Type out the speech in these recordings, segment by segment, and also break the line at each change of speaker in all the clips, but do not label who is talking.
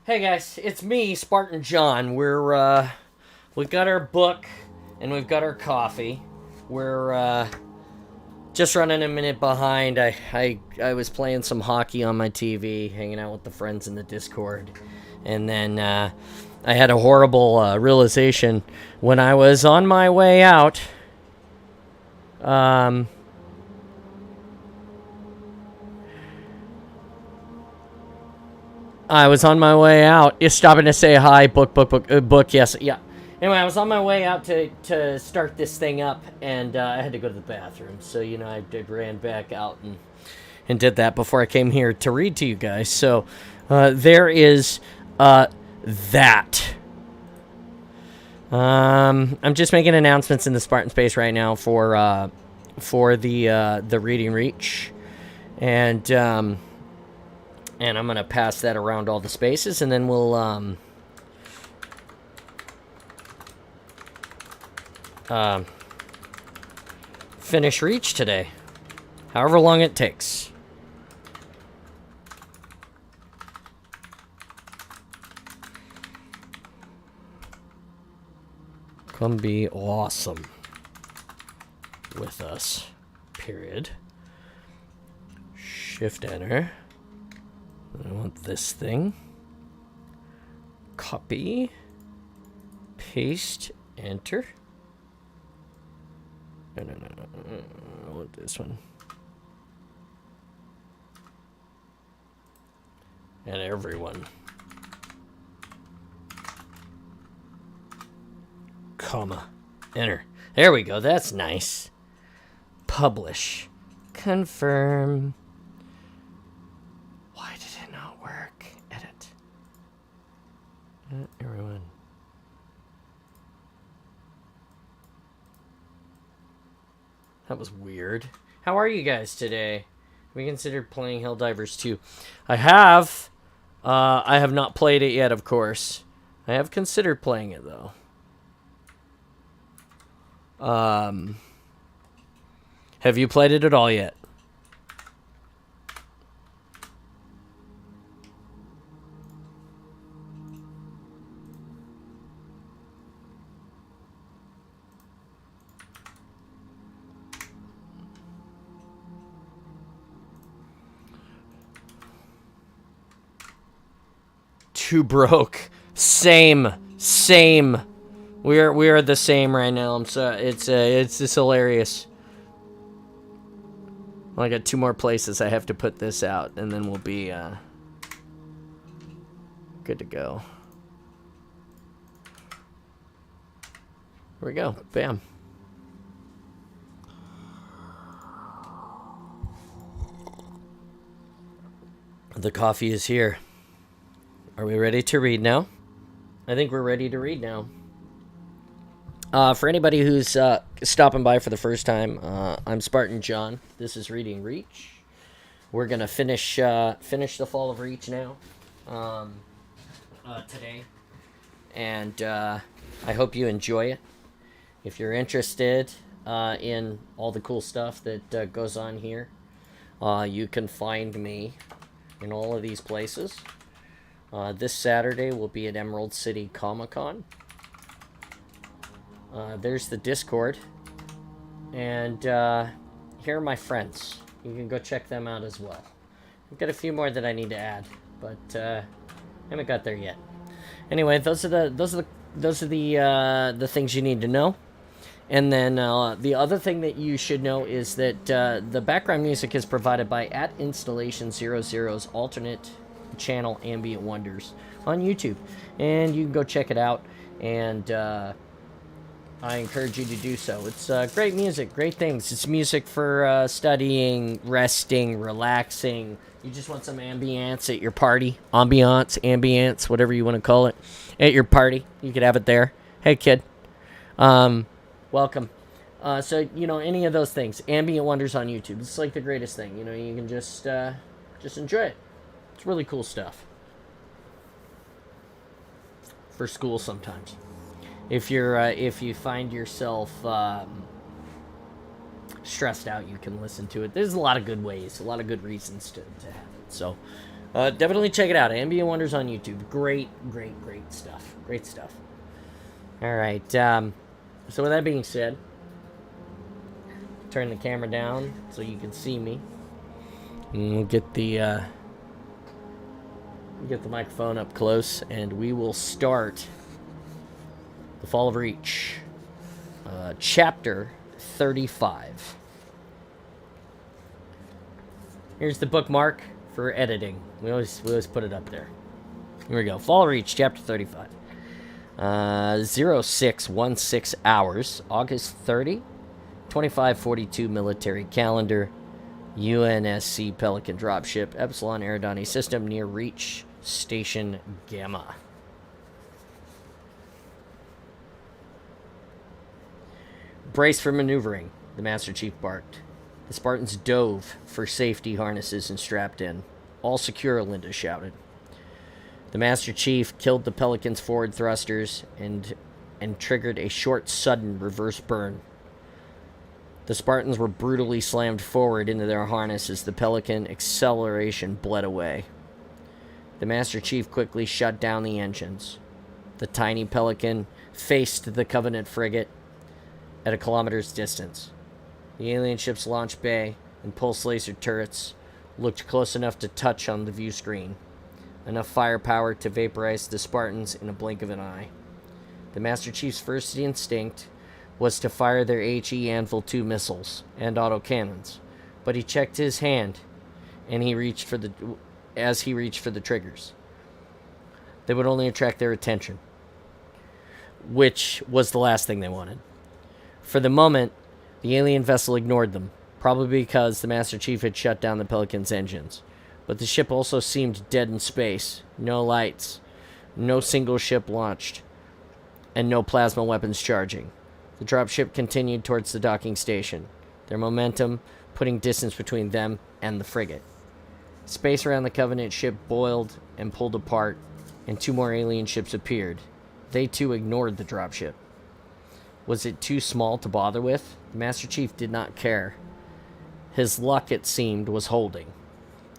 Hey guys, it's me, Spartan John. We've got our book and we've got our coffee. We're just running a minute behind. I was playing some hockey on my TV, hanging out with the friends in the Discord, and then I had a horrible realization when I was on my way out. Um, I was on my way out. You're stopping to say hi. Book. Yes, yeah. Anyway, I was on my way out to start this thing up, and I had to go to the bathroom. So I ran back out and did that before I came here to read to you guys. So there is that. I'm just making announcements in the Spartan space right now for the Reading Reach, and I'm gonna pass that around all the spaces, and then we'll finish Reach today, however long it takes. Come be awesome with us. Period. Shift enter. I want this thing. Copy. Paste. Enter. No. I want this one. And everyone. Comma. Enter. There we go. That's nice. Publish. Confirm. Why did it not work? Edit. Everyone. That was weird. How are you guys today? Have we considered playing Helldivers 2? I have. I have not played it yet, of course. I have considered playing it, though. Have you played it at all yet? Too broke. Same. We are the same right now. I'm sorry. It's just hilarious. Well, I got 2 more places I have to put this out, and then we'll be good to go. Here we go. Bam. The coffee is here. Are we ready to read now? I think we're ready to read now. For anybody who's stopping by for the first time, I'm Spartan John. This is Reading Reach. We're gonna finish the Fall of Reach now, today, and I hope you enjoy it. If you're interested in all the cool stuff that goes on here, you can find me in all of these places. This Saturday will be at Emerald City Comic-Con. There's the Discord. And here are my friends. You can go check them out as well. I've got a few more that I need to add, but I haven't got there yet. Anyway, those are the things you need to know. And then the other thing that you should know is that the background music is provided by @Installation00's alternate channel Ambient Wonders on YouTube, and you can go check it out, and I encourage you to do so. It's great music, great things. It's music for studying, resting, relaxing. You just want some ambiance at your party. Ambiance, whatever you want to call it, at your party. You could have it there. Hey, kid. Welcome. So, any of those things. Ambient Wonders on YouTube. It's like the greatest thing. You can just enjoy it. It's really cool stuff. For school sometimes. If you find yourself stressed out, you can listen to it. There's a lot of good ways, a lot of good reasons to have it. So, Definitely check it out. Ambient Wonders on YouTube. Great stuff. Great stuff. All right. So with that being said, turn the camera down so you can see me. And we'll get the microphone up close, and we will start The Fall of Reach, chapter 35. Here's the bookmark for editing. We always put it up there. Here we go. Fall of Reach, chapter 35. 0616 hours, August 30, 2542 military calendar, UNSC Pelican dropship, Epsilon Eridani system near Reach Station Gamma. Brace for maneuvering, the Master Chief barked. The Spartans dove for safety harnesses and strapped in. All secure, Linda shouted. The Master Chief killed the Pelican's forward thrusters and triggered a short, sudden reverse burn. The Spartans were brutally slammed forward into their harness as the Pelican acceleration bled away. The Master Chief quickly shut down the engines. The tiny Pelican faced the Covenant frigate at a kilometer's distance. The alien ship's launch bay and pulse laser turrets looked close enough to touch on the view screen, enough firepower to vaporize the Spartans in a blink of an eye. The Master Chief's first instinct was to fire their HE Anvil 2 missiles and autocannons, but he checked his hand and as he reached for the triggers. They would only attract their attention, which was the last thing they wanted. For the moment, the alien vessel ignored them, probably because the Master Chief had shut down the Pelican's engines. But the ship also seemed dead in space. No lights, no single ship launched, and no plasma weapons charging. The dropship continued towards the docking station, their momentum putting distance between them and the frigate. Space around the Covenant ship boiled and pulled apart, and two more alien ships appeared. They too ignored the dropship. Was it too small to bother with? The Master Chief did not care. His luck, it seemed, was holding.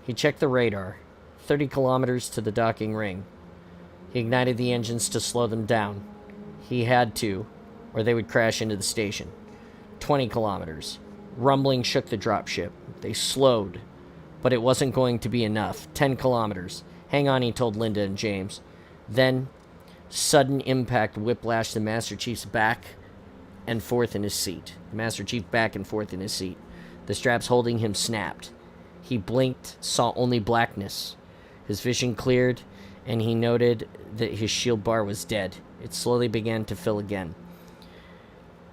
He checked the radar. 30 kilometers to the docking ring. He ignited the engines to slow them down. He had to, or they would crash into the station. 20 kilometers. Rumbling shook the dropship. They slowed, but it wasn't going to be enough. 10 kilometers. Hang on, he told Linda and James. Then, sudden impact whiplashed the Master Chief's back and forth in his seat. The Master Chief back and forth in his seat. The straps holding him snapped. He blinked, saw only blackness. His vision cleared, and he noted that his shield bar was dead. It slowly began to fill again.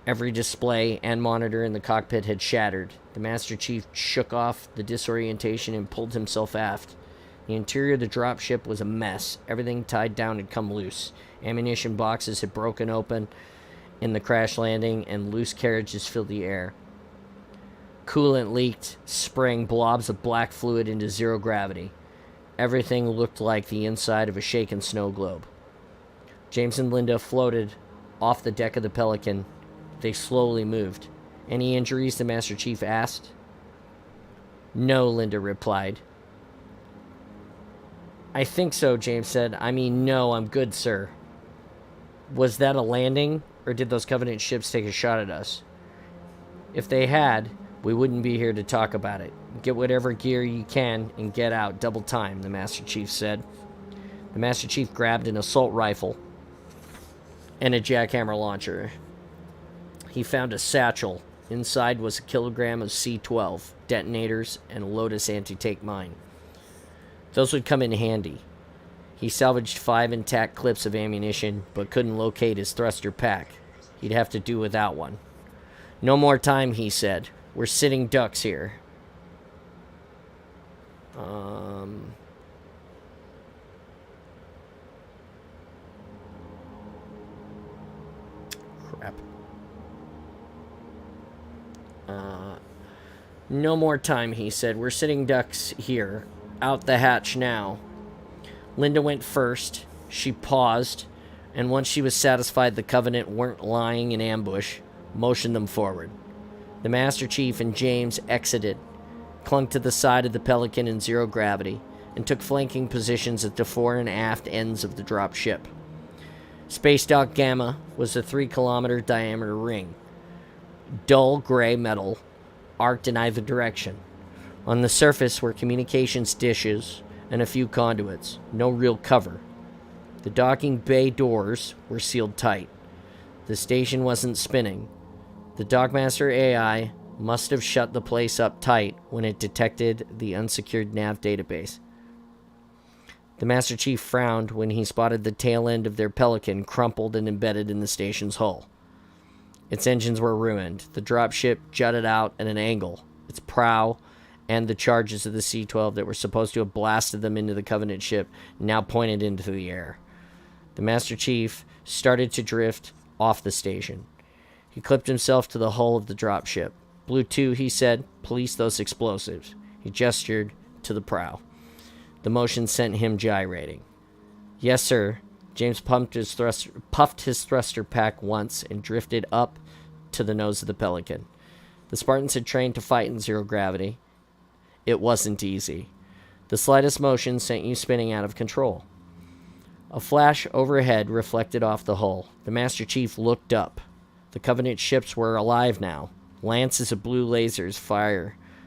Every display and monitor in the cockpit had shattered. The Master Chief shook off the disorientation and pulled himself aft. The interior of the dropship was a mess. Everything tied down had come loose. Ammunition boxes had broken open in the crash landing, and loose carriages filled the air. Coolant leaked, spraying blobs of black fluid into zero gravity. Everything looked like the inside of a shaken snow globe. James and Linda floated off the deck of the Pelican. They slowly moved. Any injuries? The Master Chief asked. No, Linda replied. I think so, James said. I mean, no, I'm good, sir. Was that a landing, or did those Covenant ships take a shot at us? If they had, we wouldn't be here to talk about it. Get whatever gear you can and get out double time, the Master Chief said. The Master Chief grabbed an assault rifle and a jackhammer launcher. He found a satchel. Inside was a kilogram of C-12, detonators, and a Lotus anti-tank mine. Those would come in handy. He salvaged 5 intact clips of ammunition, but couldn't locate his thruster pack. He'd have to do without one. No more time, he said. We're sitting ducks here. Crap. No more time, he said. We're sitting ducks here. Out the hatch now. Linda went first. She paused, and once she was satisfied the Covenant weren't lying in ambush, motioned them forward. The Master Chief and James exited, clung to the side of the Pelican in zero gravity. and took flanking positions at the fore and aft ends of the drop ship. Space Dock Gamma was a 3-kilometer diameter ring, dull gray metal, arced in either direction. On the surface were communications dishes and a few conduits, no real cover. The docking bay doors were sealed tight. The station wasn't spinning. The Dockmaster AI must have shut the place up tight when it detected the unsecured nav database. The Master Chief frowned when he spotted the tail end of their Pelican crumpled and embedded in the station's hull. Its engines were ruined. The dropship jutted out at an angle. Its prow and the charges of the C-12 that were supposed to have blasted them into the Covenant ship now pointed into the air. The Master Chief started to drift off the station. He clipped himself to the hull of the dropship. Blue 2, he said, police those explosives. He gestured to the prow. The motion sent him gyrating. Yes, sir. James puffed his thruster pack once and drifted up to the nose of the Pelican. The Spartans had trained to fight in zero gravity. It wasn't easy. The slightest motion sent you spinning out of control. A flash overhead reflected off the hull. The Master Chief looked up. The Covenant ships were alive now. Lances of blue lasers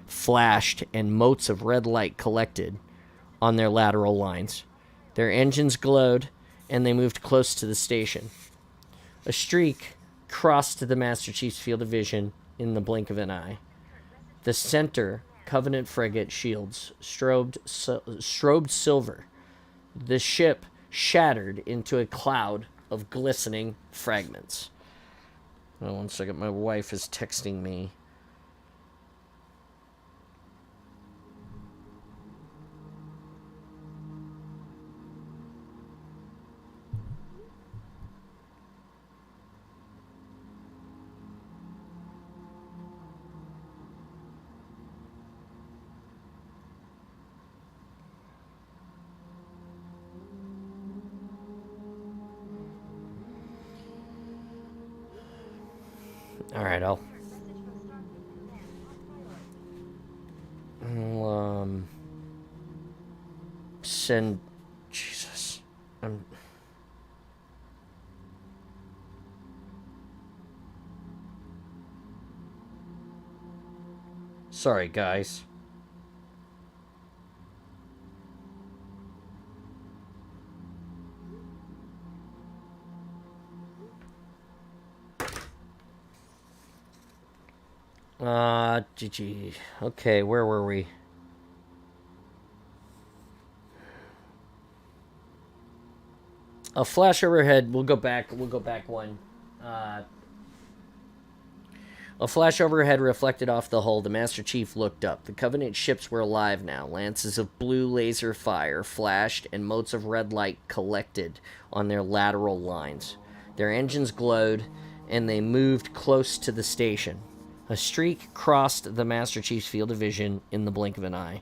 flashed, and motes of red light collected on their lateral lines. Their engines glowed, and they moved close to the station. A streak crossed the Master Chief's field of vision in the blink of an eye. The center Covenant frigate shields strobed silver. The ship shattered into a cloud of glistening fragments. Oh, 1 second, my wife is texting me. Alright, I'll send... Jesus. Sorry, guys. GG. Okay, where were we? A flash overhead. We'll go back one. A flash overhead reflected off the hull. The Master Chief looked up. The Covenant ships were alive now. Lances of blue laser fire flashed, and motes of red light collected on their lateral lines. Their engines glowed, and they moved close to the station. A streak crossed the Master Chief's field of vision in the blink of an eye.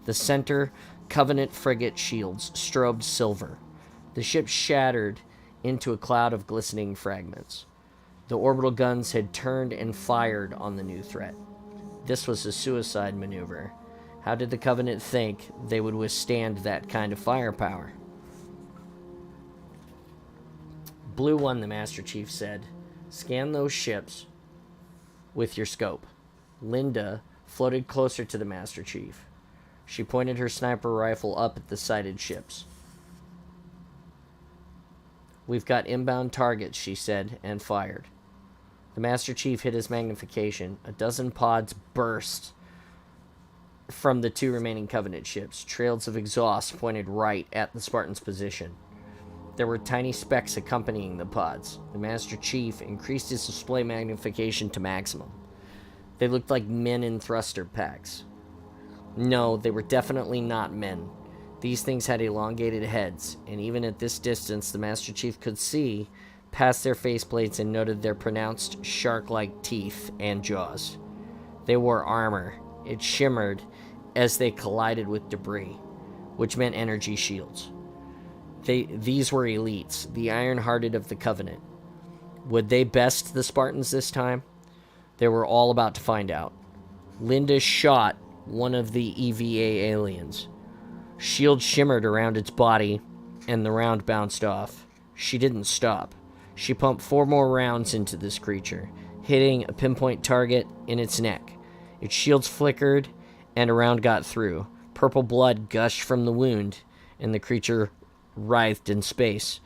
The center Covenant frigate shields strobed silver. The ship shattered into a cloud of glistening fragments. The orbital guns had turned and fired on the new threat. This was a suicide maneuver. How did the Covenant think they would withstand that kind of firepower? Blue 1, the Master Chief said. Scan those ships with your scope. Linda floated closer to the Master Chief. She pointed her sniper rifle up at the sighted ships. We've got inbound targets, she said, and fired. The Master Chief hit his magnification. A dozen pods burst from the 2 remaining Covenant ships. Trails of exhaust pointed right at the Spartan's position. There were tiny specks accompanying the pods. The Master Chief increased his display magnification to maximum. They looked like men in thruster packs. No, they were definitely not men. These things had elongated heads, and even at this distance, the Master Chief could see past their faceplates and noted their pronounced shark-like teeth and jaws. They wore armor. It shimmered as they collided with debris, which meant energy shields. These were elites, the iron-hearted of the Covenant. Would they best the Spartans this time? They were all about to find out. Linda shot one of the EVA aliens. Shield shimmered around its body, and the round bounced off. She didn't stop. She pumped 4 more rounds into this creature, hitting a pinpoint target in its neck. Its shields flickered, and a round got through. Purple blood gushed from the wound, and the creature writhed in space.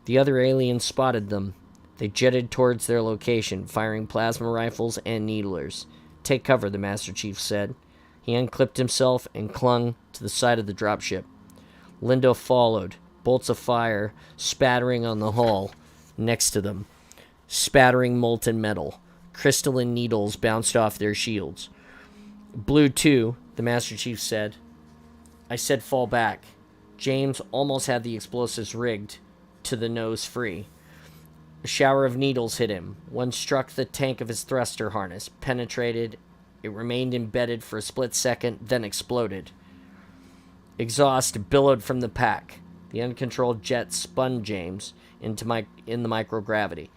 The other aliens spotted them. They jetted towards their location, firing plasma rifles and needlers. "Take cover," the Master Chief said. He unclipped himself and clung to the side of the dropship. Linda followed, bolts of fire spattering on the hull next to them, spattering molten metal. Crystalline needles bounced off their shields. "Blue 2, the Master Chief said. "I said fall back." James almost had the explosives rigged to the nose free. A shower of needles hit him. One struck the tank of his thruster harness, penetrated. It remained embedded for a split second, then exploded. Exhaust billowed from the pack. The uncontrolled jet spun James in the microgravity.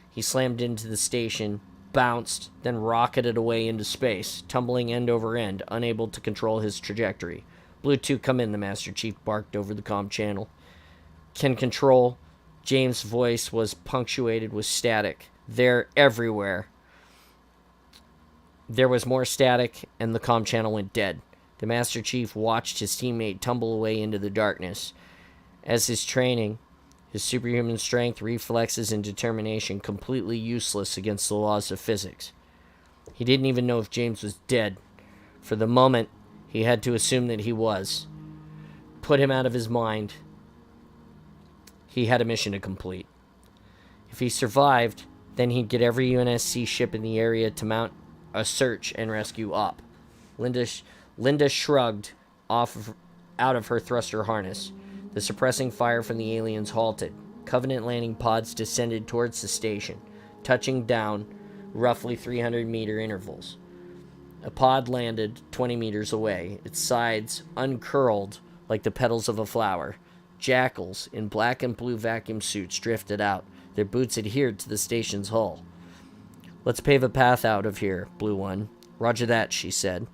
He slammed into the station, bounced, then rocketed away into space, tumbling end over end, unable to control his trajectory. "Blue 2, come in," the Master Chief barked over the comm channel. "Can control." James' voice was punctuated with static. "They're everywhere." There was more static, and the comm channel went dead. The Master Chief watched his teammate tumble away into the darkness. As his training, his superhuman strength, reflexes, and determination completely useless against the laws of physics. He didn't even know if James was dead. For the moment, he had to assume that he was. Put him out of his mind. He had a mission to complete. If he survived, then he'd get every UNSC ship in the area to mount a search and rescue op. Linda shrugged out of her thruster harness. The suppressing fire from the aliens halted. Covenant landing pods descended towards the station, touching down roughly 300-meter intervals. A pod landed 20 meters away, its sides uncurled like the petals of a flower. Jackals in black and blue vacuum suits drifted out. Their boots adhered to the station's hull. "Let's pave a path out of here, Blue 1. "Roger that," she said.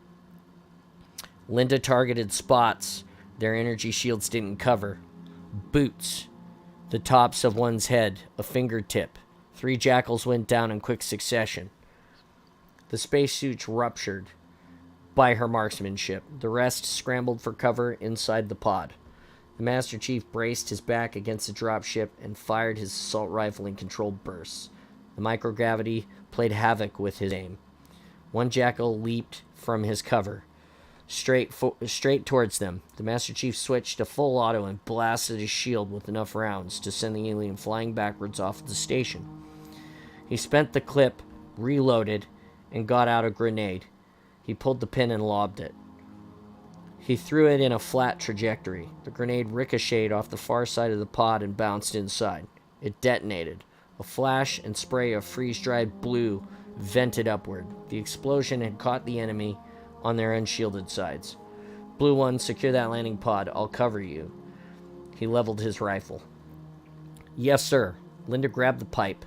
Linda targeted spots their energy shields didn't cover. Boots. The tops of one's head, a fingertip. 3 jackals went down in quick succession. The spacesuits ruptured by her marksmanship. The rest scrambled for cover inside the pod. The Master Chief braced his back against the dropship and fired his assault rifle in controlled bursts. The microgravity played havoc with his aim. One jackal leaped from his cover, straight towards them. The Master Chief switched to full auto and blasted his shield with enough rounds to send the alien flying backwards off of the station. He spent the clip, reloaded, and got out a grenade. He pulled the pin and lobbed it. He threw it in a flat trajectory. The grenade ricocheted off the far side of the pod and bounced inside. It detonated. A flash and spray of freeze-dried blue vented upward. The explosion had caught the enemy on their unshielded sides. "Blue 1, secure that landing pod. I'll cover you." He leveled his rifle. "Yes, sir." Linda grabbed a pipe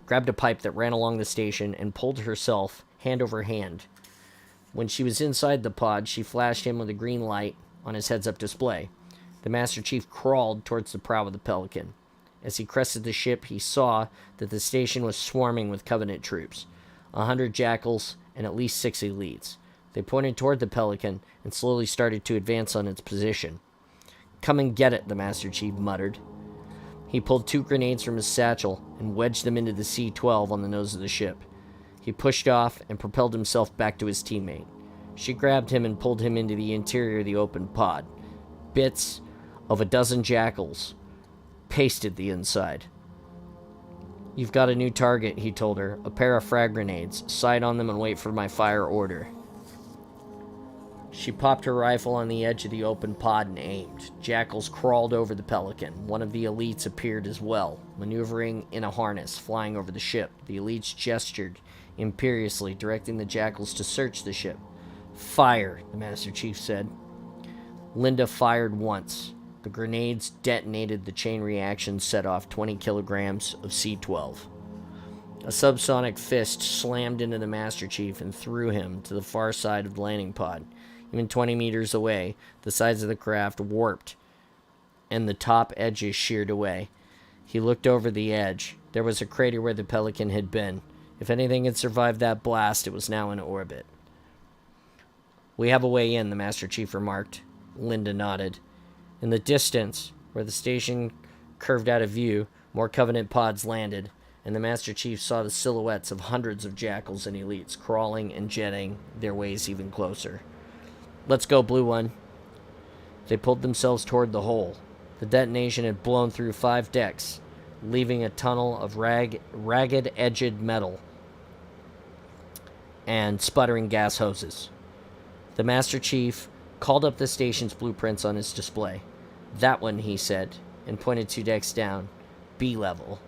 that ran along the station and pulled herself hand over hand. When she was inside the pod, she flashed him with a green light on his heads-up display. The Master Chief crawled towards the prow of the Pelican. As he crested the ship, he saw that the station was swarming with Covenant troops. 100 jackals and at least 6 elites. They pointed toward the Pelican and slowly started to advance on its position. "Come and get it," the Master Chief muttered. He pulled 2 grenades from his satchel and wedged them into the C-12 on the nose of the ship. He pushed off and propelled himself back to his teammate. She grabbed him and pulled him into the interior of the open pod. Bits of a dozen jackals pasted the inside. "You've got a new target," he told her. "A pair of frag grenades. Sight on them and wait for my fire order." She popped her rifle on the edge of the open pod and aimed. Jackals crawled over the Pelican. One of the elites appeared as well, maneuvering in a harness, flying over the ship. The elites gestured imperiously, directing the jackals to search the ship. "Fire," the Master Chief said. Linda fired once. The grenades detonated. The chain reaction set off 20 kilograms of C-12. A subsonic fist slammed into the Master Chief and threw him to the far side of the landing pod. Even 20 meters away, the sides of the craft warped and the top edges sheared away. He looked over the edge. There was a crater where the Pelican had been. If anything had survived that blast, it was now in orbit. "We have a way in," the Master Chief remarked. Linda nodded. In the distance, where the station curved out of view, more Covenant pods landed, and the Master Chief saw the silhouettes of hundreds of jackals and elites crawling and jetting their ways even closer. "Let's go, Blue One." They pulled themselves toward the hole. The detonation had blown through 5 decks, leaving a tunnel of ragged-edged metal and sputtering gas hoses. The Master Chief called up the station's blueprints on his display. "That one," he said, and pointed 2 decks down. "B level.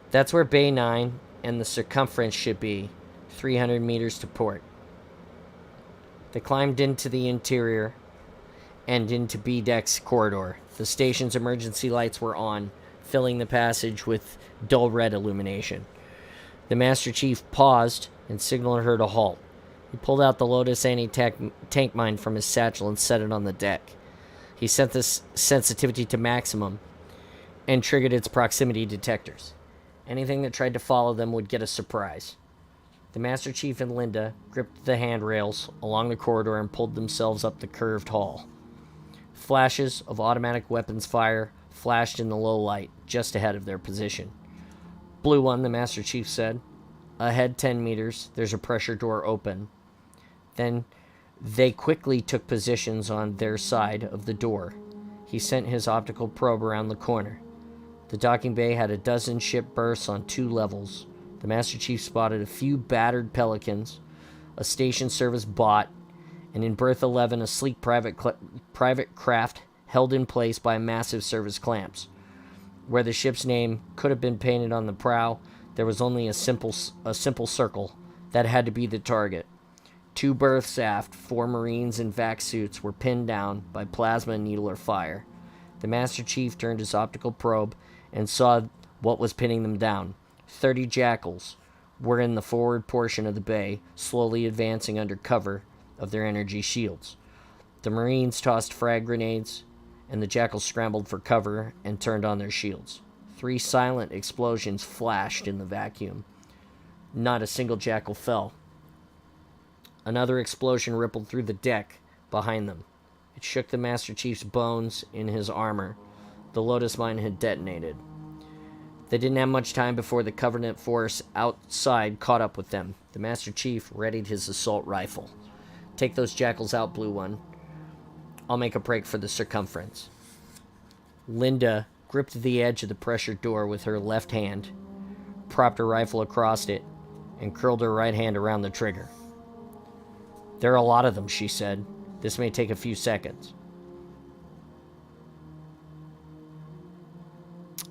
That's where Bay 9 and the circumference should be, 300 meters to port." They climbed into the interior and into B-Deck's corridor. The station's emergency lights were on, filling the passage with dull red illumination. The Master Chief paused and signaled her to halt. He pulled out the Lotus anti-tank mine from his satchel and set it on the deck. He set this sensitivity to maximum and triggered its proximity detectors. Anything that tried to follow them would get a surprise. The Master Chief and Linda gripped the handrails along the corridor and pulled themselves up the curved hall. Flashes of automatic weapons fire flashed in the low light just ahead of their position. "Blue One," the Master Chief said. "Ahead 10 meters, there's a pressure door open." Then they quickly took positions on their side of the door. He sent his optical probe around the corner. The docking bay had a dozen ship berths on 2 levels. The Master Chief spotted a few battered Pelicans, a station service bot, and in berth 11 a sleek private craft held in place by massive service clamps. Where the ship's name could have been painted on the prow, there was only a simple circle. That had to be the target. 2 berths aft, 4 Marines in vac suits were pinned down by plasma needler fire. The Master Chief turned his optical probe and saw what was pinning them down. 30 jackals were in the forward portion of the bay, slowly advancing under cover of their energy shields. The Marines tossed frag grenades, and the jackals scrambled for cover and turned on their shields. 3 silent explosions flashed in the vacuum. Not a single jackal fell. Another explosion rippled through the deck behind them. It shook the Master Chief's bones in his armor. The Lotus mine had detonated. They didn't have much time before the Covenant force outside caught up with them. The Master Chief readied his assault rifle. "Take those jackals out, Blue One. I'll make a break for the circumference." Linda gripped the edge of the pressure door with her left hand, propped her rifle across it, and curled her right hand around the trigger. "There are a lot of them," she said. "This may take a few seconds."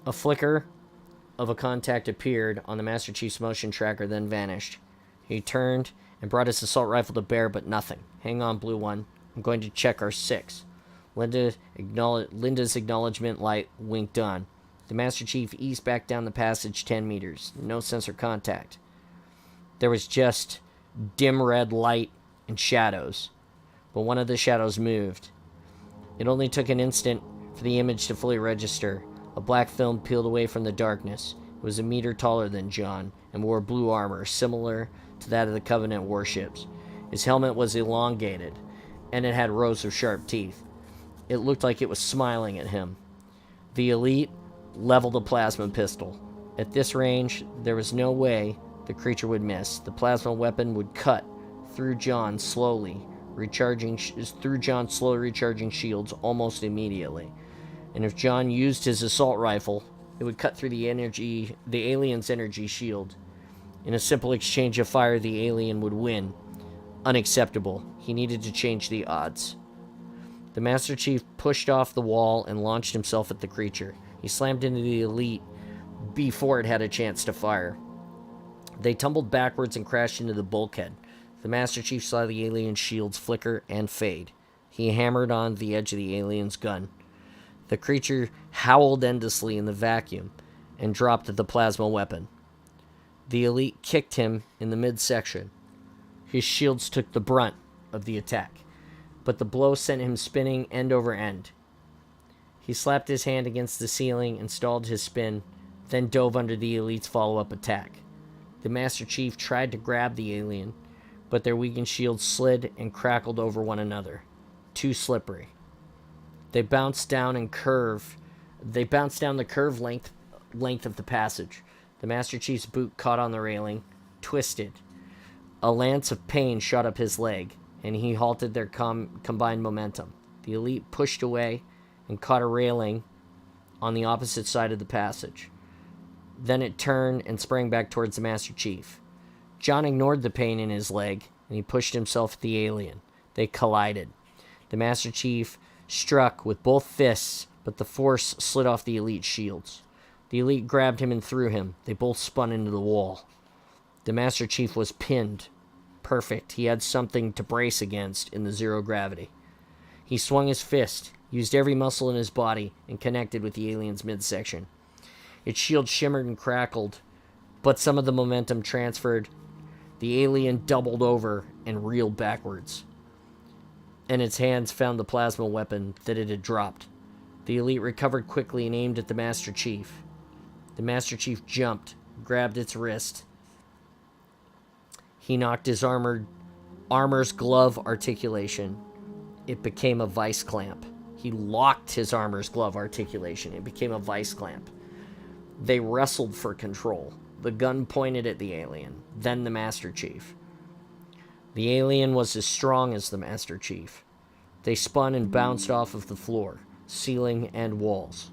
A flicker of a contact appeared on the Master Chief's motion tracker, then vanished. He turned and brought his assault rifle to bear, but nothing. "Hang on, Blue One. I'm going to check our 6. Linda's acknowledgement light winked on. The Master Chief eased back down the passage 10 meters. No sensor contact. There was just dim red light and shadows, but one of the shadows moved. It only took an instant for the image to fully register. A black film peeled away from the darkness. It was a meter taller than John and wore blue armor, similar to that of the Covenant warships. His helmet was elongated, and it had rows of sharp teeth. It looked like it was smiling at him. The elite leveled a plasma pistol. At this range, there was no way the creature would miss. The plasma weapon would cut through John's slowly recharging shields almost immediately. And if John used his assault rifle, it would cut through the alien's energy shield. In a simple exchange of fire, the alien would win. Unacceptable. He needed to change the odds. The Master Chief pushed off the wall and launched himself at the creature. He slammed into the elite before it had a chance to fire. They tumbled backwards and crashed into the bulkhead. The Master Chief saw the alien's shields flicker and fade. He hammered on the edge of the alien's gun. The creature howled endlessly in the vacuum and dropped the plasma weapon. The elite kicked him in the midsection. His shields took the brunt of the attack, but the blow sent him spinning end over end. He slapped his hand against the ceiling and stalled his spin, then dove under the elite's follow-up attack. The Master Chief tried to grab the alien, but their weakened shields slid and crackled over one another. Too slippery. They bounced down the curved length of the passage. The Master Chief's boot caught on the railing, twisted. A lance of pain shot up his leg, and he halted their combined momentum. The elite pushed away and caught a railing on the opposite side of the passage. Then it turned and sprang back towards the Master Chief. John ignored the pain in his leg, and he pushed himself at the alien. They collided. The Master Chief struck with both fists, but the force slid off the elite's shields. The elite grabbed him and threw him. They both spun into the wall. The Master Chief was pinned. Perfect. He had something to brace against in the zero gravity. He swung his fist, used every muscle in his body, and connected with the alien's midsection. Its shield shimmered and crackled, but some of the momentum transferred. The alien doubled over and reeled backwards, and its hands found the plasma weapon that it had dropped. The elite recovered quickly and aimed at the Master Chief. The Master Chief jumped, grabbed its wrist. He knocked his armor's glove articulation. It became a vice clamp. He locked his armor's glove articulation. It became a vice clamp. They wrestled for control. The gun pointed at the alien, then the Master Chief. The alien was as strong as the Master Chief. They spun and bounced off of the floor, ceiling, and walls.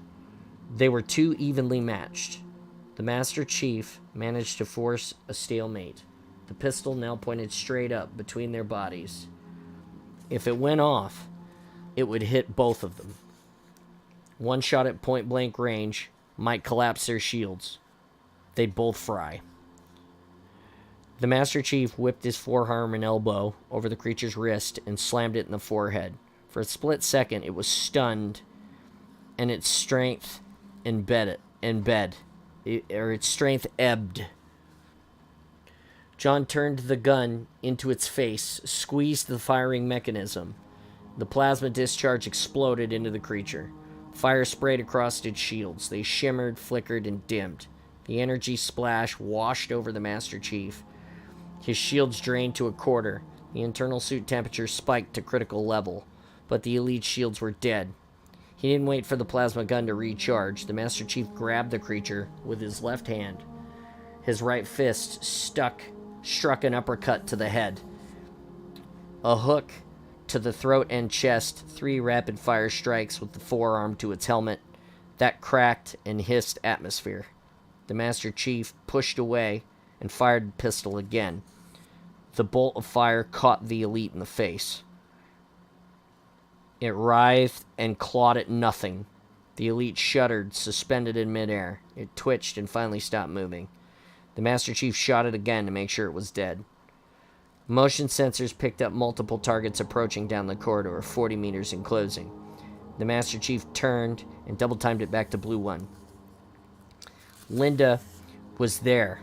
They were too evenly matched. The Master Chief managed to force a stalemate. The pistol now pointed straight up between their bodies. If it went off, it would hit both of them. One shot at point-blank range might collapse their shields. They'd both fry. The Master Chief whipped his forearm and elbow over the creature's wrist and slammed it in the forehead. For a split second, it was stunned, and its strength its strength ebbed. John turned the gun into its face, squeezed the firing mechanism. The plasma discharge exploded into the creature. Fire sprayed across its shields. They shimmered, flickered, and dimmed. The energy splash washed over the Master Chief. His shields drained to a quarter. The internal suit temperature spiked to critical level, but the elite shields were dead. He didn't wait for the plasma gun to recharge. The Master Chief grabbed the creature with his left hand. His right fist struck an uppercut to the head. A hook to the throat and chest, 3 rapid-fire strikes with the forearm to its helmet. That cracked and hissed atmosphere. The Master Chief pushed away and fired the pistol again. The bolt of fire caught the elite in the face. It writhed and clawed at nothing. The elite shuddered, suspended in midair. It twitched and finally stopped moving. The Master Chief shot it again to make sure it was dead. Motion sensors picked up multiple targets approaching down the corridor, 40 meters in closing. The Master Chief turned and double-timed it back to Blue 1. Linda was there,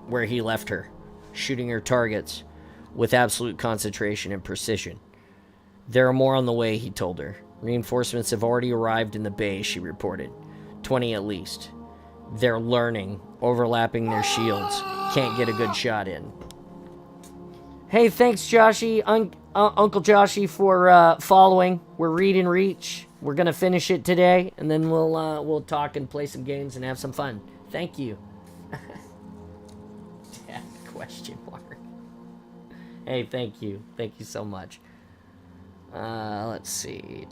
where he left her, shooting her targets with absolute concentration and precision. There are more on the way, he told her. Reinforcements have already arrived in the bay, she reported. 20 at least. They're learning, overlapping their shields. Can't get a good shot in. Hey, thanks, Joshy, Uncle Joshy, for following. We're reading Reach. We're gonna finish it today, and then we'll talk and play some games and have some fun. Thank you. Question mark. Hey, thank you. Thank you so much. Let's see.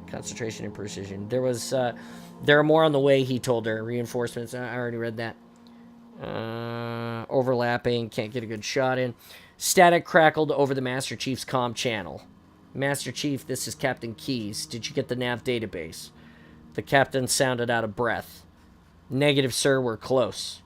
Concentration and precision. There are more on the way, he told her. Reinforcements. I already read that. Overlapping. Can't get a good shot in. Static crackled over the Master Chief's comm channel. Master Chief, this is Captain Keyes. Did you get the nav database? The captain sounded out of breath. Negative, sir. We're close.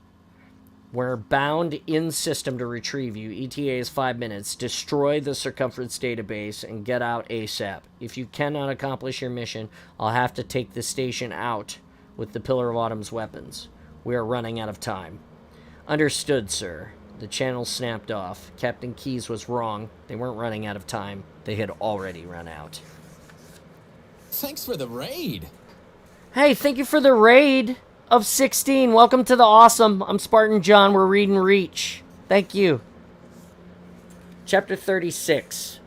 We're bound in system to retrieve you. ETA is 5 minutes. Destroy the circumference database and get out ASAP. If you cannot accomplish your mission, I'll have to take the station out with the Pillar of Autumn's weapons. We are running out of time. Understood, sir. The channel snapped off. Captain Keyes was wrong. They weren't running out of time. They had already run out.
Thanks for the raid.
Hey, thank you for the raid of 16. Welcome to the awesome. I'm Spartan John. We're reading Reach. Thank you. Chapter 36.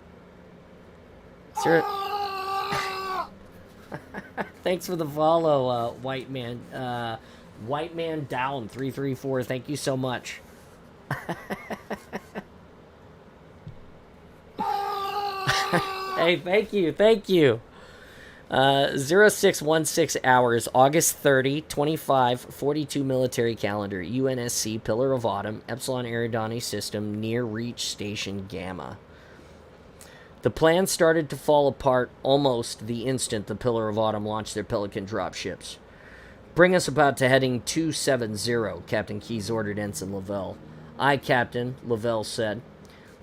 Thanks for the follow, White Man. White Man Down 334. Thank you so much. Hey, thank you. 0616 hours, August 30, 25, 42 military calendar, UNSC, Pillar of Autumn, Epsilon Eridani system, near Reach Station Gamma. The plan started to fall apart almost the instant the Pillar of Autumn launched their Pelican dropships. Bring us about to heading 270, Captain Keyes ordered Ensign Lavelle. Aye, Captain, Lavelle said.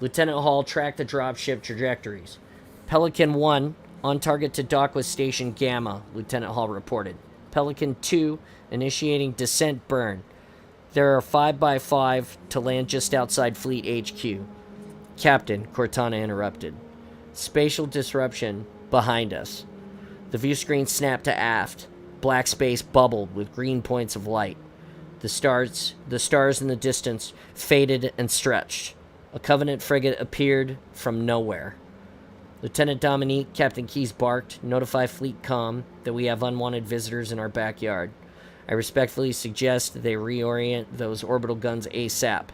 Lieutenant Hall tracked the dropship trajectories. Pelican 1, on target to dock with Station Gamma, Lieutenant Hall reported. Pelican 2, initiating descent burn. There are 5x5 to land just outside Fleet HQ. Captain, Cortana interrupted. Spatial disruption behind us. The view screen snapped to aft. Black space bubbled with green points of light. The stars in the distance faded and stretched. A Covenant frigate appeared from nowhere. Lieutenant Dominique, Captain Keyes barked, notify Fleet Comm that we have unwanted visitors in our backyard. I respectfully suggest they reorient those orbital guns ASAP.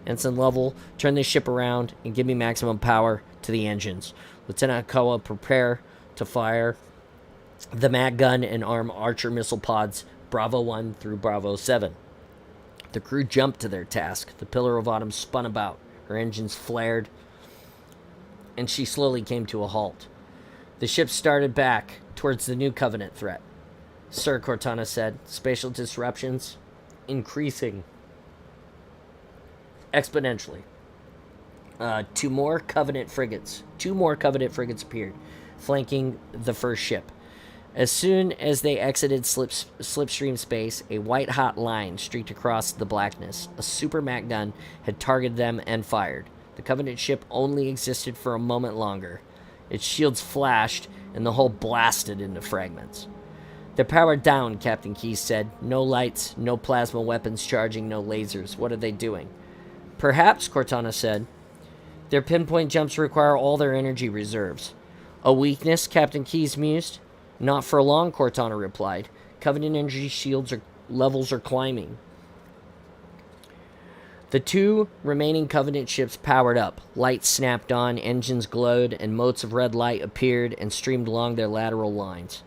Ensign Lovell, turn this ship around and give me maximum power to the engines. Lieutenant Hakawa, prepare to fire the mag gun and arm Archer missile pods Bravo 1 through Bravo 7. The crew jumped to their task. The Pillar of Autumn spun about. Her engines flared, and she slowly came to a halt. The ship started back towards the new Covenant threat. Sir, Cortana said, spatial disruptions increasing exponentially. Two more Covenant frigates appeared, flanking the first ship. As soon as they exited slipstream space, a white-hot line streaked across the blackness. A super Mac gun had targeted them and fired. The Covenant ship only existed for a moment longer. Its shields flashed, and the hull blasted into fragments. They're powered down, Captain Keyes said. No lights, no plasma weapons charging, no lasers. What are they doing? Perhaps, Cortana said. Their pinpoint jumps require all their energy reserves. A weakness, Captain Keyes mused. Not for long, Cortana replied. Covenant energy shields levels are climbing. The two remaining Covenant ships powered up. Lights snapped on, engines glowed, and motes of red light appeared and streamed along their lateral lines.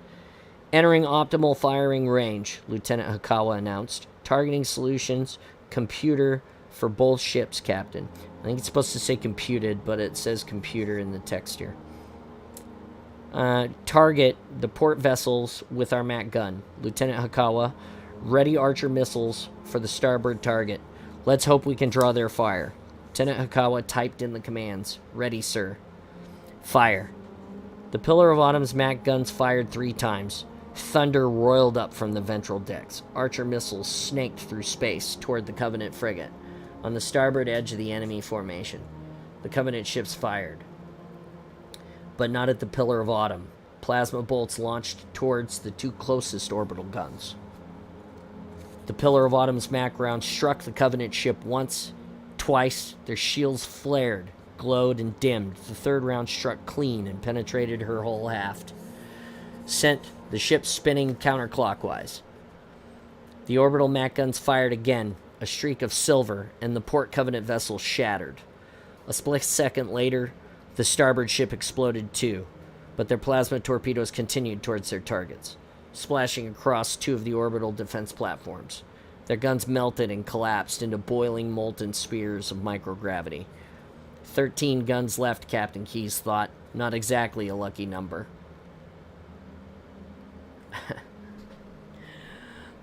Entering optimal firing range, Lieutenant Hakawa announced. Targeting solutions, computer for both ships, Captain. I think it's supposed to say computed, but it says computer in the text here. Target the port vessels with our MAC gun. Lieutenant Hakawa, ready Archer missiles for the starboard target. Let's hope we can draw their fire. Lieutenant Hakawa typed in the commands. Ready, sir. Fire. The Pillar of Autumn's MAC guns fired 3 times. Thunder roiled up from the ventral decks. Archer missiles snaked through space toward the Covenant frigate on the starboard edge of the enemy formation. The Covenant ships fired, but not at the Pillar of Autumn. Plasma bolts launched towards the 2 closest orbital guns. The Pillar of Autumn's MAC round struck the Covenant ship once, twice. Their shields flared, glowed, and dimmed. The 3rd round struck clean and penetrated her whole aft, sent the ship spinning counterclockwise. The orbital MAC guns fired again, a streak of silver, and the port Covenant vessel shattered. A split second later, the starboard ship exploded too, but their plasma torpedoes continued towards their targets, splashing across 2 of the orbital defense platforms. Their guns melted and collapsed into boiling molten spears of microgravity. 13 guns left, Captain Keyes thought. Not exactly a lucky number.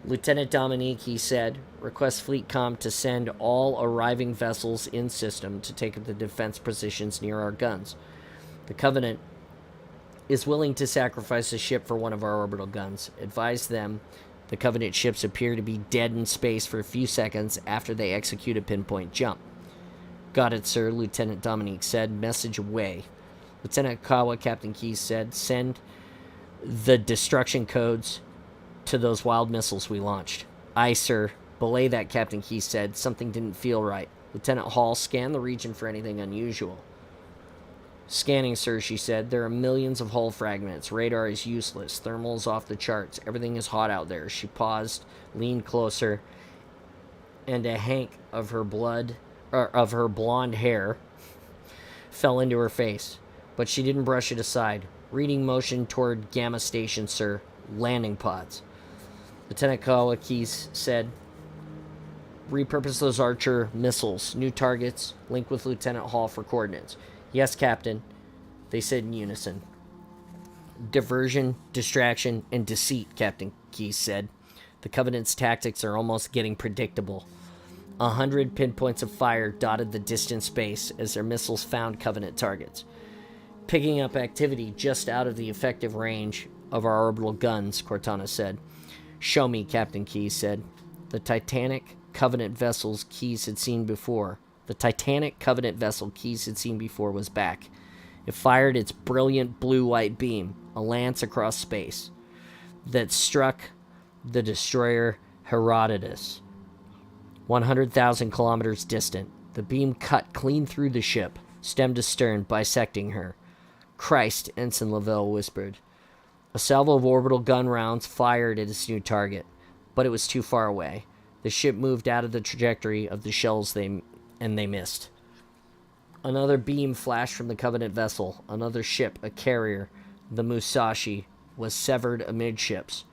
Lieutenant Dominique, he said, request Fleet Comm to send all arriving vessels in system to take up the defense positions near our guns. The Covenant is willing to sacrifice a ship for one of our orbital guns. Advise them the Covenant ships appear to be dead in space for a few seconds after they execute a pinpoint jump. Got it, sir, Lieutenant Dominique said. Message away. Lieutenant Hakawa, Captain Keyes said, send the destruction codes to those wild missiles we launched. Aye, sir. Belay that, Captain Keyes said. Something didn't feel right. Lieutenant Hall, scan the region for anything unusual. Scanning, sir, she said. There are millions of hull fragments. Radar is useless. Thermal's off the charts. Everything is hot out there. She paused, leaned closer, and a hank of her blonde hair fell into her face. But she didn't brush it aside. Reading motion toward Gamma Station, sir. Landing pods. Lieutenant Keyes said, repurpose those Archer missiles. New targets. Link with Lieutenant Hall for coordinates. Yes, Captain, they said in unison. Diversion, distraction, and deceit, Captain Keyes said. The Covenant's tactics are almost getting predictable. 100 pinpoints of fire dotted the distant space as their missiles found Covenant targets. Picking up activity just out of the effective range of our orbital guns, Cortana said. Show me, Captain Keyes said. The Titanic Covenant vessels Keyes had seen before. The Titanic Covenant vessel Keyes had seen before was back. It fired its brilliant blue-white beam, a lance across space, that struck the destroyer Herodotus, 100,000 kilometers distant. The beam cut clean through the ship, stem to stern, bisecting her. Christ, Ensign Lavelle whispered. A salvo of orbital gun rounds fired at its new target, but it was too far away. The ship moved out of the trajectory of the shells and they missed. Another beam flashed from the Covenant vessel. Another ship, a carrier, the Musashi, was severed amidships.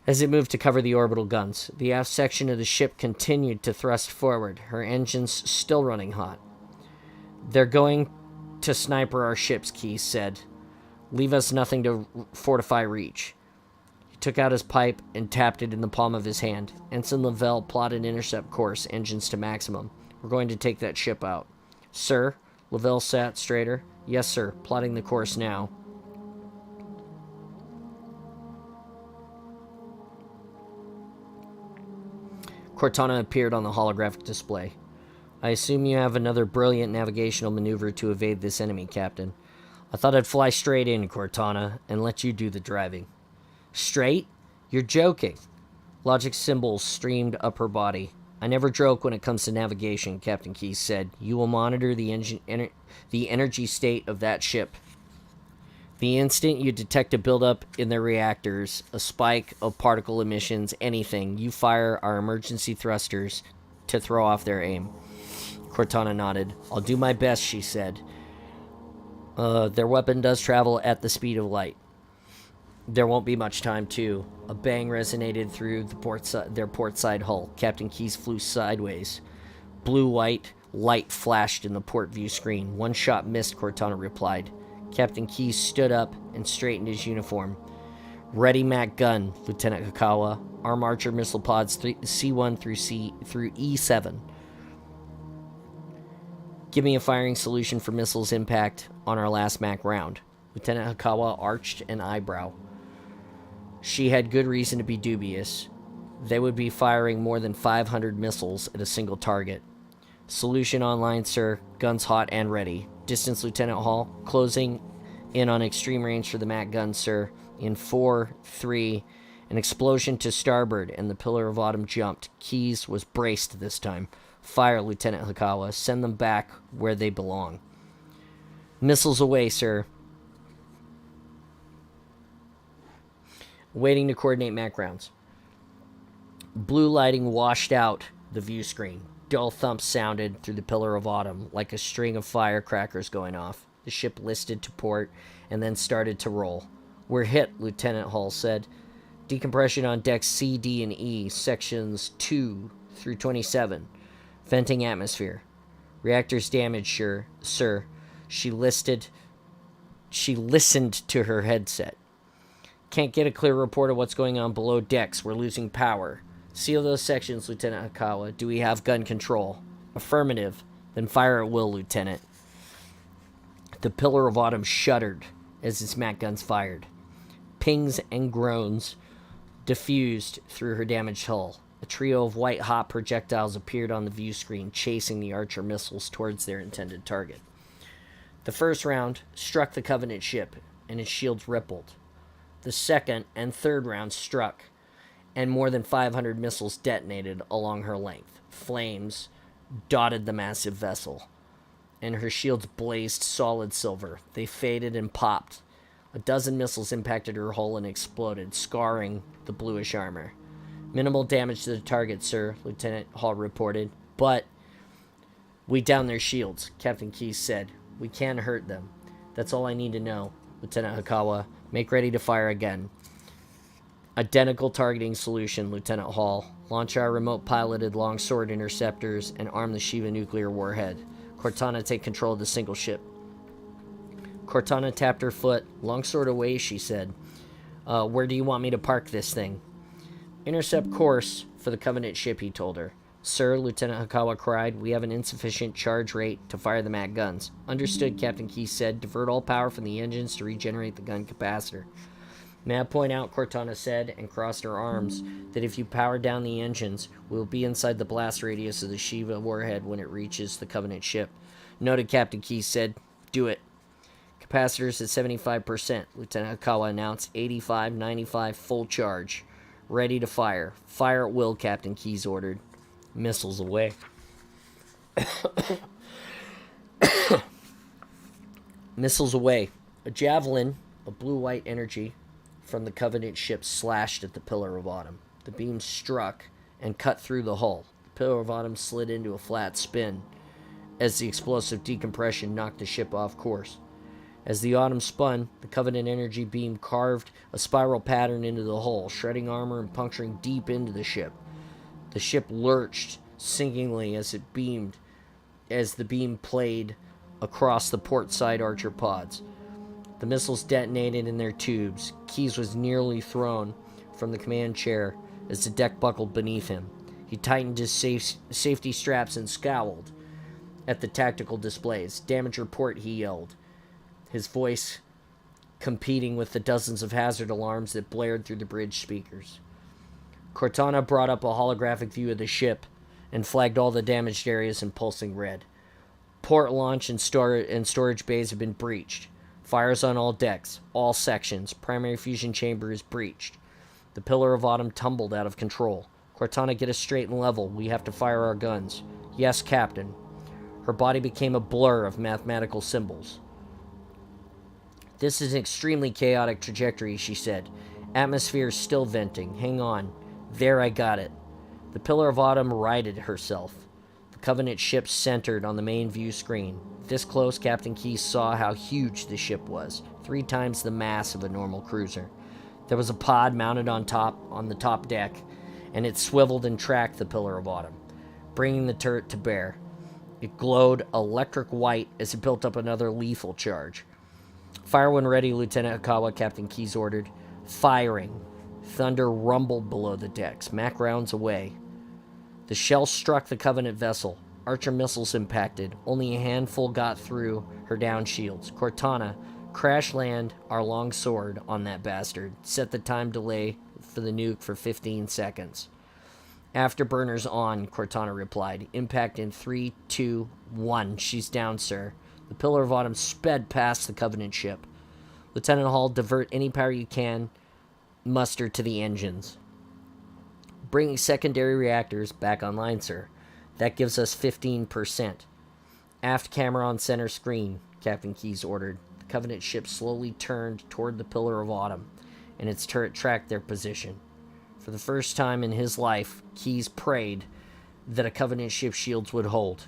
As it moved to cover the orbital guns, the aft section of the ship continued to thrust forward, her engines still running hot. They're going to sniper our ships, Keyes said. Leave us nothing to fortify reach. He took out his pipe and tapped it in the palm of his hand. Ensign Lavelle plotted intercept course, engines to maximum. We're going to take that ship out. Sir? Lavelle sat straighter. Yes, sir. Plotting the course now. Cortana appeared on the holographic display. I assume you have another brilliant navigational maneuver to evade this enemy, Captain. I thought I'd fly straight in, Cortana, and let you do the driving. Straight? You're joking. Logic symbols streamed up her body. I never joke when it comes to navigation, Captain Keyes said. You will monitor the energy state of that ship. The instant you detect a buildup in their reactors, a spike of particle emissions, anything, you fire our emergency thrusters to throw off their aim. Cortana nodded. I'll do my best, she said. Their weapon does travel at the speed of light. There won't be much time, too. A bang resonated through their port side hull. Captain Keyes flew sideways. Blue-white light flashed in the port view screen. One shot missed, Cortana replied. Captain Keyes stood up and straightened his uniform. Ready, Mac gun, Lieutenant Hakawa. Arm Archer missile pods C1 through E7. Give me a firing solution for missiles impact on our last Mac round. Lieutenant Hakawa arched an eyebrow. She had good reason to be dubious. They would be firing more than 500 missiles at a single target. Solution online, sir. Guns hot and ready. Distance, Lieutenant Hall. Closing in on extreme range for the Mac gun, sir. In 4, 3, an explosion to starboard, and the Pillar of Autumn jumped. Keyes was braced this time. Fire, Lieutenant Hakawa. Send them back where they belong. Missiles away, sir. Waiting to coordinate Mac rounds. Blue lighting washed out the view screen. Dull thumps sounded through the Pillar of Autumn, like a string of firecrackers going off. The ship listed to port, and then started to roll. We're hit, Lieutenant Hall said. Decompression on decks C, D, and E, sections 2 through 27. Venting atmosphere. Reactors damaged, sir. She listened to her headset. Can't get a clear report of what's going on below decks. We're losing power. Seal those sections, Lieutenant Hakawa. Do we have gun control? Affirmative. Then fire at will, Lieutenant. The Pillar of Autumn shuddered as its Mac guns fired. Pings and groans diffused through her damaged hull. A trio of white-hot projectiles appeared on the view screen, chasing the Archer missiles towards their intended target. The first round struck the Covenant ship, and its shields rippled. The second and third rounds struck, and more than 500 missiles detonated along her length. Flames dotted the massive vessel, and her shields blazed solid silver. They faded and popped. A dozen missiles impacted her hull and exploded, scarring the bluish armor. "Minimal damage to the target, sir," Lieutenant Hall reported. "But we downed their shields," Captain Keyes said. "We can hurt them. That's all I need to know, Lieutenant Hakawa. Make ready to fire again." "Identical targeting solution, Lieutenant Hall. Launch our remote-piloted longsword interceptors and arm the Shiva nuclear warhead. Cortana, take control of the single ship." Cortana tapped her foot. "Longsword away," she said. Where do you want me to park this thing?" "Intercept course for the Covenant ship," he told her. "Sir," Lieutenant Hakawa cried, "we have an insufficient charge rate to fire the MAC guns." "Understood," Captain Keyes said. "Divert all power from the engines to regenerate the gun capacitor." "May I point out," Cortana said, and crossed her arms, "that if you power down the engines, we will be inside the blast radius of the Shiva warhead when it reaches the Covenant ship." "Noted," Captain Keyes said. "Do it." "Capacitors at 75%, Lieutenant Hakawa announced. 85, 95, full charge. Ready to fire. Fire at will," Captain Keyes ordered. Missiles away. Missiles away. A javelin of blue-white energy from the Covenant ship slashed at the Pillar of Autumn. The beam struck and cut through the hull. The Pillar of Autumn slid into a flat spin as the explosive decompression knocked the ship off course. As the Autumn spun, the Covenant energy beam carved a spiral pattern into the hull, shredding armor and puncturing deep into the ship. The ship lurched sinkingly as the beam played across the port side Archer pods. The missiles detonated in their tubes. Keyes was nearly thrown from the command chair as the deck buckled beneath him. He tightened his safety straps and scowled at the tactical displays. "Damage report," he yelled, his voice competing with the dozens of hazard alarms that blared through the bridge speakers. Cortana brought up a holographic view of the ship and flagged all the damaged areas in pulsing red. "Port launch and storage bays have been breached. Fires on all decks, all sections. Primary fusion chamber is breached." The Pillar of Autumn tumbled out of control. "Cortana, get us straight and level. We have to fire our guns." "Yes, Captain." Her body became a blur of mathematical symbols. "This is an extremely chaotic trajectory," she said. "Atmosphere is still venting. Hang on. There, I got it." The Pillar of Autumn righted herself. The Covenant ship centered on the main view screen. This close, Captain Keyes saw how huge the ship was, 3 times the mass of a normal cruiser. There was a pod mounted on the top deck, and it swiveled and tracked the Pillar of Autumn, bringing the turret to bear. It glowed electric white as it built up another lethal charge. "Fire when ready, Lieutenant Hakawa," Captain Keyes ordered. Firing. Thunder rumbled below the decks, MAC rounds away. The shell struck the Covenant vessel. Archer missiles impacted. Only a handful got through her down shields. "Cortana, crash land our longsword on that bastard. Set the time delay for the nuke for 15 seconds. "Afterburners on," Cortana replied. "Impact in 3, 2, 1. She's down, sir." The Pillar of Autumn sped past the Covenant ship. "Lieutenant Hall, divert any power you can muster to the engines." "Bringing secondary reactors back online, sir. That gives us 15%. "Aft camera on center screen," Captain Keyes ordered. The Covenant ship slowly turned toward the Pillar of Autumn, and its turret tracked their position. For the first time in his life, Keyes prayed that a Covenant ship's shields would hold.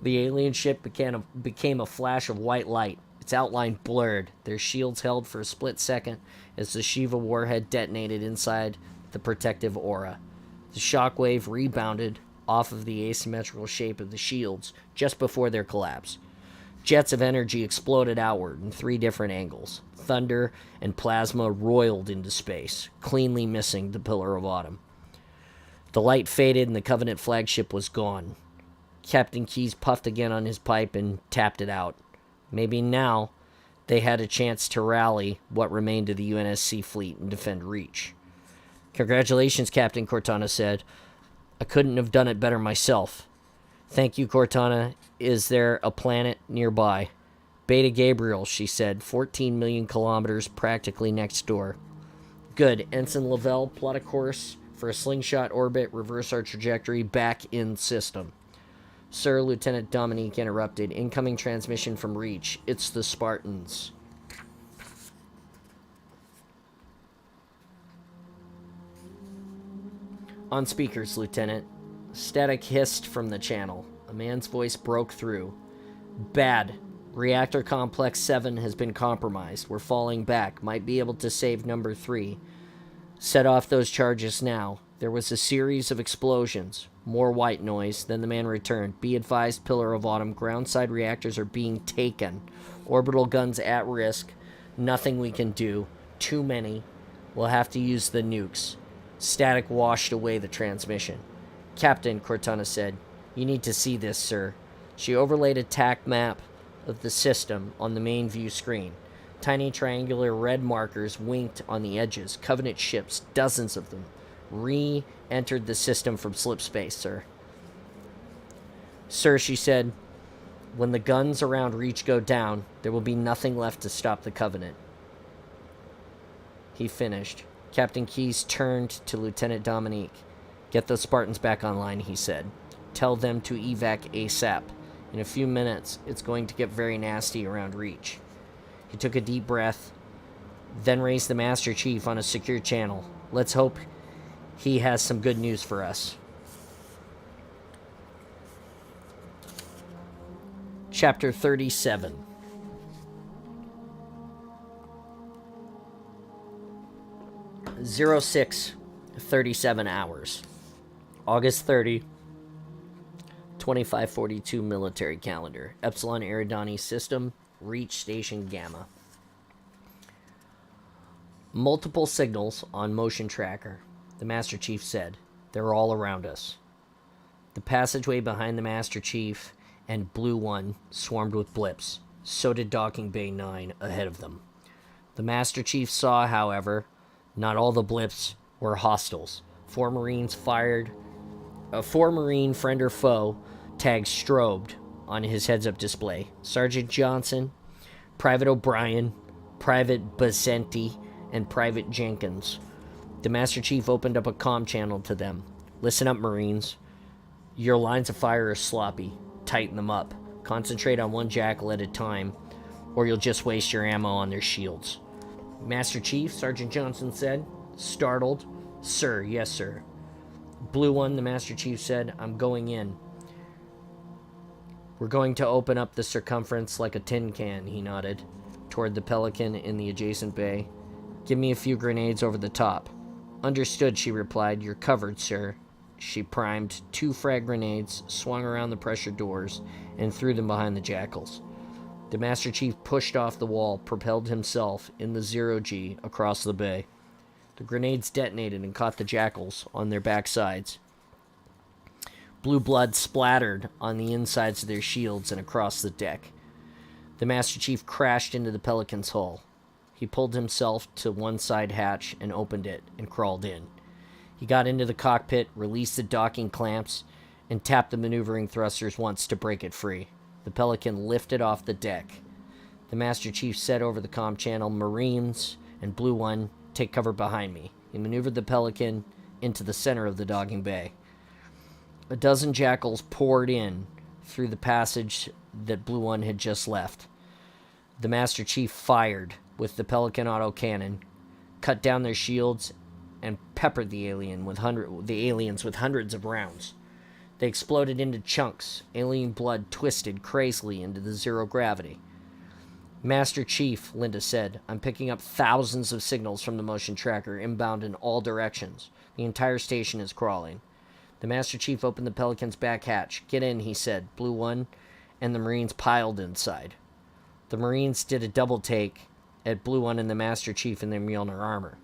The alien ship became a flash of white light. Its outline blurred. Their shields held for a split second as the Shiva warhead detonated inside the protective aura. The shockwave rebounded off of the asymmetrical shape of the shields just before their collapse. Jets of energy exploded outward in 3 different angles. Thunder and plasma roiled into space, cleanly missing the Pillar of Autumn. The light faded and the Covenant flagship was gone. Captain Keyes puffed again on his pipe and tapped it out. Maybe now they had a chance to rally what remained of the UNSC fleet and defend Reach. Congratulations, Captain, Cortana said. I couldn't have done it better myself. Thank you, Cortana. Is there a planet nearby? Beta Gabriel, she said. 14 million kilometers practically next door. Good. Ensign Lavelle, plot a course for a slingshot orbit, reverse our trajectory, back in system. Sir, Lieutenant Dominique interrupted. Incoming transmission from Reach. It's the Spartans. On speakers, Lieutenant. Static hissed from the channel. A man's voice broke through. Bad. Reactor Complex 7 has been compromised. We're falling back. Might be able to save number 3. Set off those charges now. There was a series of explosions. More white noise. Then the man returned. Be advised, Pillar of Autumn. Groundside reactors are being taken. Orbital guns at risk. Nothing we can do. Too many. We'll have to use the nukes. Static washed away the transmission. Captain, Cortana said, you need to see this, sir. She overlaid a TAC map of the system on the main view screen. Tiny triangular red markers winked on the edges. Covenant ships, dozens of them, re-entered the system from slip space, sir. Sir, she said, when the guns around Reach go down, there will be nothing left to stop the Covenant. He finished. Captain Keyes turned to Lieutenant Dominique. Get those Spartans back online, he said. Tell them to evac ASAP. In a few minutes, it's going to get very nasty around Reach. He took a deep breath, then raised the Master Chief on a secure channel. Let's hope he has some good news for us. Chapter 37. Zero 6:37 hours. August 30, 2542 military calendar. Epsilon Eridani System, Reach Station Gamma. Multiple signals on motion tracker, the Master Chief said. They're all around us. The passageway behind the Master Chief and Blue One swarmed with blips. So did Docking Bay 9 ahead of them. The Master Chief saw, however, not all the blips were hostiles. Four Marine, friend or foe, tagged strobed on his heads-up display. Sergeant Johnson, Private O'Brien, Private Basenti, and Private Jenkins. The Master Chief opened up a comm channel to them. Listen up, Marines. Your lines of fire are sloppy. Tighten them up. Concentrate on one jackal at a time, or you'll just waste your ammo on their shields. Master Chief, Sergeant Johnson said, startled. Sir, yes, sir. Blue One, the Master Chief said, I'm going in. We're going to open up the circumference like a tin can, he nodded, toward the Pelican in the adjacent bay. Give me a few grenades over the top. Understood, she replied. You're covered, sir. She primed 2 frag grenades, swung around the pressure doors, and threw them behind the jackals. The Master Chief pushed off the wall, propelled himself in the 0G across the bay. The grenades detonated and caught the jackals on their backsides. Blue blood splattered on the insides of their shields and across the deck. The Master Chief crashed into the Pelican's hull. He pulled himself to one side hatch and opened it and crawled in. He got into the cockpit, released the docking clamps, and tapped the maneuvering thrusters once to break it free. The Pelican lifted off the deck. The Master Chief said over the comm channel, Marines and Blue One, take cover behind me. He maneuvered the Pelican into the center of the docking bay. A dozen jackals poured in through the passage that Blue One had just left. The Master Chief fired with the Pelican autocannon, cut down their shields, and peppered the aliens with hundreds of rounds. They exploded into chunks. Alien blood twisted crazily into the zero gravity. Master Chief, Linda said, I'm picking up thousands of signals from the motion tracker inbound in all directions. The entire station is crawling. The Master Chief opened the Pelican's back hatch. Get in, he said. Blue One and the Marines piled inside. The Marines did a double take at Blue One and the Master Chief in their Mjolnir armor.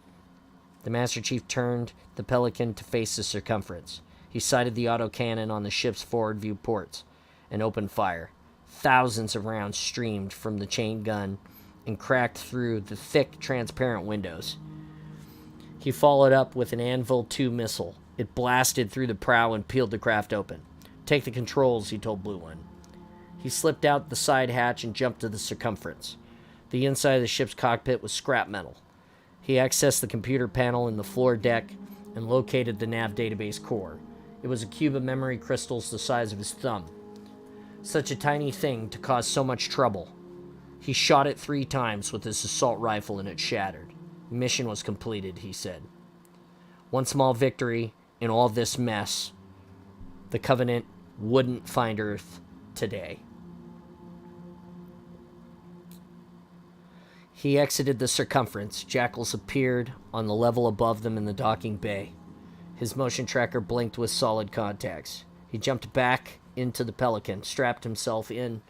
The Master Chief turned the Pelican to face the circumference. He sighted the autocannon on the ship's forward view ports and opened fire. Thousands of rounds streamed from the chain gun and cracked through the thick, transparent windows. He followed up with an Anvil 2 missile. It blasted through the prow and peeled the craft open. "Take the controls," he told Blue One. He slipped out the side hatch and jumped to the circumference. The inside of the ship's cockpit was scrap metal. He accessed the computer panel in the floor deck and located the nav database core. It was a cube of memory crystals the size of his thumb. Such a tiny thing to cause so much trouble. He shot it 3 times with his assault rifle and it shattered. Mission was completed, he said. One small victory in all this mess. The Covenant wouldn't find Earth today. He exited the circumference. Jackals appeared on the level above them in the docking bay. His motion tracker blinked with solid contacts. He jumped back into the Pelican, strapped himself in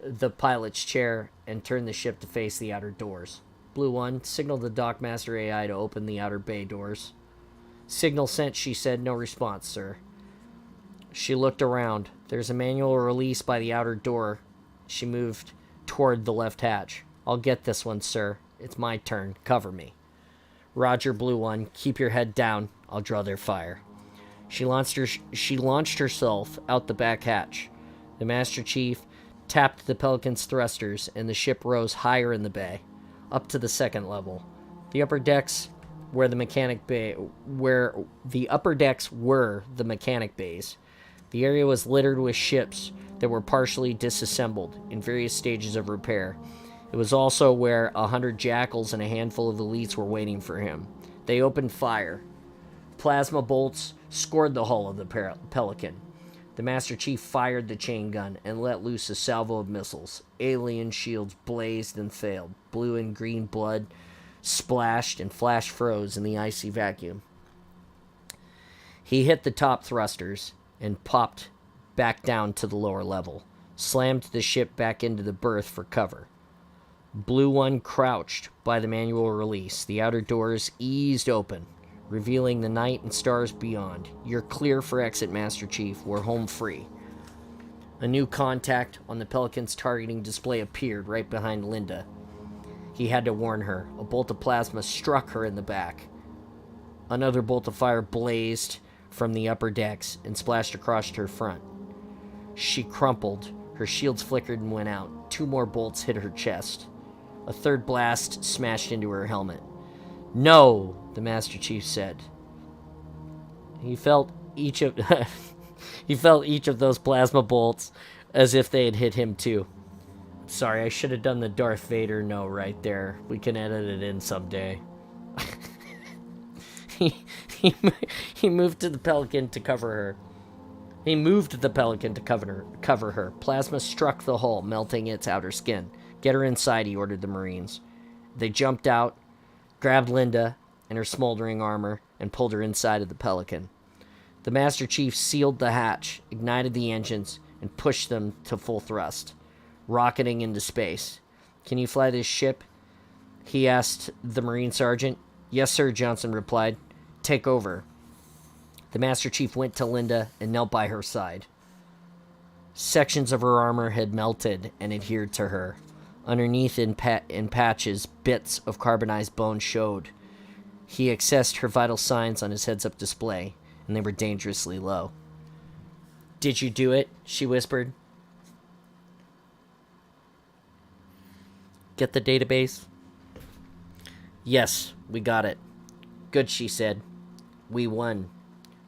the pilot's chair, and turned the ship to face the outer doors. Blue One signaled the Dockmaster AI to open the outer bay doors. "Signal sent," she said. "No response, sir." She looked around. "There's a manual release by the outer door." She moved toward the left hatch. "I'll get this one, sir. It's my turn. Cover me." "Roger, Blue One. Keep your head down. I'll draw their fire." She launched herself out the back hatch. The Master Chief tapped the Pelican's thrusters, and the ship rose higher in the bay, up to the 2nd level. The upper decks were the mechanic bays. The area was littered with ships that were partially disassembled in various stages of repair. It was also where 100 jackals and a handful of elites were waiting for him. They opened fire. Plasma bolts scored the hull of the Pelican. The Master Chief fired the chain gun and let loose a salvo of missiles. Alien shields blazed and failed. Blue and green blood splashed and flash froze in the icy vacuum. He hit the top thrusters and popped back down to the lower level, slammed the ship back into the berth for cover. Blue One crouched by the manual release. The outer doors eased open, revealing the night and stars beyond. "You're clear for exit, Master Chief. We're home free." A new contact on the Pelican's targeting display appeared right behind Linda. He had to warn her. A bolt of plasma struck her in the back. Another bolt of fire blazed from the upper decks and splashed across her front. She crumpled. Her shields flickered and went out. 2 more bolts hit her chest. A 3rd blast smashed into her helmet. "No," the Master Chief said. He felt each of those plasma bolts as if they had hit him too. "Sorry, I should have done the Darth Vader no right there. We can edit it in someday." He moved to the Pelican to cover her. Cover her. Plasma struck the hull, melting its outer skin. "Get her inside," he ordered the Marines. They jumped out, grabbed Linda and her smoldering armor, and pulled her inside of the Pelican. The Master Chief sealed the hatch, ignited the engines, and pushed them to full thrust, rocketing into space. "Can you fly this ship?" he asked the Marine Sergeant. "Yes, sir," Johnson replied. "Take over." The Master Chief went to Linda and knelt by her side. Sections of her armor had melted and adhered to her. Underneath, in patches, bits of carbonized bone showed. He accessed her vital signs on his heads-up display, and they were dangerously low. "Did you do it?" she whispered. "Get the database?" "Yes, we got it." "Good," she said. "We won."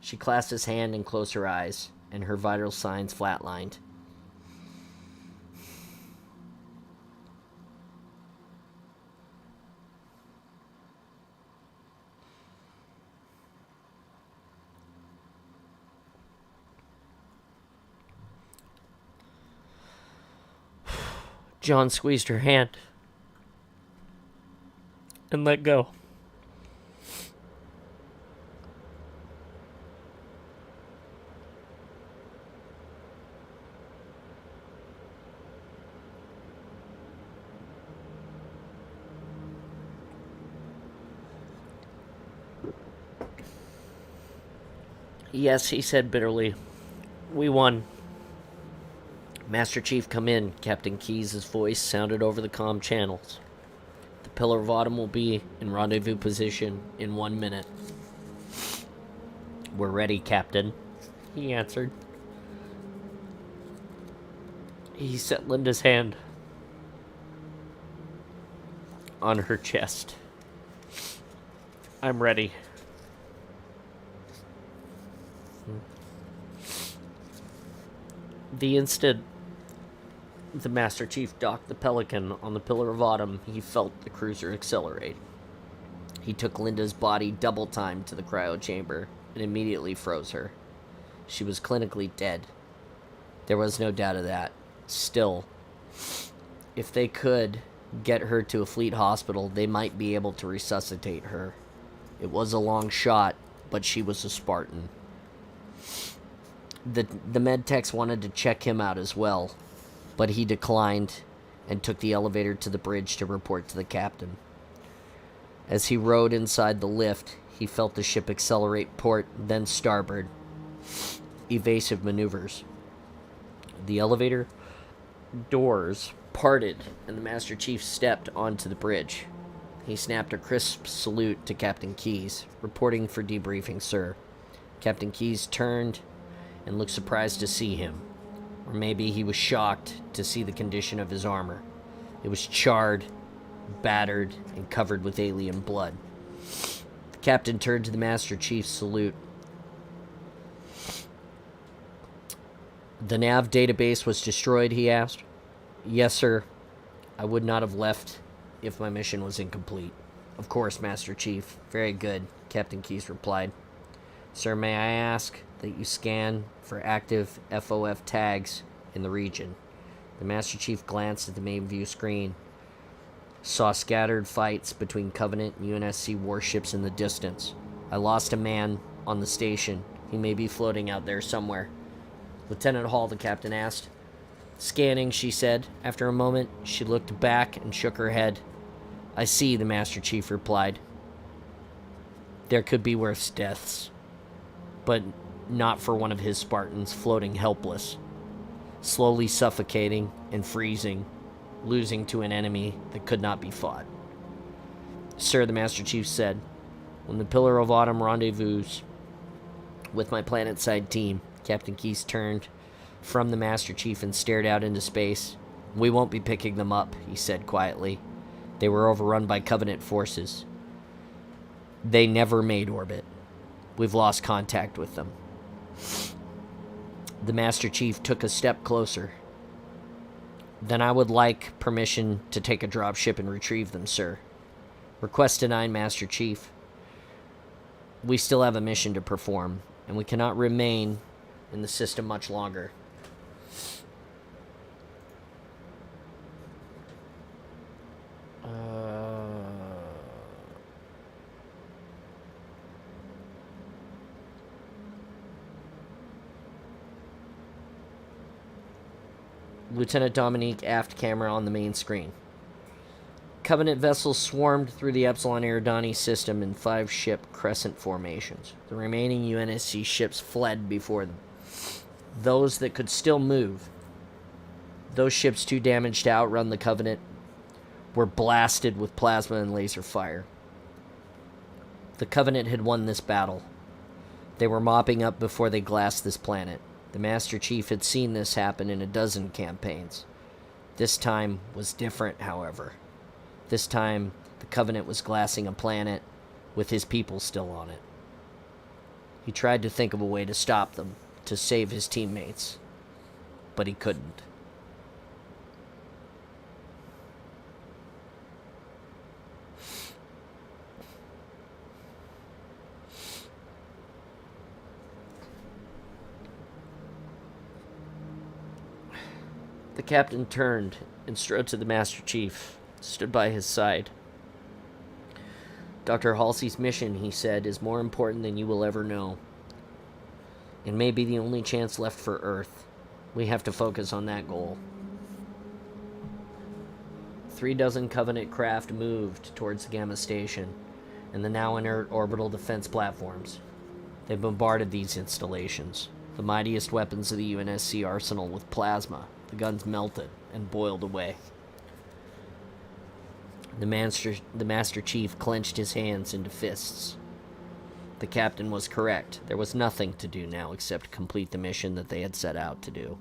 She clasped his hand and closed her eyes, and her vital signs flatlined. John squeezed her hand and let go. "Yes," he said bitterly. "We won." "Master Chief, come in." Captain Keyes' voice sounded over the comm channels. The Pillar of Autumn will be in rendezvous position in 1 minute. We're ready, Captain, he answered. He set Linda's hand on her chest. I'm ready. The instant the Master Chief docked the Pelican on the Pillar of Autumn, he felt the cruiser accelerate. He took Linda's body double time to the cryo chamber and immediately froze her. She was clinically dead. There was no doubt of that. Still, if they could get her to a fleet hospital, they might be able to resuscitate her. It was a long shot, but she was a Spartan. The med techs wanted to check him out as well, but he declined and took the elevator to the bridge to report to the captain. As he rode inside the lift, he felt the ship accelerate port, then starboard. Evasive maneuvers. The elevator doors parted, and the Master Chief stepped onto the bridge. He snapped a crisp salute to Captain Keyes, reporting for debriefing, sir. Captain Keyes turned and looked surprised to see him. Or maybe he was shocked to see the condition of his armor. It was charred, battered, and covered with alien blood. The captain turned to the Master Chief's salute. The nav database was destroyed, he asked. Yes, sir. I would not have left if my mission was incomplete. Of course, Master Chief. Very good, Captain Keyes replied. Sir, may I ask that you scan for active FOF tags in the region? The Master Chief glanced at the main view screen, saw scattered fights between Covenant and UNSC warships in the distance. I lost a man on the station. He may be floating out there somewhere. Lieutenant Hall, the captain asked. Scanning, she said. After a moment, she looked back and shook her head. I see, the Master Chief replied. There could be worse deaths, but not for one of his Spartans floating helpless, slowly suffocating and freezing, losing to an enemy that could not be fought. Sir, the Master Chief said, when the Pillar of Autumn rendezvous with my planet-side team, Captain Keyes turned from the Master Chief and stared out into space. We won't be picking them up, he said quietly. They were overrun by Covenant forces. They never made orbit. We've lost contact with them. The Master Chief took a step closer. Then I would like permission to take a dropship and retrieve them, sir. Request denied, Master Chief. We still have a mission to perform, and we cannot remain in the system much longer. Lieutenant Dominique, aft camera on the main screen. Covenant vessels swarmed through the Epsilon Eridani system in 5-ship crescent formations. The remaining UNSC ships fled before them. Those that could still move, those ships too damaged to outrun the Covenant, were blasted with plasma and laser fire. The Covenant had won this battle. They were mopping up before they glassed this planet. The Master Chief had seen this happen in a dozen campaigns. This time was different, however. This time, the Covenant was glassing a planet with his people still on it. He tried to think of a way to stop them, to save his teammates, but he couldn't. The captain turned and strode to the Master Chief, stood by his side. Dr. Halsey's mission, he said, is more important than you will ever know. It may be the only chance left for Earth. We have to focus on that goal. 36 Covenant craft moved towards the Gamma Station and the now inert orbital defense platforms. They bombarded these installations, the mightiest weapons of the UNSC arsenal, with plasma. The guns melted and boiled away. The Master Chief clenched his hands into fists. The captain was correct. There was nothing to do now except complete the mission that they had set out to do.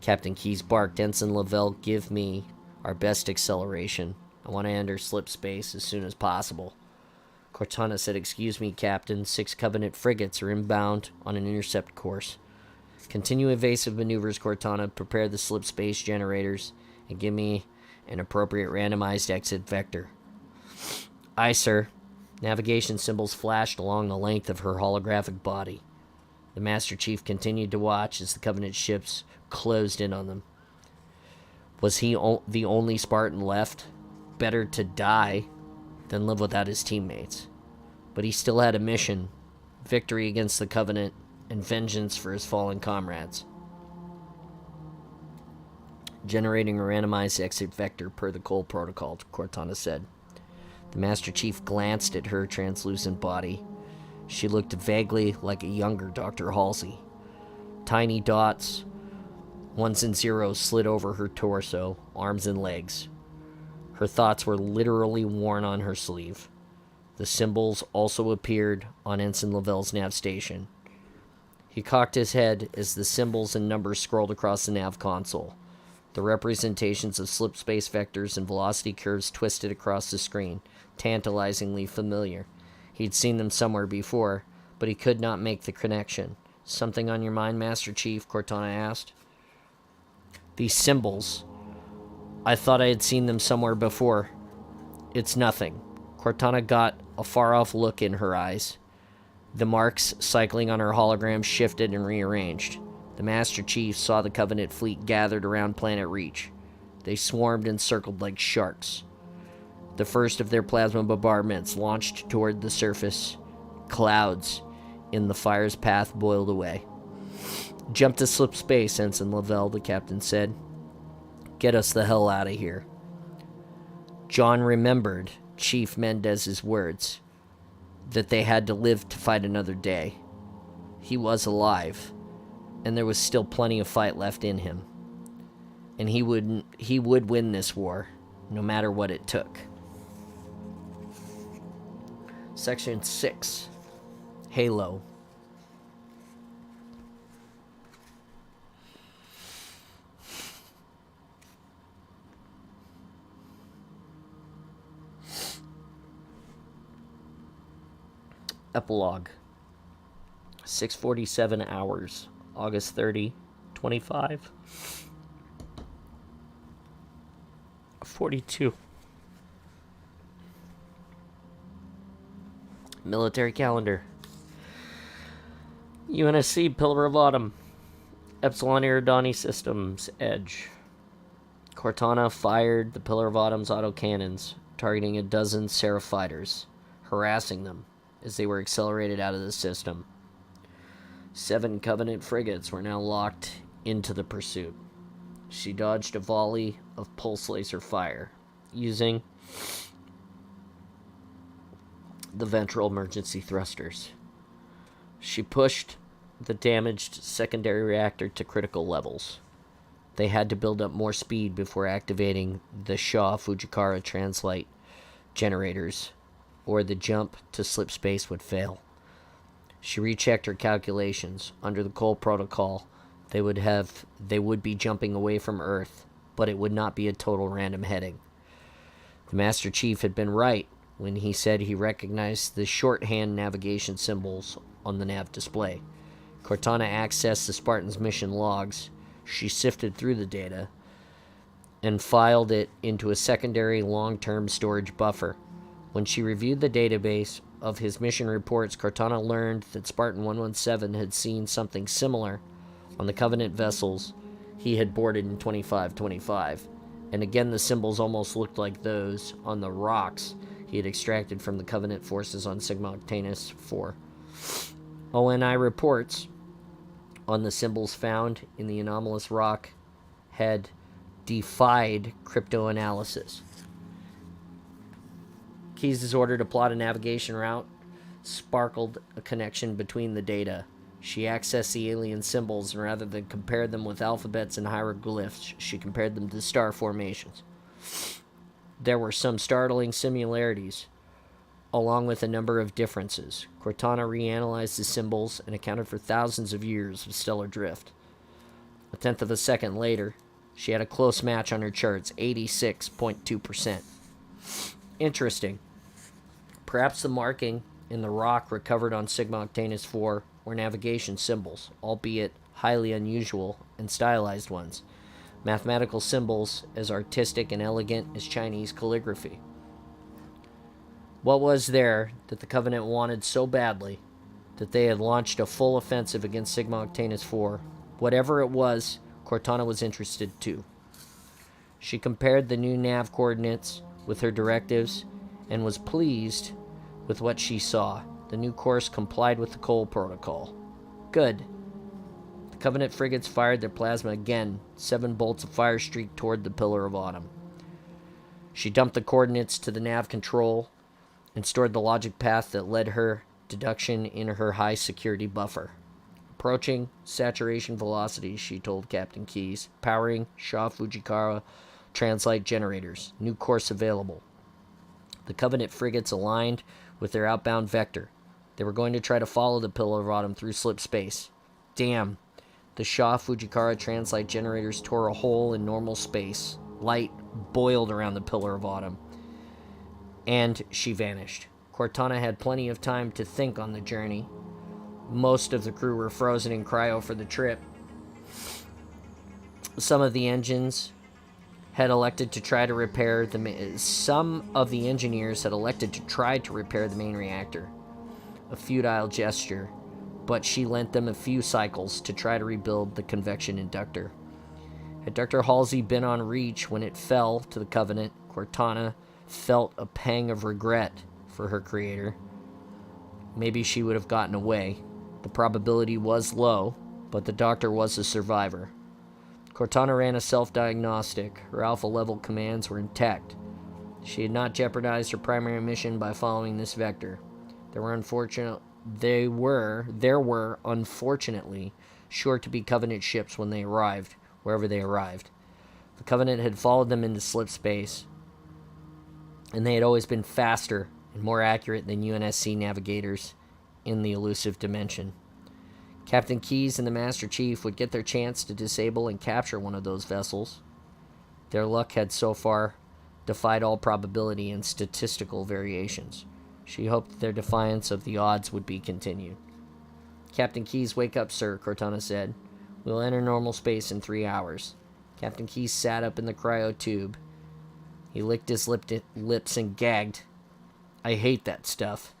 Captain Keyes barked, "Ensign Lavelle, give me our best acceleration. I want to enter slip space as soon as possible." Cortana said, "Excuse me, Captain. 6 Covenant frigates are inbound on an intercept course. Continue evasive maneuvers, Cortana. Prepare the slip space generators and give me an appropriate randomized exit vector." "Aye, sir." Navigation symbols flashed along the length of her holographic body. The Master Chief continued to watch as the Covenant ships closed in on them. Was he the only Spartan left? Better to die than live without his teammates. But he still had a mission: victory against the Covenant and vengeance for his fallen comrades. "Generating a randomized exit vector per the Cole Protocol," Cortana said. The Master Chief glanced at her translucent body. She looked vaguely like a younger Dr. Halsey. Tiny dots, ones and zeros, slid over her torso, arms, and legs. Her thoughts were literally worn on her sleeve. The symbols also appeared on Ensign Lavelle's nav station. He cocked his head as the symbols and numbers scrolled across the nav console. The representations of slip space vectors and velocity curves twisted across the screen, tantalizingly familiar. He'd seen them somewhere before, but he could not make the connection. "Something on your mind, Master Chief?" Cortana asked. "These symbols. I thought I had seen them somewhere before." "It's nothing." Cortana got a far-off look in her eyes. The marks cycling on her hologram shifted and rearranged. The Master Chief saw the Covenant fleet gathered around Planet Reach. They swarmed and circled like sharks. The first of their plasma bombardments launched toward the surface. Clouds in the fire's path boiled away. "Jump to slip space, Ensign Lavelle," the captain said. "Get us the hell out of here." John remembered Chief Mendez's words, that they had to live to fight another day. He was alive, and there was still plenty of fight left in him. And he would win this war, no matter what it took. Section 6. Halo. Epilogue. 6:47 hours, August 30, 25. 42. Military calendar. UNSC Pillar of Autumn. Epsilon Iridani Systems, Edge. Cortana fired the Pillar of Autumn's autocannons, targeting a dozen Seraph fighters, harassing them as they were accelerated out of the system. 7 Covenant frigates were now locked into the pursuit. She dodged a volley of pulse laser fire, using the ventral emergency thrusters. She pushed the damaged secondary reactor to critical levels. They had to build up more speed before activating the Shaw Fujikara translate generators, or the jump to slip space would fail. She rechecked her calculations. Under the Cole Protocol, they would be jumping away from Earth, but it would not be a total random heading. The Master Chief had been right when he said he recognized the shorthand navigation symbols on the nav display. Cortana accessed the Spartan's mission logs. She sifted through the data and filed it into a secondary long-term storage buffer. When she reviewed the database of his mission reports, Cortana learned that Spartan 117 had seen something similar on the Covenant vessels he had boarded in 2525, and again the symbols almost looked like those on the rocks he had extracted from the Covenant forces on Sigma Octanus 4. ONI reports on the symbols found in the anomalous rock had defied cryptoanalysis. Keyes' order to plot a navigation route sparkled a connection between the data. She accessed the alien symbols, and rather than compare them with alphabets and hieroglyphs, she compared them to star formations. there were some startling similarities, along with a number of differences. Cortana reanalyzed the symbols and accounted for thousands of years of stellar drift. A tenth of a second later, she had a close match on her charts, 86.2%. Interesting. Perhaps the marking in the rock recovered on Sigma Octantis 4 were navigation symbols, albeit highly unusual and stylized ones. Mathematical symbols as artistic and elegant as Chinese calligraphy. What was there that the Covenant wanted so badly that they had launched a full offensive against Sigma Octantis 4? Whatever it was, Cortana was interested too. She compared the new nav coordinates with her directives and was pleased with what she saw. The new course complied with the Cole Protocol. Good. The Covenant frigates fired their plasma again. 7 bolts of fire streaked toward the Pillar of Autumn. She dumped the coordinates to the nav control and stored the logic path that led her deduction in her high security buffer. Approaching saturation velocity, she told Captain Keyes. Powering Shaw Fujikara translite generators. New course available. The Covenant frigates aligned with their outbound vector. They were going to try to follow the Pillar of Autumn through slip space. Damn. The Shaw Fujikara translite generators tore a hole in normal space. Light boiled around the Pillar of Autumn. And she vanished. Cortana had plenty of time to think on the journey. Most of the crew were frozen in cryo for the trip. Some of the engineers had elected to try to repair the main reactor. A futile gesture, but she lent them a few cycles to try to rebuild the convection inductor. Had Dr. Halsey been on Reach when it fell to the Covenant, Cortana felt a pang of regret for her creator. Maybe she would have gotten away. The probability was low, but the doctor was a survivor. Cortana ran a self-diagnostic. Her alpha-level commands were intact. She had not jeopardized her primary mission by following this vector. There were unfortunately sure to be Covenant ships when they arrived, wherever they arrived. The Covenant had followed them into slip space, and they had always been faster and more accurate than UNSC navigators in the elusive dimension. Captain Keyes and the Master Chief would get their chance to disable and capture one of those vessels. Their luck had so far defied all probability and statistical variations. She hoped that their defiance of the odds would be continued. Captain Keyes, wake up, sir, Cortana said. We'll enter normal space in 3 hours. Captain Keyes sat up in the cryo tube. He licked his lips and gagged. I hate that stuff.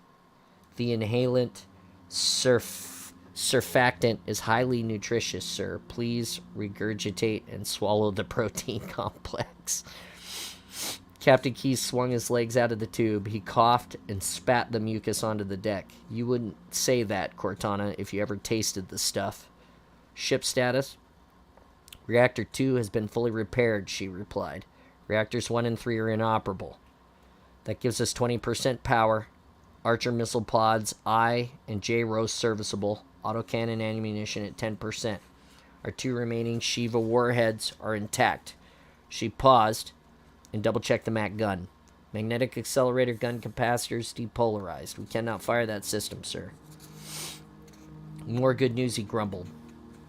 The inhalant surfactant is highly nutritious, sir. Please regurgitate and swallow the protein complex. Captain Keyes swung his legs out of the tube. He coughed and spat the mucus onto the deck. You wouldn't say that, Cortana, if you ever tasted the stuff. Ship status? Reactor 2 has been fully repaired, she replied. Reactors 1 and 3 are inoperable. That gives us 20% power. Archer missile pods I and J Rose serviceable. Autocannon ammunition at 10%. Our 2 remaining Shiva warheads are intact. She paused and double-checked the MAC gun. Magnetic accelerator gun capacitors depolarized. We cannot fire that system, sir. More good news, he grumbled.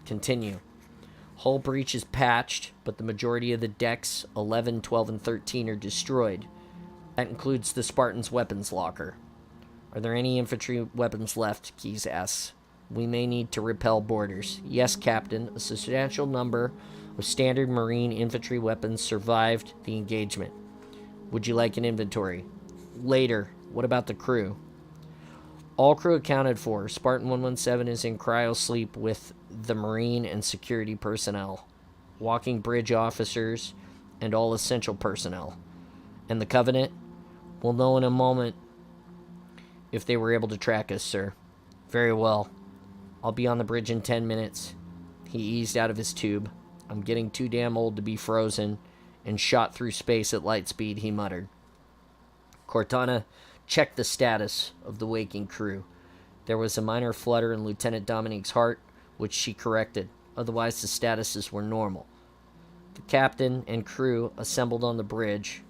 Continue. Hull breach is patched, but the majority of the decks, 11, 12, and 13, are destroyed. That includes the Spartan's weapons locker. Are there any infantry weapons left? Keyes asks. We may need to repel boarders. Yes, Captain. A substantial number of standard Marine infantry weapons survived the engagement. Would you like an inventory? Later. What about the crew? All crew accounted for. Spartan 117 is in cryo sleep with the Marine and security personnel, walking bridge officers, and all essential personnel. And the Covenant? We'll know in a moment if they were able to track us, sir. Very well. I'll be on the bridge in 10 minutes. He eased out of his tube. I'm getting too damn old to be frozen and shot through space at light speed, he muttered. Cortana checked the status of the waking crew. There was a minor flutter in Lieutenant Dominique's heart, which she corrected. Otherwise, the statuses were normal. The captain and crew assembled on the bridge.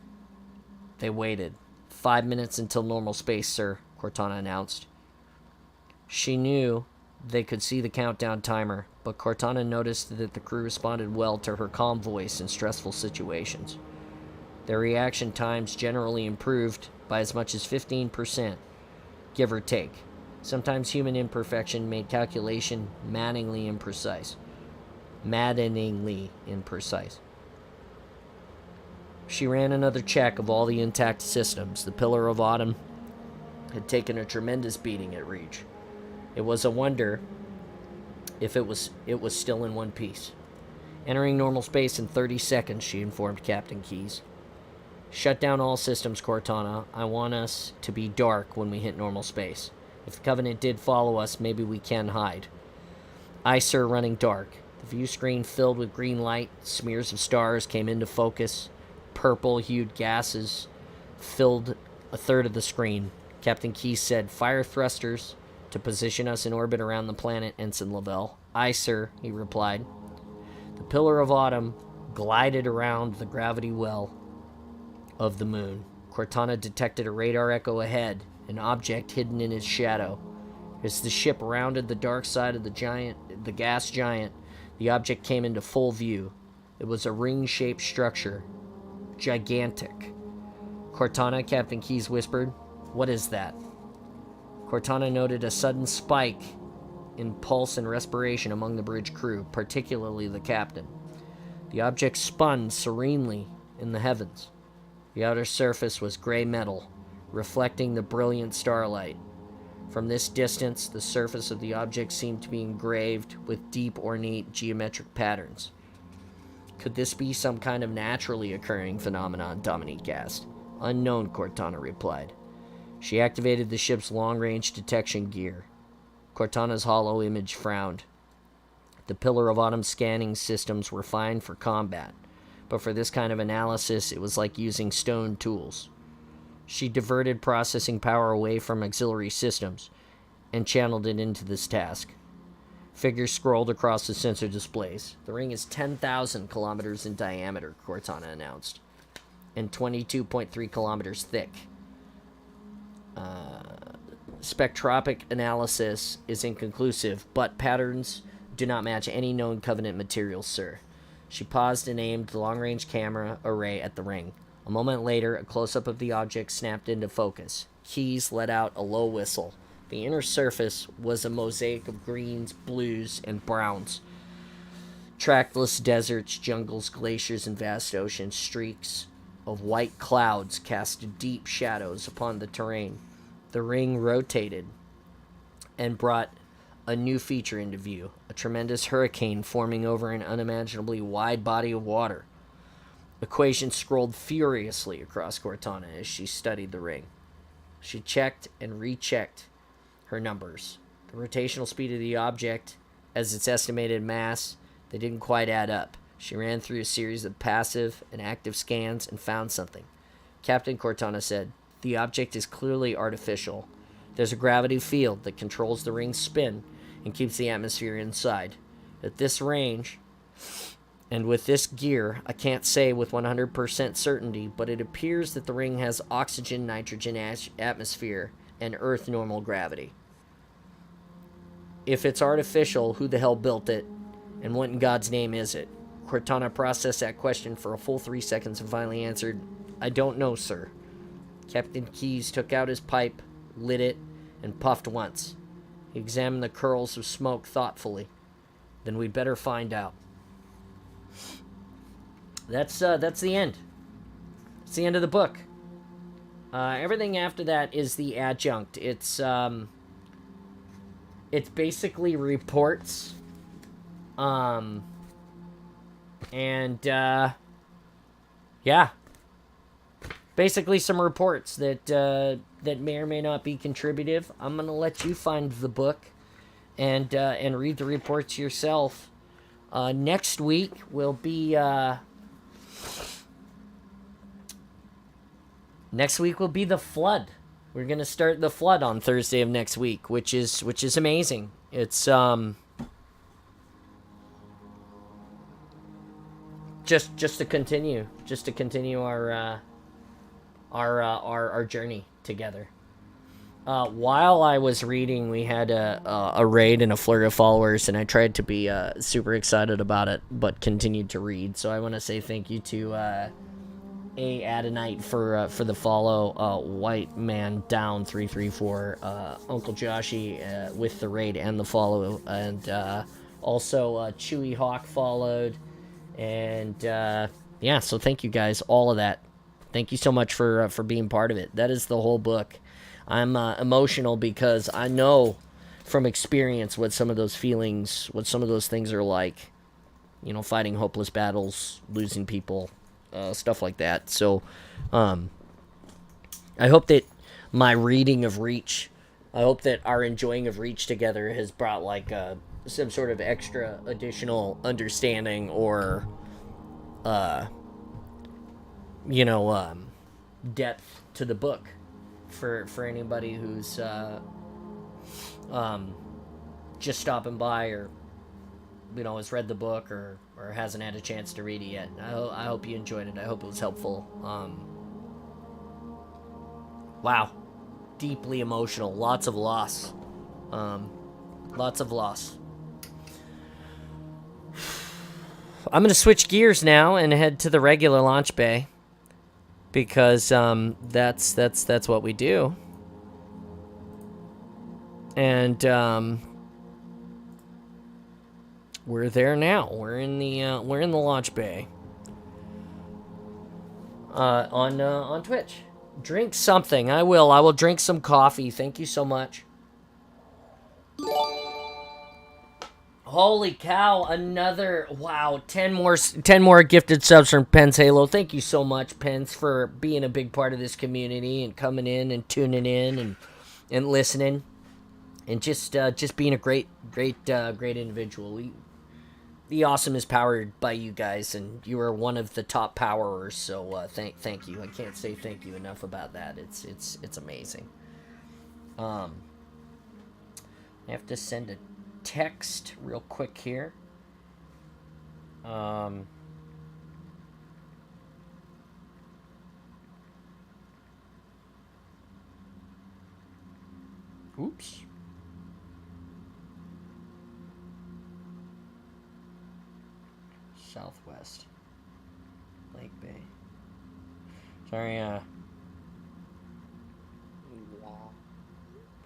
They waited. 5 minutes until normal space, sir, Cortana announced. She knew they could see the countdown timer, but Cortana noticed that the crew responded well to her calm voice in stressful situations. Their reaction times generally improved by as much as 15%, give or take. Sometimes human imperfection made calculation maddeningly imprecise. She ran another check of all the intact systems. The Pillar of Autumn had taken a tremendous beating at Reach. It was a wonder if it was still in one piece. Entering normal space in 30 seconds, she informed Captain Keyes. Shut down all systems, Cortana. I want us to be dark when we hit normal space. If the Covenant did follow us, maybe we can hide. Aye, sir, running dark. The view screen filled with green light. Smears of stars came into focus. Purple-hued gases filled a third of the screen. Captain Keyes said, fire thrusters to position us in orbit around the planet, Ensign Lavelle. Aye, sir, he replied. The Pillar of Autumn glided around the gravity well of the moon. Cortana detected a radar echo ahead, an object hidden in its shadow. As the ship rounded the dark side of the gas giant, the object came into full view. It was a ring-shaped structure. Gigantic. Cortana, Captain Keyes whispered. What is that? Cortana noted a sudden spike in pulse and respiration among the bridge crew, particularly the captain. The object spun serenely in the heavens. The outer surface was gray metal, reflecting the brilliant starlight. From this distance, the surface of the object seemed to be engraved with deep, ornate geometric patterns. Could this be some kind of naturally occurring phenomenon? Dominique asked. Unknown, Cortana replied. She activated the ship's long-range detection gear. Cortana's hollow image frowned. The Pillar of Autumn scanning systems were fine for combat, but for this kind of analysis, it was like using stone tools. She diverted processing power away from auxiliary systems and channeled it into this task. Figures scrolled across the sensor displays. The ring is 10,000 kilometers in diameter, Cortana announced, and 22.3 kilometers thick. Spectropic analysis is inconclusive, but patterns do not match any known Covenant materials, sir. She paused and aimed the long-range camera array at the ring. A moment later, a close-up of the object snapped into focus. Keyes let out a low whistle. The inner surface was a mosaic of greens, blues, and browns. Trackless deserts, jungles, glaciers, and vast oceans. Streaks of white clouds cast deep shadows upon the terrain. The ring rotated and brought a new feature into view, a tremendous hurricane forming over an unimaginably wide body of water. Equations scrolled furiously across Cortana as she studied the ring. She checked and rechecked her numbers. The rotational speed of the object, as its estimated mass, they didn't quite add up. She ran through a series of passive and active scans and found something. Captain, Cortana said, the object is clearly artificial. There's a gravity field that controls the ring's spin and keeps the atmosphere inside. At this range, and with this gear, I can't say with 100% certainty, but it appears that the ring has oxygen, nitrogen atmosphere, and Earth normal gravity. If it's artificial, who the hell built it? And what in God's name is it? Cortana processed that question for a full 3 seconds and finally answered, I don't know, sir. Captain Keyes took out his pipe, lit it, and puffed once. He examined the curls of smoke thoughtfully. Then we'd better find out. That's the end. It's the end of the book. Everything after that is the adjunct. It's basically reports. Yeah. Basically some reports that may or may not be contributive. I'm gonna let you find the book and read the reports yourself. Next week will be the flood. We're gonna start the flood on Thursday of next week, which is amazing. It's just to continue our our journey together. While I was reading, we had a raid and a flurry of followers, and I tried to be super excited about it, but continued to read. So I want to say thank you to A Adonite for the follow, White Man Down 334, Uncle Joshy with the raid and the follow, and also Chewy Hawk followed, and yeah. So thank you guys, all of that. Thank you so much for being part of it. That is the whole book. I'm emotional because I know from experience what some of those feelings, what some of those things are like. You know, fighting hopeless battles, losing people, stuff like that. So, I hope that my reading of Reach, I hope that our enjoying of Reach together has brought like some sort of extra additional understanding or, you know, depth to the book for anybody who's just stopping by or has read the book or hasn't had a chance to read it yet. I hope you enjoyed it. I hope it was helpful. Wow, deeply emotional. Lots of loss. Lots of loss. I'm gonna switch gears now and head to the regular launch bay because that's what we do. And we're there now. We're in the launch bay. On Twitch. Drink something. I will drink some coffee. Thank you so much. Holy cow, another, wow, 10 more gifted subs from Pence Halo. Thank you so much, Pence, for being a big part of this community and coming in and tuning in and listening and just being a great individual. The Awesome is powered by you guys, and you are one of the top powerers. So thank you. I can't say thank you enough about that. It's amazing. I have to send a text real quick here. Oops. Southwest Lake Bay. Sorry,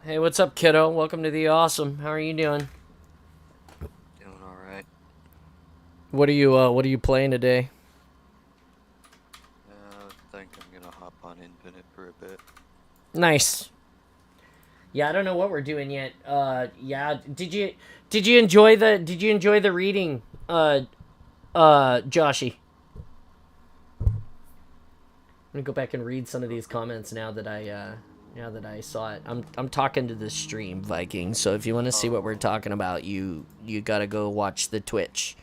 Hey, what's up, kiddo? Welcome to the Awesome. How are you doing?
Doing all right.
What are you playing today?
I think I'm gonna hop on Infinite for a bit.
Nice. Yeah, I don't know what we're doing yet. Yeah, did you enjoy the reading, Joshy? I'm gonna go back and read some of these comments now that I saw it. I'm talking to the stream, Viking. So if you want to see what we're talking about, you gotta go watch the Twitch.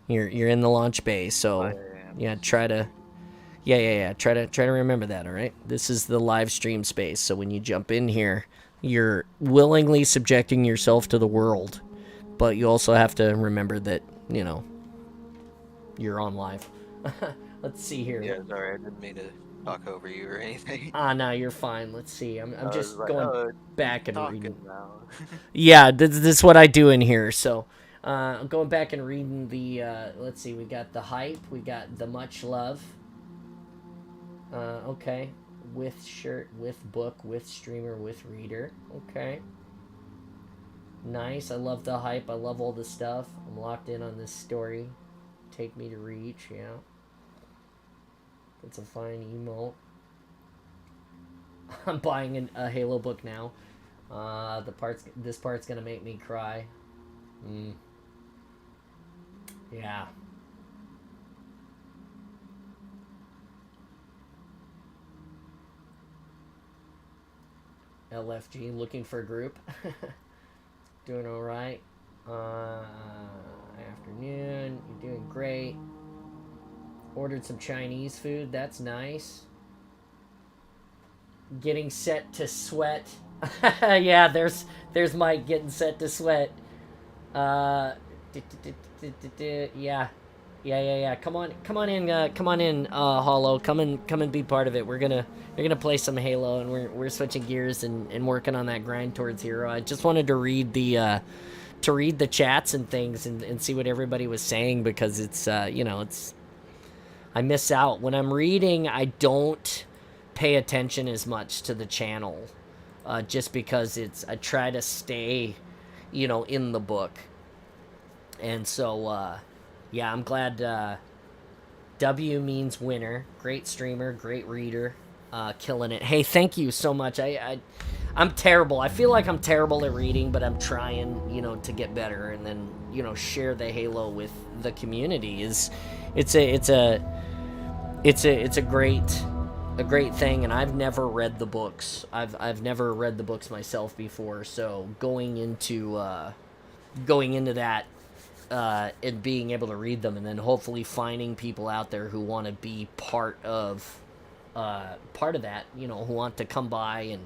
You're in the launch bay, so yeah, try to remember that. All right, this is the live stream space. So when you jump in here, you're willingly subjecting yourself to the world, but you also have to remember that you're on live. Let's see here.
Yeah, sorry, I didn't mean to talk over you or anything.
No, you're fine. Let's see. I'm just going back and reading.
Now.
Yeah, this is what I do in here. So, I'm going back and reading the. Let's see. We got the hype. We got the much love. Okay, with shirt, with book, with streamer, with reader. Okay. Nice. I love the hype. I love all the stuff. I'm locked in on this story. Take me to reach. Yeah. It's a fine emote. I'm buying a Halo book now. This part's gonna make me cry. Yeah. LFG looking for a group. Doing all right. Afternoon. You're doing great. Ordered some Chinese food. That's nice. Getting set to sweat. Yeah, there's Mike getting set to sweat. Yeah. Yeah. Come on in, Hollow. Come and be part of it. We're gonna play some Halo, and we're switching gears and working on that grind towards hero. I just wanted to read the chats and things and see what everybody was saying, because it's it's, I miss out when I'm reading. I don't pay attention as much to the channel, just because I try to stay, in the book, and so. Yeah, I'm glad. W means winner. Great streamer, great reader, killing it. Hey, thank you so much. I'm terrible. I feel like I'm terrible at reading, but I'm trying, to get better, and then, share the Halo with the community. It's a great thing, and I've never read the books. I've never read the books myself before, so going into that. And being able to read them, and then hopefully finding people out there who want to be part of that, who want to come by and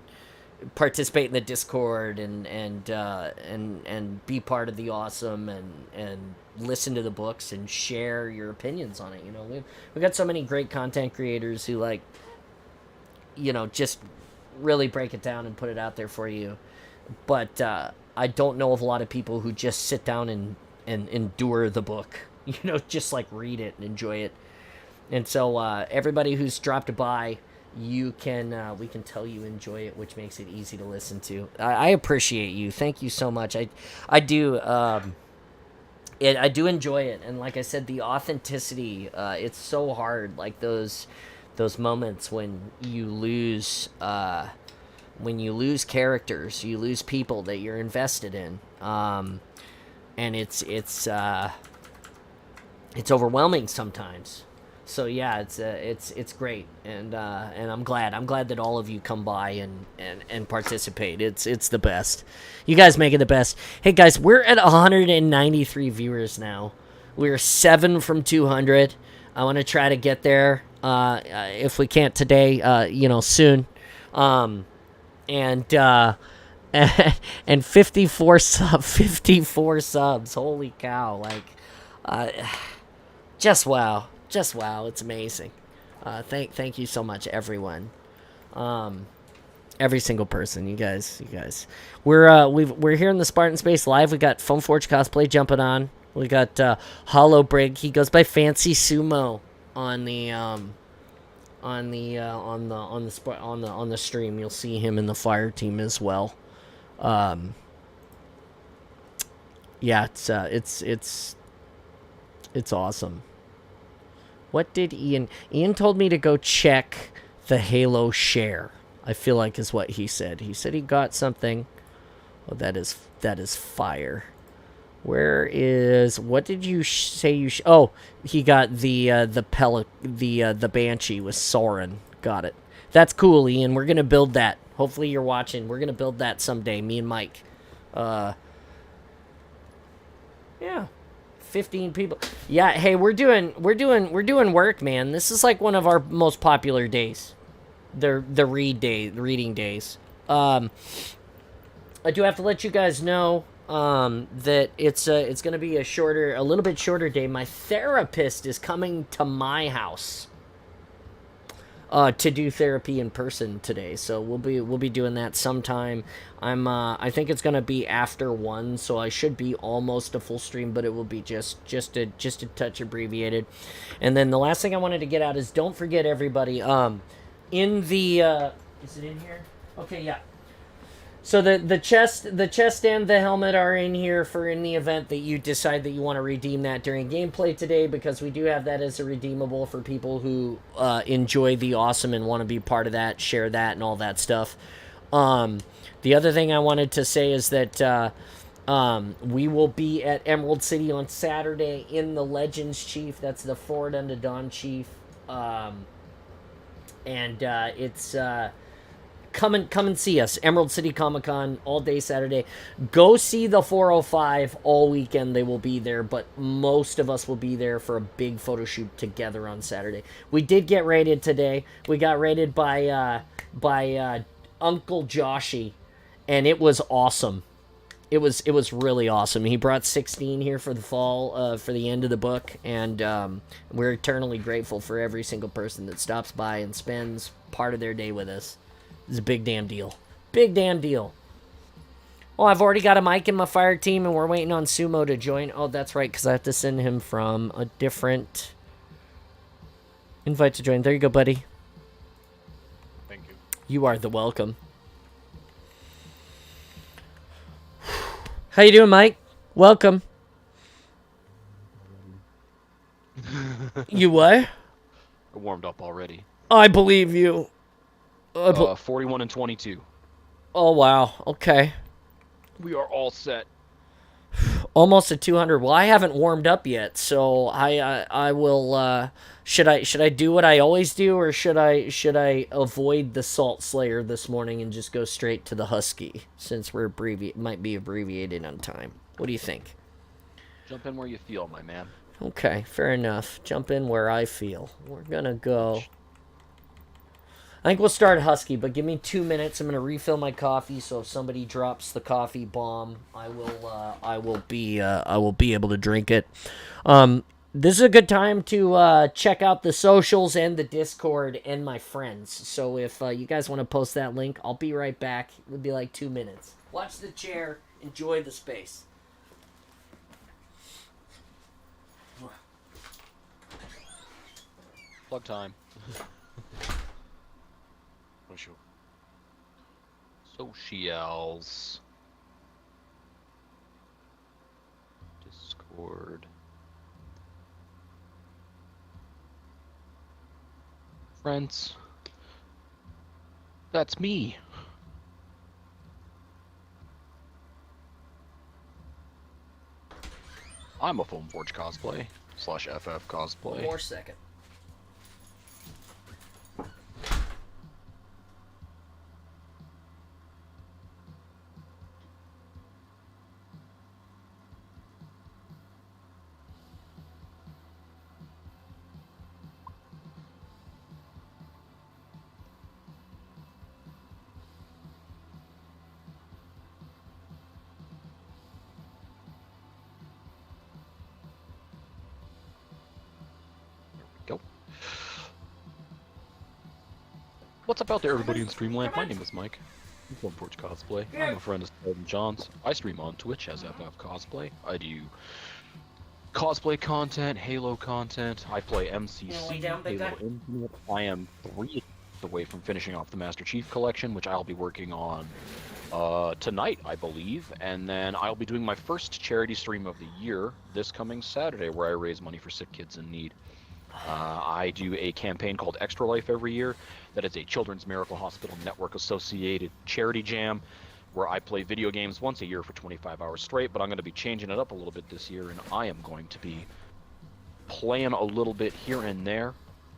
participate in the Discord and be part of the awesome and listen to the books and share your opinions on it. We've got so many great content creators who just really break it down and put it out there for you, but I don't know of a lot of people who just sit down and endure the book, just read it and enjoy it. And so everybody who's dropped by, we can tell you enjoy it, which makes it easy to listen to. I appreciate you. Thank you so much. I do. I do enjoy it, and like I said, the authenticity. It's so hard, like those moments when you lose characters, you lose people that you're invested in. And it's overwhelming sometimes. So yeah, it's great, and I'm glad that all of you come by and participate. It's the best. You guys make it the best. Hey guys, we're at 193 viewers now. We're 7 from 200. I want to try to get there. If we can't today, soon. And 54 subs. Holy cow. Just wow. It's amazing. Thank you so much, everyone. Every single person. You guys. We're here in the Spartan Space live. We got Foam Forge Cosplay jumping on. We got Hollow Brig. He goes by Fancy Sumo on the stream. You'll see him in the fire team as well. Yeah, it's awesome. What did Ian told me to go check the Halo share, I feel like is what he said. He said he got something. Oh, that is fire. What did you say you oh, he got the Banshee with Soren. Got it. That's cool, Ian. We're going to build that. Hopefully you're watching. We're going to build that someday, me and Mike. Yeah. 15 people. Yeah, hey, we're doing work, man. This is like one of our most popular days. The reading days. I do have to let you guys know that it's going to be a little bit shorter day. My therapist is coming to my house to do therapy in person today, so we'll be doing that sometime. I think it's gonna be after 1, so I should be almost a full stream, but it will be just a touch abbreviated. And then the last thing I wanted to get out is, don't forget, everybody, in the is it in here? Okay, yeah. So the chest and the helmet are in here for in the event that you decide that you want to redeem that during gameplay today, because we do have that as a redeemable for people who enjoy the awesome and want to be part of that, share that, and all that stuff. The other thing I wanted to say is that we will be at Emerald City on Saturday in the Legends Chief. That's the Forward Unto Dawn Chief. It's... Come and see us. Emerald City Comic-Con all day Saturday. Go see the 405 all weekend. They will be there, but most of us will be there for a big photo shoot together on Saturday. We did get raided today. We got raided by Uncle Joshy, and it was awesome. it was really awesome. He brought 16 here for the fall, for the end of the book, and we're eternally grateful for every single person that stops by and spends part of their day with us. It's a big damn deal. Big damn deal. Oh, I've already got a mic in my fire team, and we're waiting on Sumo to join. Oh, that's right, because I have to send him from a different invite to join. There you go, buddy.
Thank you.
You are the welcome. How you doing, Mike? Welcome. You what?
I warmed up already.
I believe you.
41 and 22.
Oh, wow. Okay.
We are all set.
Almost at 200. Well, I haven't warmed up yet, so I will. Should I do what I always do, or should I avoid the Salt Slayer this morning and just go straight to the Husky, since we're might be abbreviated on time? What do you think?
Jump in where you feel, my man.
Okay, fair enough. Jump in where I feel. We're gonna go. I think we'll start Husky, but give me 2 minutes. I'm gonna refill my coffee, so if somebody drops the coffee bomb, I will be able to drink it. This is a good time to check out the socials and the Discord and my friends. So if you guys want to post that link, I'll be right back. It'll be like 2 minutes. Watch the chair. Enjoy the space.
Plug time. Socials. Discord. Friends. That's me. I'm a Foam Forge cosplay / FF cosplay.
One more second.
Go. What's up out there, everybody in Streamland? My name is Mike. I'm from Forge Cosplay. I'm a friend of Spartan John's. I stream on Twitch as FF Cosplay. I do cosplay content, Halo content. I play MCC, Halo Infinite. I am 3 away from finishing off the Master Chief Collection, which I'll be working on tonight, I believe. And then I'll be doing my first charity stream of the year this coming Saturday, where I raise money for sick kids in need. I do a campaign called Extra Life every year. That is a Children's Miracle Hospital Network associated charity jam where I play video games once a year for 25 hours straight, but I'm going to be changing it up a little bit this year, and I am going to be playing a little bit here and there,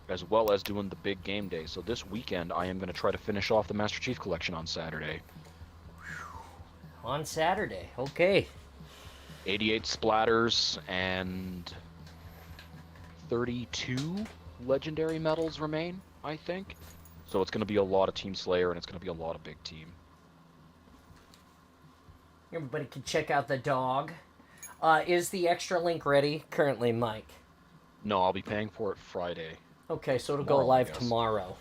as well as doing the big game day. So this weekend, I am going to try to finish off the Master Chief Collection on Saturday.
On Saturday, okay.
88 splatters and 32 legendary medals remain, I think. So it's going to be a lot of Team Slayer, and it's going to be a lot of big team.
Everybody can check out the dog. Is the extra link ready currently, Mike?
No, I'll be paying for it Friday.
Okay, so it'll
Tomorrow,
go live tomorrow.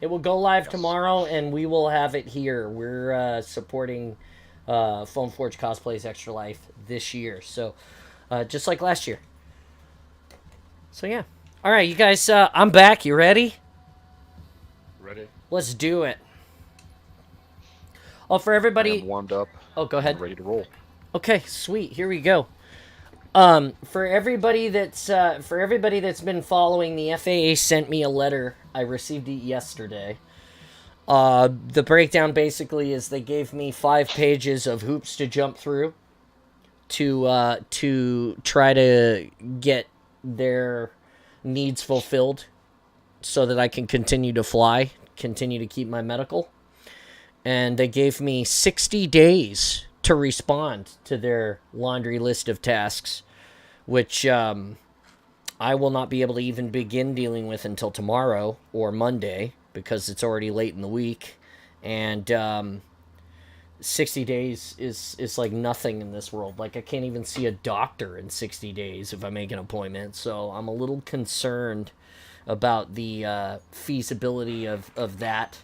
It will go live tomorrow, and we will have it here. We're supporting Foam Forge Cosplay's Extra Life this year, so just like last year. So yeah. All right, you guys, I'm back. You ready?
Ready?
Let's do it. Oh, for everybody...
I am warmed up.
Oh, go ahead.
I'm ready to roll.
Okay, sweet. Here we go. For everybody that's been following, the FAA sent me a letter. I received it yesterday. The breakdown basically is they gave me 5 pages of hoops to jump through to try to get their needs fulfilled so that I can continue to fly, continue to keep my medical. And they gave me 60 days to respond to their laundry list of tasks, which I will not be able to even begin dealing with until tomorrow or Monday because it's already late in the week. And 60 days is like nothing in this world. Like, I can't even see a doctor in 60 days if I make an appointment. So I'm a little concerned about the feasibility of that.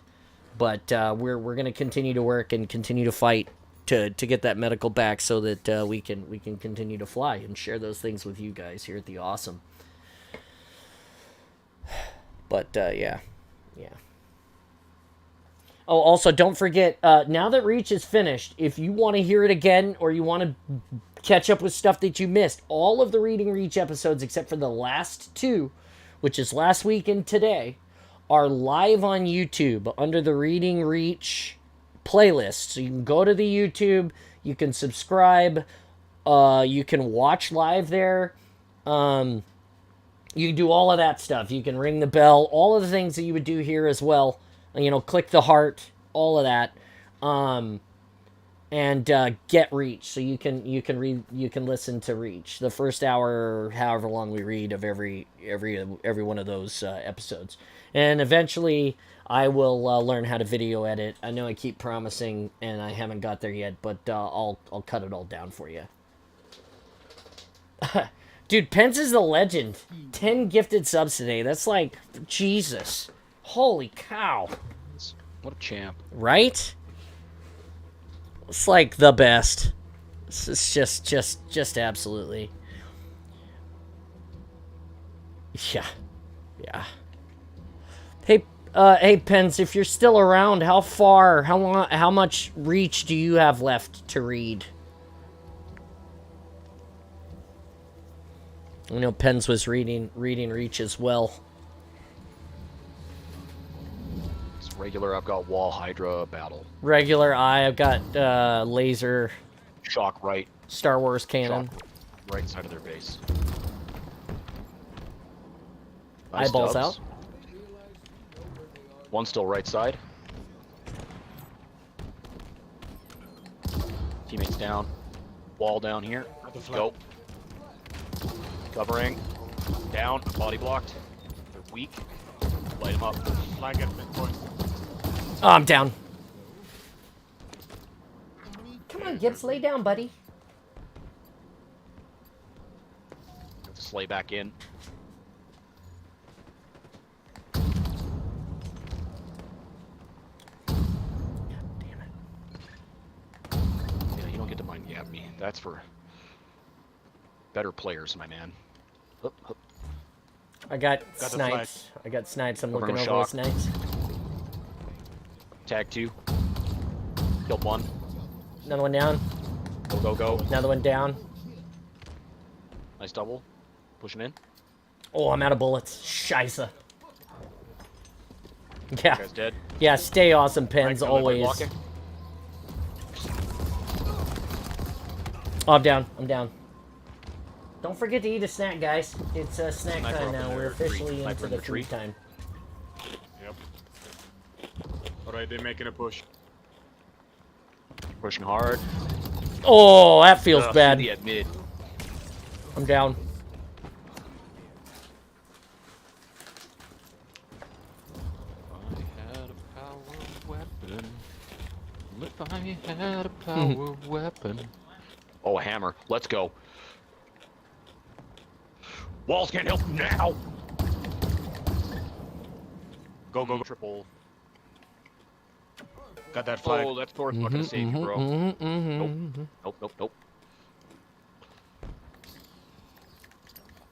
But we're going to continue to work and continue to fight to get that medical back so that we can continue to fly and share those things with you guys here at the Awesome. But yeah. Oh, also, don't forget, now that Reach is finished, if you want to hear it again or you want to catch up with stuff that you missed, all of the Reading Reach episodes, except for the last two, which is last week and today, are live on YouTube under the Reading Reach playlist. So you can go to the YouTube, you can subscribe, you can watch live there, you can do all of that stuff. You can ring the bell, all of the things that you would do here as well. You know, click the heart, all of that, and get Reach, so you can listen to Reach the first hour, or however long we read of every one of those episodes, and eventually I will learn how to video edit. I know I keep promising, and I haven't got there yet, but I'll cut it all down for you. Dude, Pence is the legend. 10 gifted subs today. That's like Jesus. Holy cow.
What a champ.
Right? It's like the best. It's just absolutely. Yeah. Hey, Pence, if you're still around, how much Reach do you have left to read? I know Pence was reading Reach as well.
Regular, I've got Wall Hydra Battle.
Regular, I've got laser.
Shock right.
Star Wars cannon.
Shock right side of their base.
Eyeballs
dubs.
out.
One still right side. Teammates down. Wall down here. Go. Covering. Down. Body blocked. They're weak. Light them up.
Flag at midpoint.
Oh, I'm down. Come on, Gibbs, lay down, buddy.
Have to slay back in.
Damn it.
Yeah, you don't get to mind gap me. That's for better players, my man. Hup, hup.
I got
Got the
snipes. I got snipes. I'm looking
Over
over
shock.
the snipes.
Tag 2. Killed 1.
Another one down.
Go, go, go.
Another one down.
Nice double. Pushing in.
Oh, I'm out of bullets. Scheisse.
You
Yeah.
guys dead?
Yeah, stay awesome, Pens,
Right,
always.
blocking.
Oh, I'm down. I'm down. Don't forget to eat a snack, guys. It's snack
Sniper
time
up in
now.
there,
We're officially
tree. Sniper
into
in
the
the tree.
food time.
Yep. Alright, they're making a push.
Pushing hard.
Oh, that feels bad.
At mid.
I'm down.
I had a power weapon. If I had a power weapon. Oh, a hammer. Let's go. Walls can't help now.
Go, go, go. Triple. Got that flag.
Oh, that's Thor's not gonna save you, bro. Nope. Nope.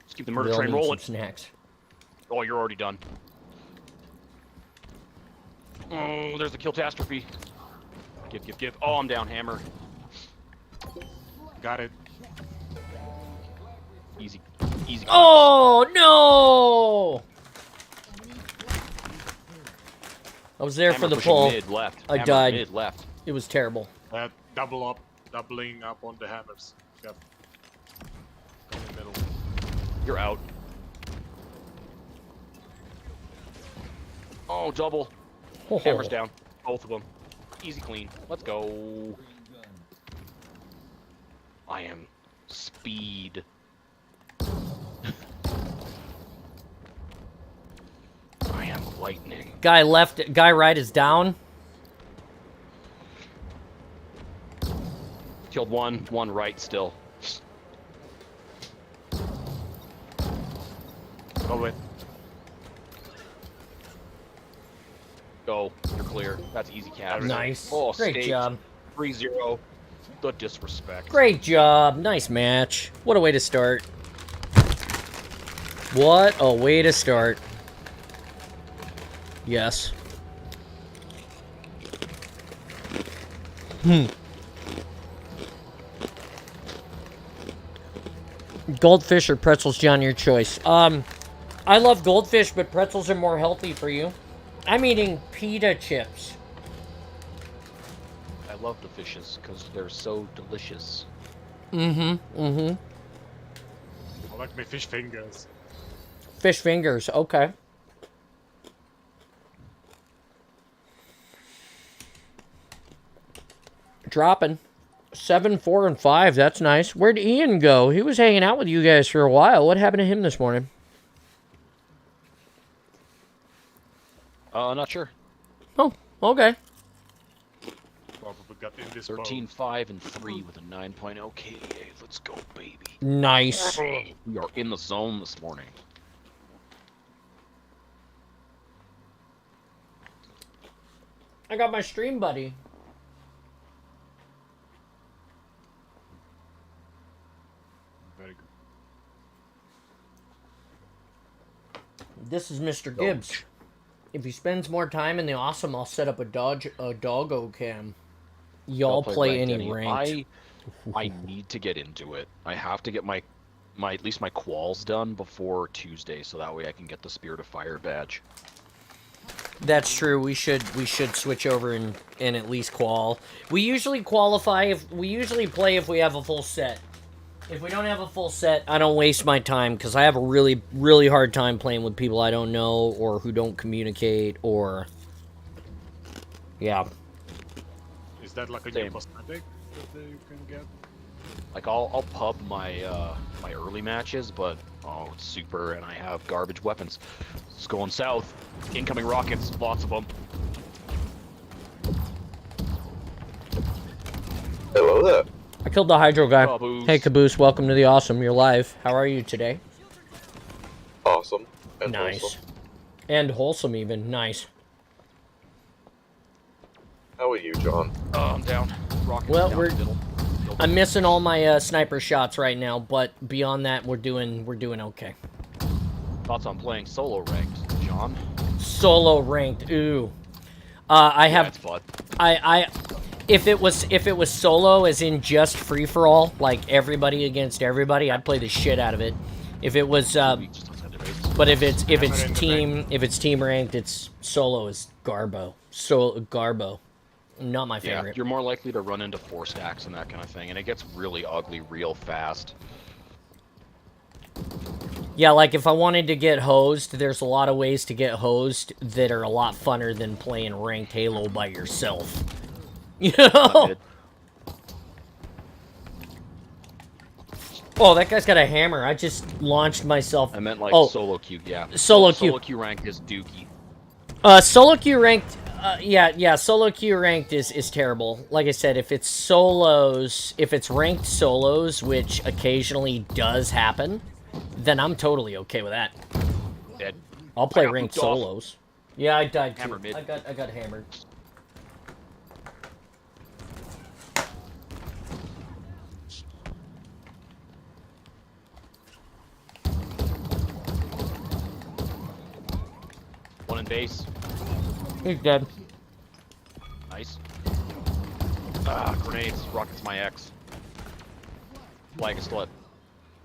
Let's keep the murder
We all
train
need
rolling.
some snacks.
Oh, you're already done. Oh, there's the catastrophe. Give. Oh, I'm down, hammer.
Got it.
Easy.
Oh, no! I was there
Hammer
for the
pushing
pull.
Mid left.
I
Hammer
died.
Mid left.
It was terrible.
Doubling up on the hammers. Yep. Go in the middle.
You're out. Oh, double.
Oh.
Hammers down. Both of them. Easy clean. Let's go. I am speed. I am lightning.
Guy right is down.
Killed one right still.
Oh wait.
Go, you're clear. That's easy catch.
Nice.
Oh,
Great
staked.
job.
3-0. The disrespect.
Great job. Nice match. What a way to start. What a way to start. Yes. Goldfish or pretzels, John, your choice. I love goldfish, but pretzels are more healthy for you. I'm eating pita chips.
I love the fishes because they're so delicious.
I like my fish fingers.
Fish fingers, okay. Dropping. 7, 4, and 5. That's nice. Where'd Ian go? He was hanging out with you guys for a while. What happened to him this morning?
Not sure.
Oh, okay.
Probably got in this
13, 5, and 3 with a 9.0 KDA. Let's go, baby.
Nice.
We are in the zone this morning.
I got my stream buddy.
Very good.
This is Mr. Gibbs. If he spends more time in the awesome, I'll set up a doggo cam. Y'all play any ranked.
I need to get into it. I have to get my at least my quals done before Tuesday, so that way I can get the Spirit of Fire badge.
That's true. We should switch over and at least qual. We usually qualify if we usually play if we have a full set. If we don't have a full set, I don't waste my time because I have a really, really hard time playing with people I don't know or who don't communicate or... Yeah.
Is that like a new cosmetic that you can get?
Like I'll pub my my early matches, but oh, it's super, and I have garbage weapons. It's going south. Incoming rockets, lots of them.
Hello there.
I killed the Hydro guy.
Caboose.
Hey, Caboose, welcome to the Awesome. You're live. How are you today?
Awesome. And
Nice.
wholesome.
And wholesome, even. Nice.
How are you, John?
Oh, I'm down. Rockets
Well,
down
we're-
the middle.
I'm missing all my sniper shots right now, but beyond that, we're doing okay.
Thoughts on playing solo ranked, John?
Solo ranked, ooh. I
Yeah,
have
it's fun.
if it was solo, as in just free for all, like everybody against everybody, I'd play the shit out of it. If it was,
We just don't have debates.
but if it's team ranked, it's solo is garbo. Garbo, not my
Yeah,
favorite.
you're more likely to run into 4 stacks and that kind of thing, and it gets really ugly real fast.
Yeah, like if I wanted to get hosed, there's a lot of ways to get hosed that are a lot funner than playing ranked Halo by yourself. You know? Oh, that guy's got a hammer. I just launched myself.
I meant like solo queue, yeah.
Solo queue.
Solo queue rank is dookie.
Solo queue ranked. Yeah. Solo queue ranked is terrible. Like I said, if it's solos, if it's ranked solos, which occasionally does happen, then I'm totally okay with that.
Dead.
I'll play
I got
ranked
pooped off.
solos. Yeah, I died too.
Hammer mid.
I got hammered.
One in base.
He's dead.
Nice. Ah, grenades. Rockets my X. Flag is still at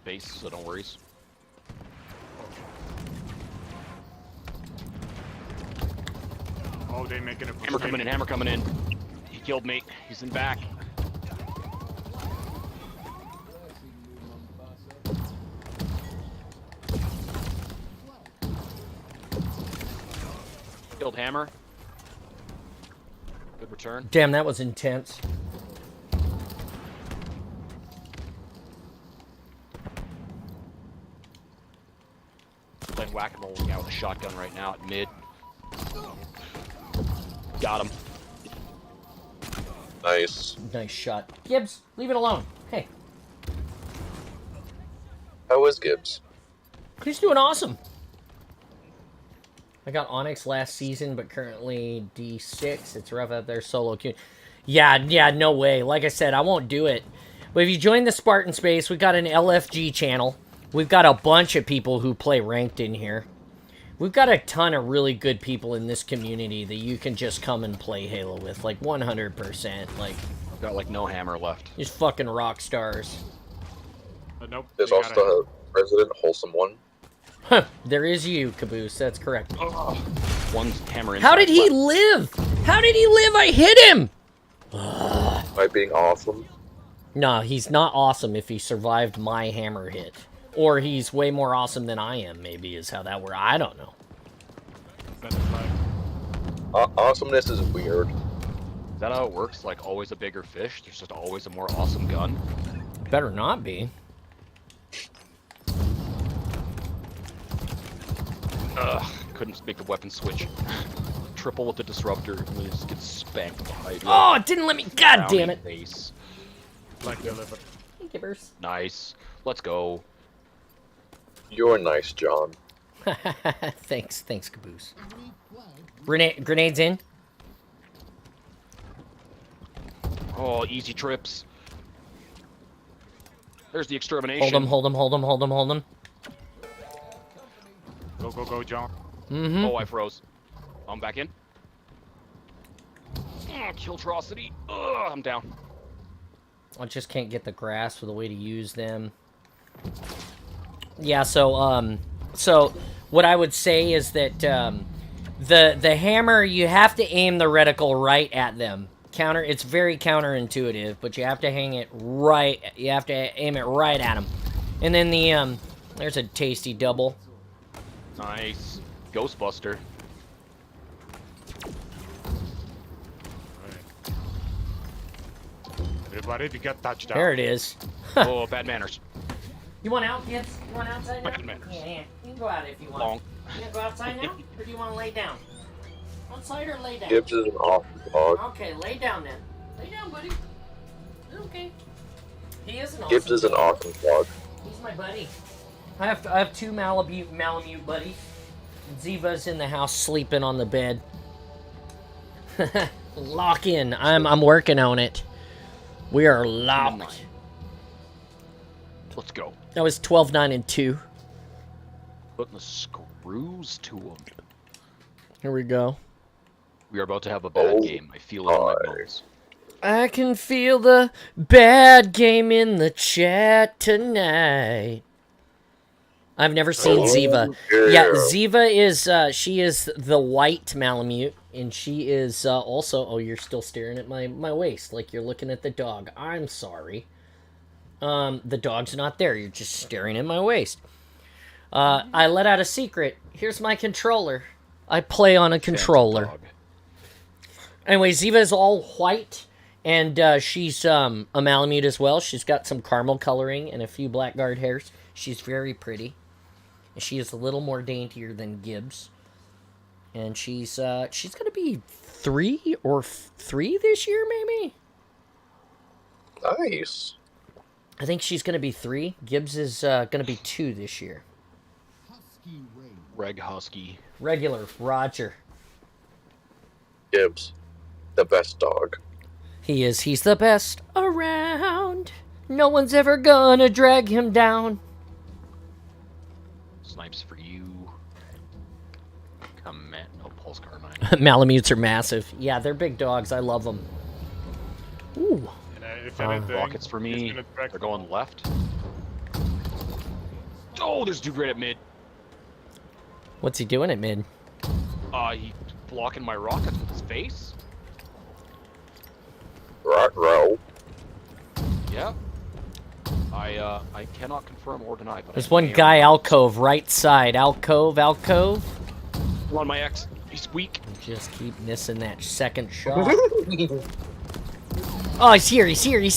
base, so don't worry.
Oh, they making a push.
Hammer coming in, hammer coming in. He killed me. He's in back. Killed hammer. Good return.
Damn, that was intense.
Playing whack-a-mole with a guy with a shotgun right now at mid. Got him.
Nice.
Nice shot. Gibbs, leave it alone. Hey,
How is Gibbs?
he's doing awesome. I got Onyx last season, but currently D6. It's rough out there solo queue. Yeah, no way. Like I said, I won't do it. But if you join the Spartan space, we've got an LFG channel. We've got a bunch of people who play ranked in here. We've got a ton of really good people in this community that you can just come and play Halo with. Like, 100%. Like,
Got like no hammer left.
just fucking rock stars.
Nope.
There's
we
also
gotta-
a President Wholesome one.
Huh, there is you, Caboose. That's correct.
One hammer in.
How did he live? How did he live? I hit him!
By being awesome.
No, he's not awesome if he survived my hammer hit. Or he's way more awesome than I am, maybe, is how that works. I don't know.
Better flag.
Awesomeness is weird.
Is that how it works? Like always a bigger fish? There's just always a more awesome gun?
Better not be.
Ugh, couldn't make the weapon switch. Triple with the disruptor, and then just get spanked behind.
Oh, it didn't let me. God damn it.
Face.
Flag delivered.
Hey, Gibbers.
Nice. Let's go.
You're nice, John.
Thanks, Caboose. Grenades in.
Oh, easy trips. There's the extermination.
Hold him.
Go, John.
Mm-hmm.
Oh, I froze. I'm back in. Killtrocity. Ugh, I'm down.
I just can't get the grasp of the way to use them. Yeah, so what I would say is that the hammer, you have to aim the reticle right at them. It's very counterintuitive, but you have to hang it right. You have to aim it right at them. And then the there's a tasty double.
Nice. Ghostbuster.
Alright. Everybody, we got touchdown.
There it is.
Oh, bad manners.
You want out, kids? You want outside now?
Bad manners.
Yeah. You can go out if you want.
Long.
You gonna go outside now, or do you want to lay down? Outside or lay down?
Gibbs is an awesome dog.
Okay, lay down then. Lay down, buddy. It's okay. He is an awesome
Gibbs is an
dog.
awesome dog.
He's my buddy. I have two Malamute buddies. Ziva's in the house sleeping on the bed. Lock in. I'm working on it. We are locked.
Let's go.
That was 12, 9, and 2.
Putting the screws to them.
Here we go.
We are about to have a bad game. I feel it in my bones.
I can feel the bad game in the chat tonight. I've never seen Ziva. Yeah, Ziva is, she is the white Malamute, and she is also, oh, you're still staring at my waist, like you're looking at the dog. I'm sorry. The dog's not there, you're just staring at my waist. I let out a secret. Here's my controller. I play on a controller.
Dog.
Anyway, Ziva is all white, and she's a Malamute as well. She's got some caramel coloring and a few blackguard hairs. She's very pretty. She is a little more daintier than Gibbs. And she's gonna be 3 or 3 this year, maybe?
Nice.
I think she's gonna be 3. Gibbs is gonna be 2 this year.
Reg Husky.
Regular, Roger.
Gibbs. The best dog.
He is. He's the best around. No one's ever gonna drag him down.
Snipes for you. Come at no pulse carbine.
Malamutes are massive. Yeah, they're big dogs. I love them. Ooh.
And if anything,
Rockets for
he's
me.
gonna track
They're going left. Oh, there's dude right at mid.
What's he doing at mid?
He blocking my rockets with his face.
Right row.
Yeah. I cannot confirm or deny, but
There's
I
one
am
guy alcove, right side. Alcove.
on my X. He's weak.
Just keep missing that second shot. Oh, he's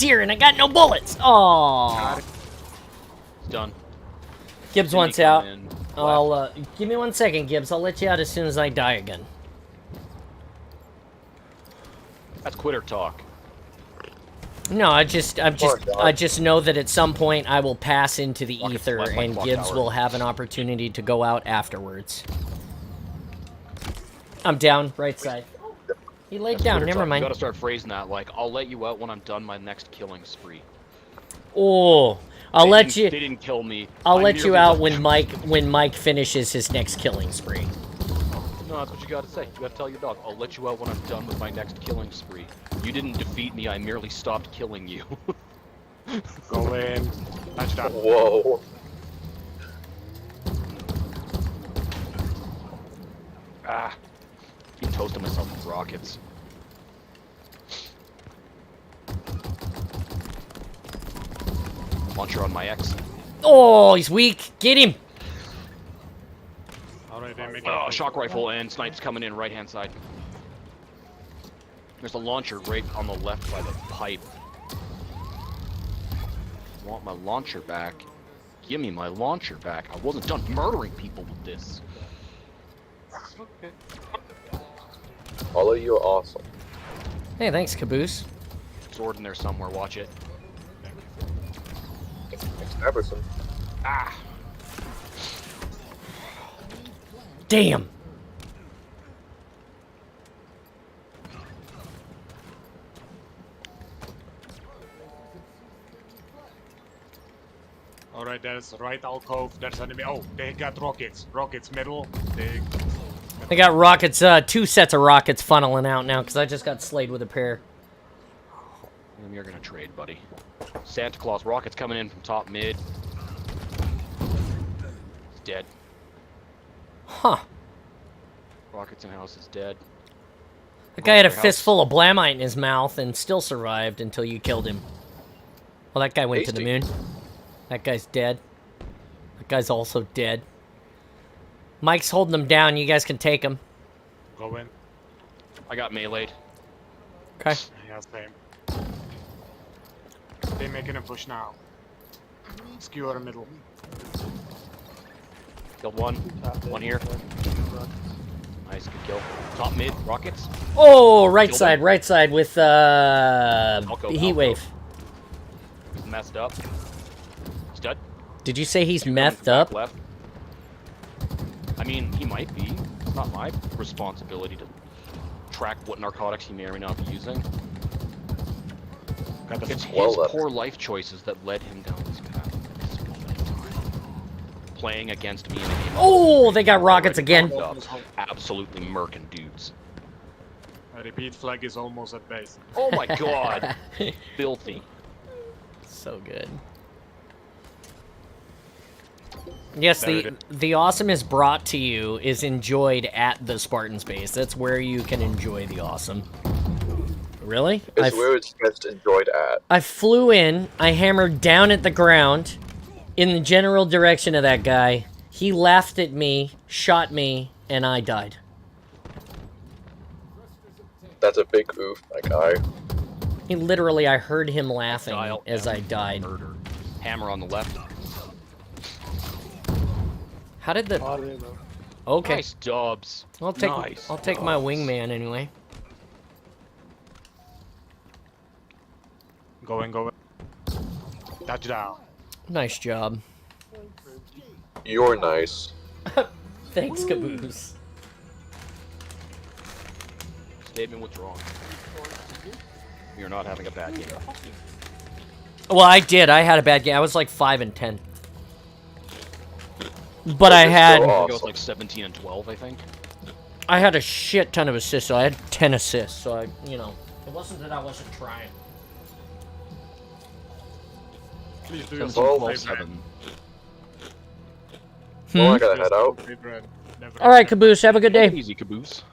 here, and I got no bullets. Oh.
He's done.
Gibbs
Cindy
wants out.
coming in.
I'll give me 1 second, Gibbs. I'll let you out as soon as I die again.
That's quitter talk.
No, I just know that at some point I will pass into the
Rockets
ether,
left, like
and
clock
Gibbs
tower.
will have an opportunity to go out afterwards. I'm down, right side. He laid
That's
down.
Twitter
Never
talk. You
mind.
gotta start phrasing that like, "I'll let you out when I'm done my next killing spree."
Oh, I'll let you.
They didn't kill me.
I'll
I
let you
merely
out
left-
when Mike finishes his next killing spree.
No, that's what you gotta say. You gotta tell your dog, "I'll let you out when I'm done with my next killing spree." You didn't defeat me. I merely stopped killing you.
Go in. Touchdown.
Whoa.
Ah, keep toasting myself with rockets. Launcher on my X.
Oh, he's weak. Get him.
Alright, they make
Oh, shock rifle and snipes coming in right hand side. There's a launcher right on the left by the pipe. Want my launcher back? Give me my launcher back. I wasn't done murdering people with this.
Okay.
All of you are awesome.
Hey, thanks, Caboose.
Sword in there somewhere. Watch it.
Thanks, Everson.
Ah.
Damn.
Alright, there's right alcove. There's enemy. Oh, they got rockets. Rockets middle.
They got rockets, 2 sets of rockets funneling out now, because I just got slayed with a pair.
You're gonna trade, buddy. Santa Claus rockets coming in from top mid. He's dead.
Huh.
Rockets in house is dead.
The guy had a
House.
fistful of blamite in his mouth and still survived until you killed him. Well, that guy went to the
Tasty.
moon. That guy's dead. That guy's also dead. Mike's holding him down. You guys can take him.
Go in.
I got meleeed.
Okay.
Yeah, same. They're making a push now. Skewer middle.
Killed one. One here. Nice, good kill. Top mid, rockets.
Oh,
Killed him.
right side with
Alco,
heat
Alco.
wave.
He's messed up. He's dead.
Did you say he's
Two coming
methed
from back
up?
Left. I mean, he might be. It's not my responsibility to track what narcotics he may or may not be using.
Got the
It's his
Well,
poor life choices that led him down this path. Playing against me in a game.
Oh, they got rockets
Already
again.
fucked up. Absolutely murking dudes.
I repeat, flag is almost at base.
Oh my god. Filthy.
So good. Yes,
There
the
it
the awesome is brought to you is enjoyed at the Spartan space. That's where you can enjoy the awesome. Really?
It's where it's best enjoyed at.
I flew in, I hammered down at the ground in the general direction of that guy. He laughed at me, shot me, and I died.
That's a big oof, my guy.
He literally, I heard him laughing
Dial
as I died.
Murder. Hammer on the left.
How did the... Okay.
Nice dubs.
I'll take
Nice
I'll take my
dubs.
wingman anyway.
Go in, go in. Touchdown.
Nice job.
You're nice.
Thanks, Caboose.
Statement withdrawn. You're not having a bad game.
Well, I did. I had a bad game. I was like 5 and 10. But I
You're
had
still
I think it was
awesome.
like 17 and 12, I think.
I had a shit ton of assists. So I had 10 assists. So I, you know, it wasn't that I wasn't trying.
Please do
17,
Well,
12,
save red.
7.
Well, I gotta
Please
head
do
out.
save red. Never
All right, Caboose. Have a good
Take it
day.
easy, Caboose.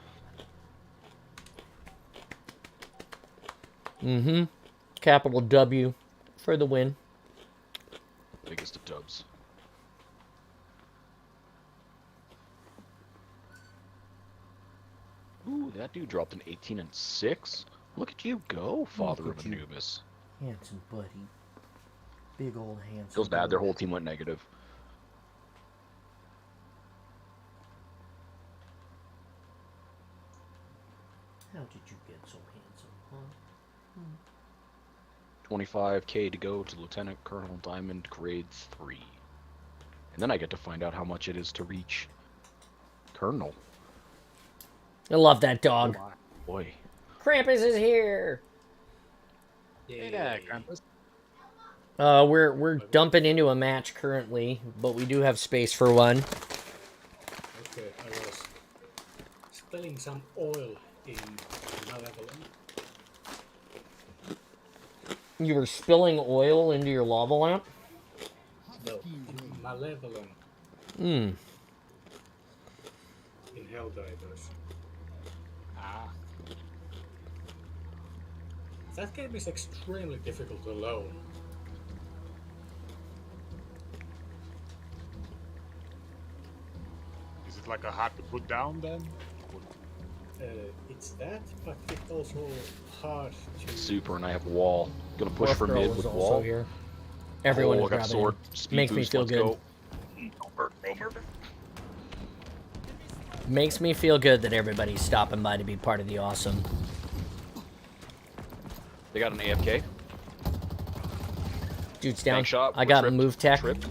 Mm-hmm. Capital W for the win.
Biggest of dubs. Ooh, that dude dropped an 18 and 6. Look at you go, father
Look
of
at you.
Anubis.
Handsome buddy. Big old handsome.
Feels bad, their whole team went negative.
How did you get so handsome, huh?
25k to go to Lieutenant Colonel Diamond grade 3. And then I get to find out how much it is to reach Colonel.
I love that dog.
Boy.
Krampus is here.
Hey there, Krampus.
We're dumping into a match currently, but we do have space for one.
Okay, I was spilling some oil in Malevolent.
You were spilling oil into your lava lamp?
No, in Malevolent,
Hmm.
in Helldivers.
Ah,
That game is extremely difficult to load.
is it like a hard to put down then?
It's that, but it's also hard to...
Super, and I have wall. Gonna push for
Girl
mid
is
with
also
wall.
here. Everyone
Oh,
is
I got
grabbing
sword.
in.
Speed
Makes me
boost,
feel
let's
good.
go. No murder.
Makes me feel good that everybody's stopping by to be part of the awesome.
They got an AFK.
Dude's down.
Bank shot.
I got
tripped,
move tech.
Tripped.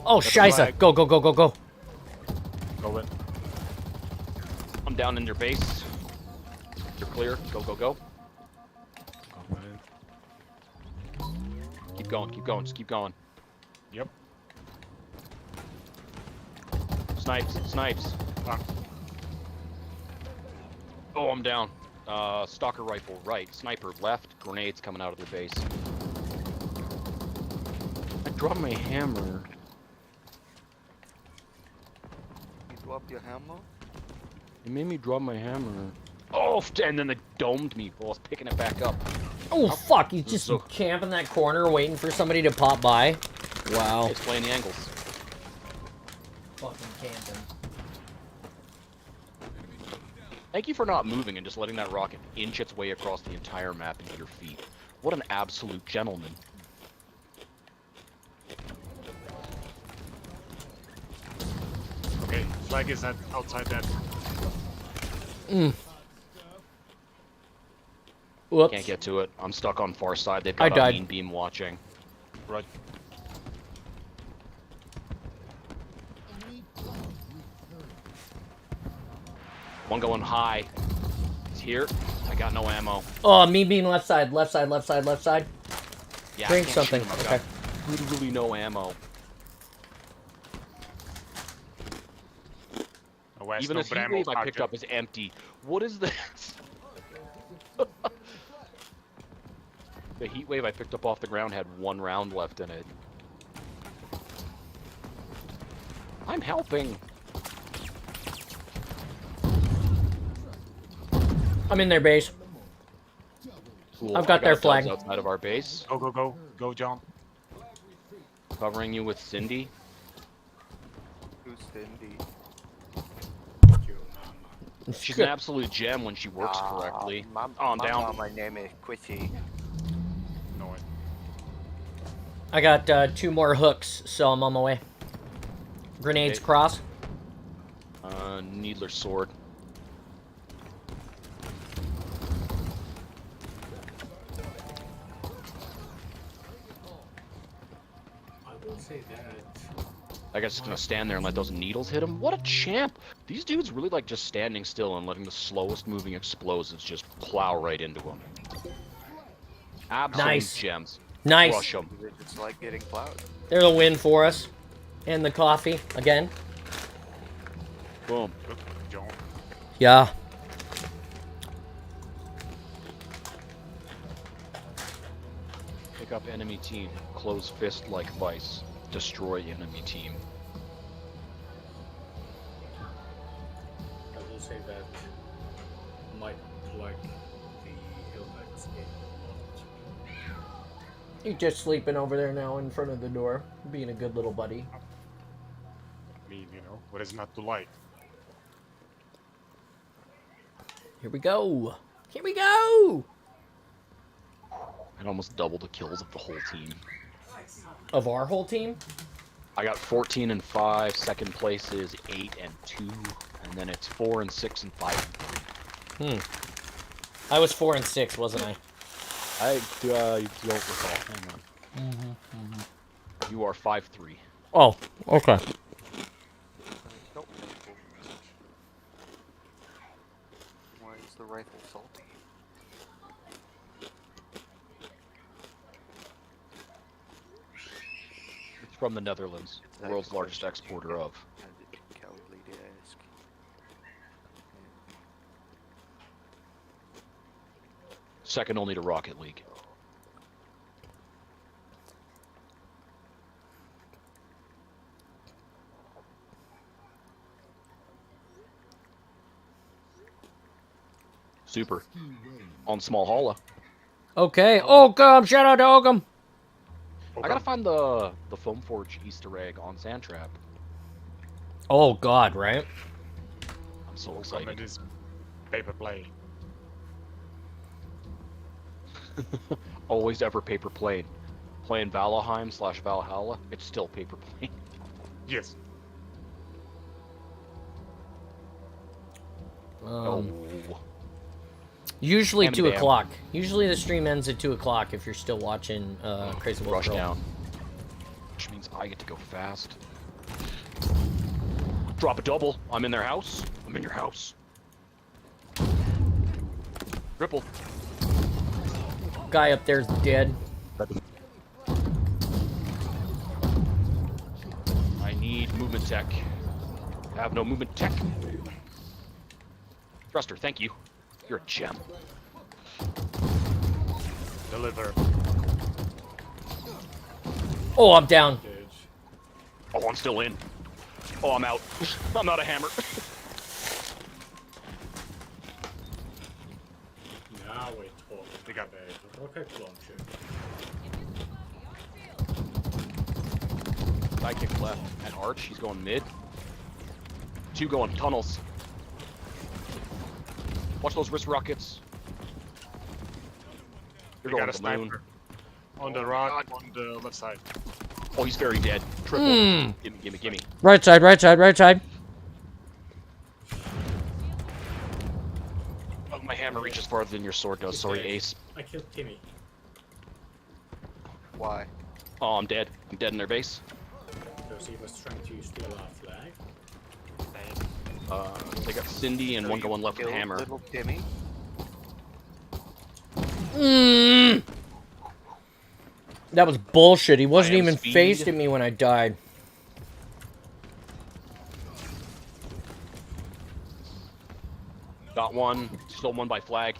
Oh,
That's a
Shiza!
flag.
Go, go, go, go, go!
Go in.
I'm down in your base. You're clear. Go, go, go.
Go in.
Keep going, keep going, just keep going.
Yep.
Snipes, snipes.
Fuck.
Oh, I'm down. Stalker rifle right. Sniper left. Grenades coming out of their base. I dropped my hammer.
You dropped your hammer?
It made me drop my hammer. Oh, and then they domed me while I was picking it back up.
Oh, fuck! He's just
So-
camping that corner waiting for somebody to pop by. Wow.
It's playing the angles.
Fucking camping.
Thank you for not moving and just letting that rocket inch its way across the entire map into your feet. What an absolute gentleman.
Okay, flag is outside that.
Whoops.
Can't get to it. I'm stuck on far side. They've
I
got a
died.
mean beam watching.
Right.
One going high. It's here. I got no ammo.
Oh, me being left side, left side, left side, left side.
Yeah, I
Drink
can't
something.
shoot him. I've
Okay.
got literally no ammo.
West,
Even
no
this heat
Bremo
wave I picked
target.
up is empty. What is this? The heat wave I picked up off the ground had 1 round left in it. I'm helping.
I'm in their base.
Cool.
I've got
I
their
dubs
flag.
outside of our base.
Go, go, go. Go, John.
Covering you with Cindy.
Who's Cindy?
She's an absolute gem when she works correctly.
My,
Oh, I'm
my
down.
mama name is Quitty.
No way.
I got 2 more hooks, so I'm on my way. Grenades
Okay.
cross.
Needler sword.
I will say that.
I guess it's gonna stand there and let those needles hit him. What a champ! These dudes really like just standing still and letting the slowest moving explosives just plow right into them. Absolute
Nice.
gems.
Nice.
Crush them.
It's like getting plowed.
There's a win for us. And the coffee, again.
Boom.
Good, John.
Yeah.
Pick up enemy team. Close fist like vice. Destroy enemy team.
I will say that might like the Helldivers game a lot.
He's just sleeping over there now in front of the door, being a good little buddy.
I mean, you know, what is not to like?
Here we go. Here we go.
And almost double the kills of the whole team.
Of our whole team?
I got 14 and 5. Second place is 8 and 2. And then it's 4 and 6 and 5 and 3.
I was 4 and 6, wasn't I?
I don't recall. Hang on. You are 5'3".
Oh, okay.
Nope. Why is the rifle salty?
It's from the Netherlands, the
That's
world's
a
largest
question.
exporter of.
I'd be cowardly to ask.
Second only to Rocket League. Super. On Small Holla.
Okay. Oakham! Shout out to Oakham!
I gotta find the Foam Forge Easter egg on Sandtrap.
Oh, God, right?
I'm so
Come
excited.
in this paper plane.
Always ever paper plane. Playing Valheim / Valhalla, it's still paper plane.
Yes.
Oh.
Usually
Hand me
2
the ammo.
o'clock. Usually the stream ends at 2 o'clock if you're still watching Crazy Wolf
Rush
Girl.
down. Which means I get to go fast. Drop a double. I'm in their house. I'm in your house. Triple.
Guy up there's dead.
I need movement tech. I have no movement tech. Thruster, thank you. You're a gem.
Deliver.
Oh, I'm down.
Gauge.
Oh, I'm still in. Oh, I'm out. I'm out of hammer.
Now we're talking.
They got
The rocket launcher.
Sidekick left. And Arch, he's going mid. 2 going tunnels. Watch those wrist rockets. You're
They
going
got a
to the moon.
sniper. On the rock, on the left side.
Oh, he's very dead. Triple.
Hmm.
Gimme, gimme, gimme.
Right side, right side, right side.
Oh, my hammer reaches farther than your sword does. Sorry, Ace.
I killed Timmy.
Why?
Oh, I'm dead. I'm dead in their base.
Because he was trying to steal our flag.
They got Cindy and
So
one
you
going left with
killed
hammer.
Little Timmy?
That was bullshit. He wasn't
I am
even
speed.
faced at me when I died.
Got one. Stole one by flag.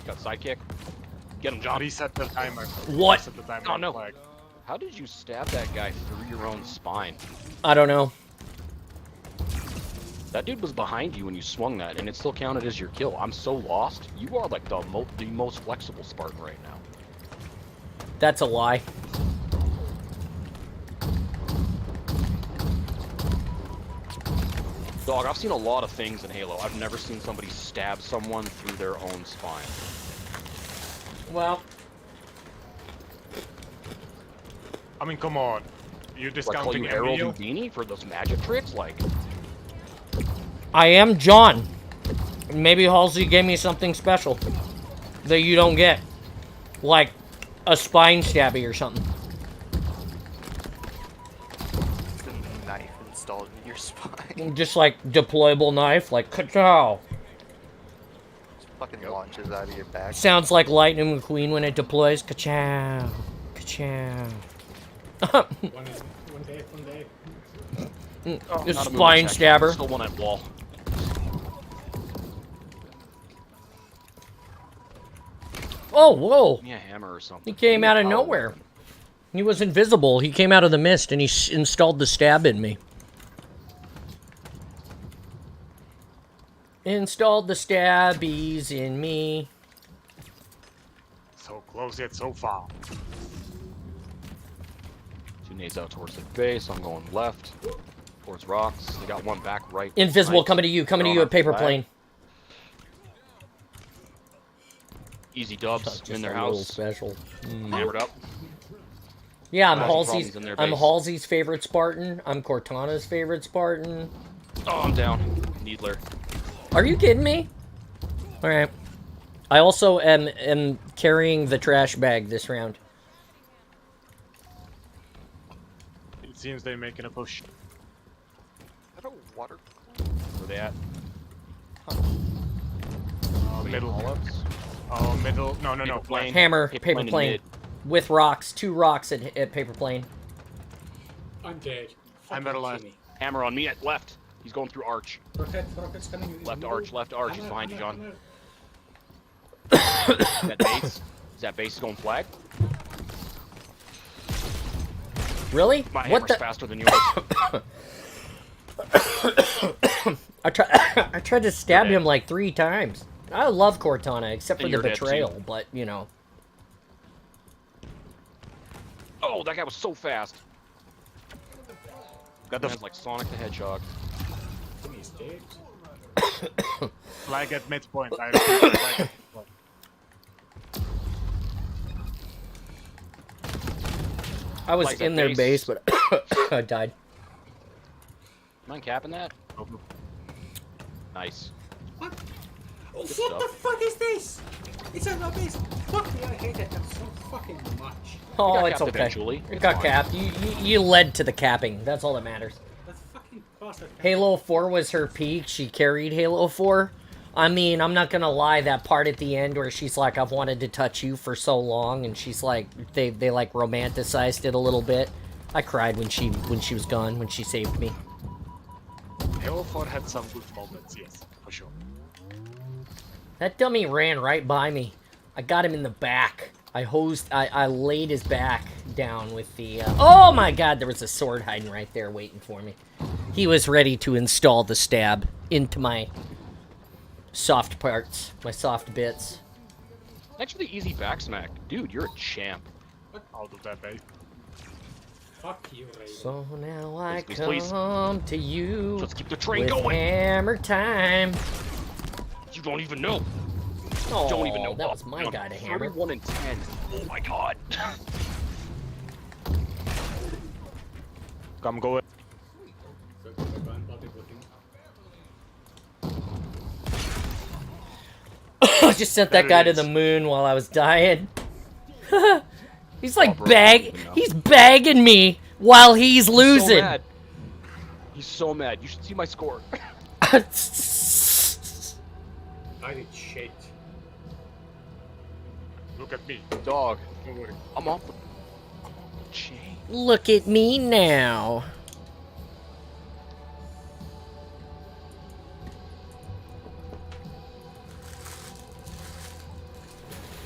Got sidekick. Get him, John.
Reset the timer.
What?
Reset the timer
Oh,
on
no.
flag.
How did you stab that guy through your own spine?
I don't know.
That dude was behind you when you swung that, and it still counted as your kill. I'm so lost. You are like the most flexible Spartan right now.
That's a lie.
Dog, I've seen a lot of things in Halo. I've never seen somebody stab someone through their own spine.
Well,
I mean, come on. You're
Like, call
discounting
you Harold
Emilio?
Houdini for those magic tricks? Like,
I am John. Maybe Halsey gave me something special that you don't get. Like a spine stabby or something.
The knife installed in your spine.
Just like deployable knife, like ka-chow.
Just fucking launches out of your back.
Sounds like Lightning McQueen when it deploys. Ka-chow. Ka-chow.
One day.
The
not a movement
spine
check.
stabber.
Still one at wall.
Oh, whoa.
Give me a hammer or something.
He came
Give me
out
a
of
power
nowhere.
weapon.
He was invisible. He came out of the mist and he installed the stab in me. Installed the stabbies in me.
So close yet so far.
2 nades out towards the base. I'm going left. Towards rocks. They got one back right.
Invisible
right.
coming to you, coming to
They're
you
on
at paper
our
plane.
Easy dubs
Just
in their
a little
house.
special.
Hammered up.
Yeah, I'm
Causing
Halsey's.
problems in their
I'm
base.
Halsey's favorite Spartan. I'm Cortana's favorite Spartan.
Oh, I'm down. Needler.
Are you kidding me? All right. I also am carrying the trash bag this round.
It seems they're making a push.
Is that a water?
Where they at?
Middle.
All-ups?
Oh, middle. No.
Paper plane.
Hammer,
Paper
paper
plane in
plane.
mid.
With rocks. 2 rocks at paper plane.
I'm dead.
I'm
Fucking
alive.
kill me.
Hammer on me at left. He's going through arch.
Rocket's coming in the
Left
middle.
arch, left arch.
I'm
He's
out,
behind you,
I'm out,
John.
I'm out.
Is that base? Is that base going flag?
Really?
My
What
hammer's
the?
faster than yours.
I tried to stab
You're
him like 3 times. I love Cortana, except for
And
the
you're dead, too.
betrayal, but, you know.
Oh, that guy was so fast. Got the like Sonic the Hedgehog.
He's dead.
Flag at midpoint. I repeat, flag at midpoint.
I was
Like
in
a
their
base.
base, but I died.
Mind capping that? Nice.
What? Oh, what
stuff.
the fuck is this? It's a base. Fuck me, I hate it so fucking much.
Oh,
got
it's
capped
okay.
eventually.
It
It's
got
fine.
capped. You led to the capping. That's all that matters.
That fucking bastard.
Halo 4 was her peak. She carried Halo 4. I mean, I'm not gonna lie, that part at the end where she's like, I've wanted to touch you for so long, and she's like, they like romanticized it a little bit. I cried when she was gone, when she saved me.
Halo 4 had some good moments, yes, for sure.
That dummy ran right by me. I got him in the back. I laid his back down with the, oh my god, there was a sword hiding right there waiting for me. He was ready to install the stab into my soft parts, my soft bits.
Thanks for the easy back smack. Dude, you're a champ.
I'll do that, babe.
Fuck you, Raven.
So now I
Please, please,
come to you
So let's keep the train
with
going.
hammer time.
You don't even know.
Oh,
Don't even know.
that was my
Oh,
guy to hammer.
31 and 10. Oh my god.
Come go.
I just sent that
There
guy
it
to
is.
the moon while I was dying. He's like
bro,
he's bagging me while he's
So
losing.
mad. He's so mad. You should see my score.
I did shit.
Look at me.
Dog.
Don't worry.
I'm off the chain.
Look at me now.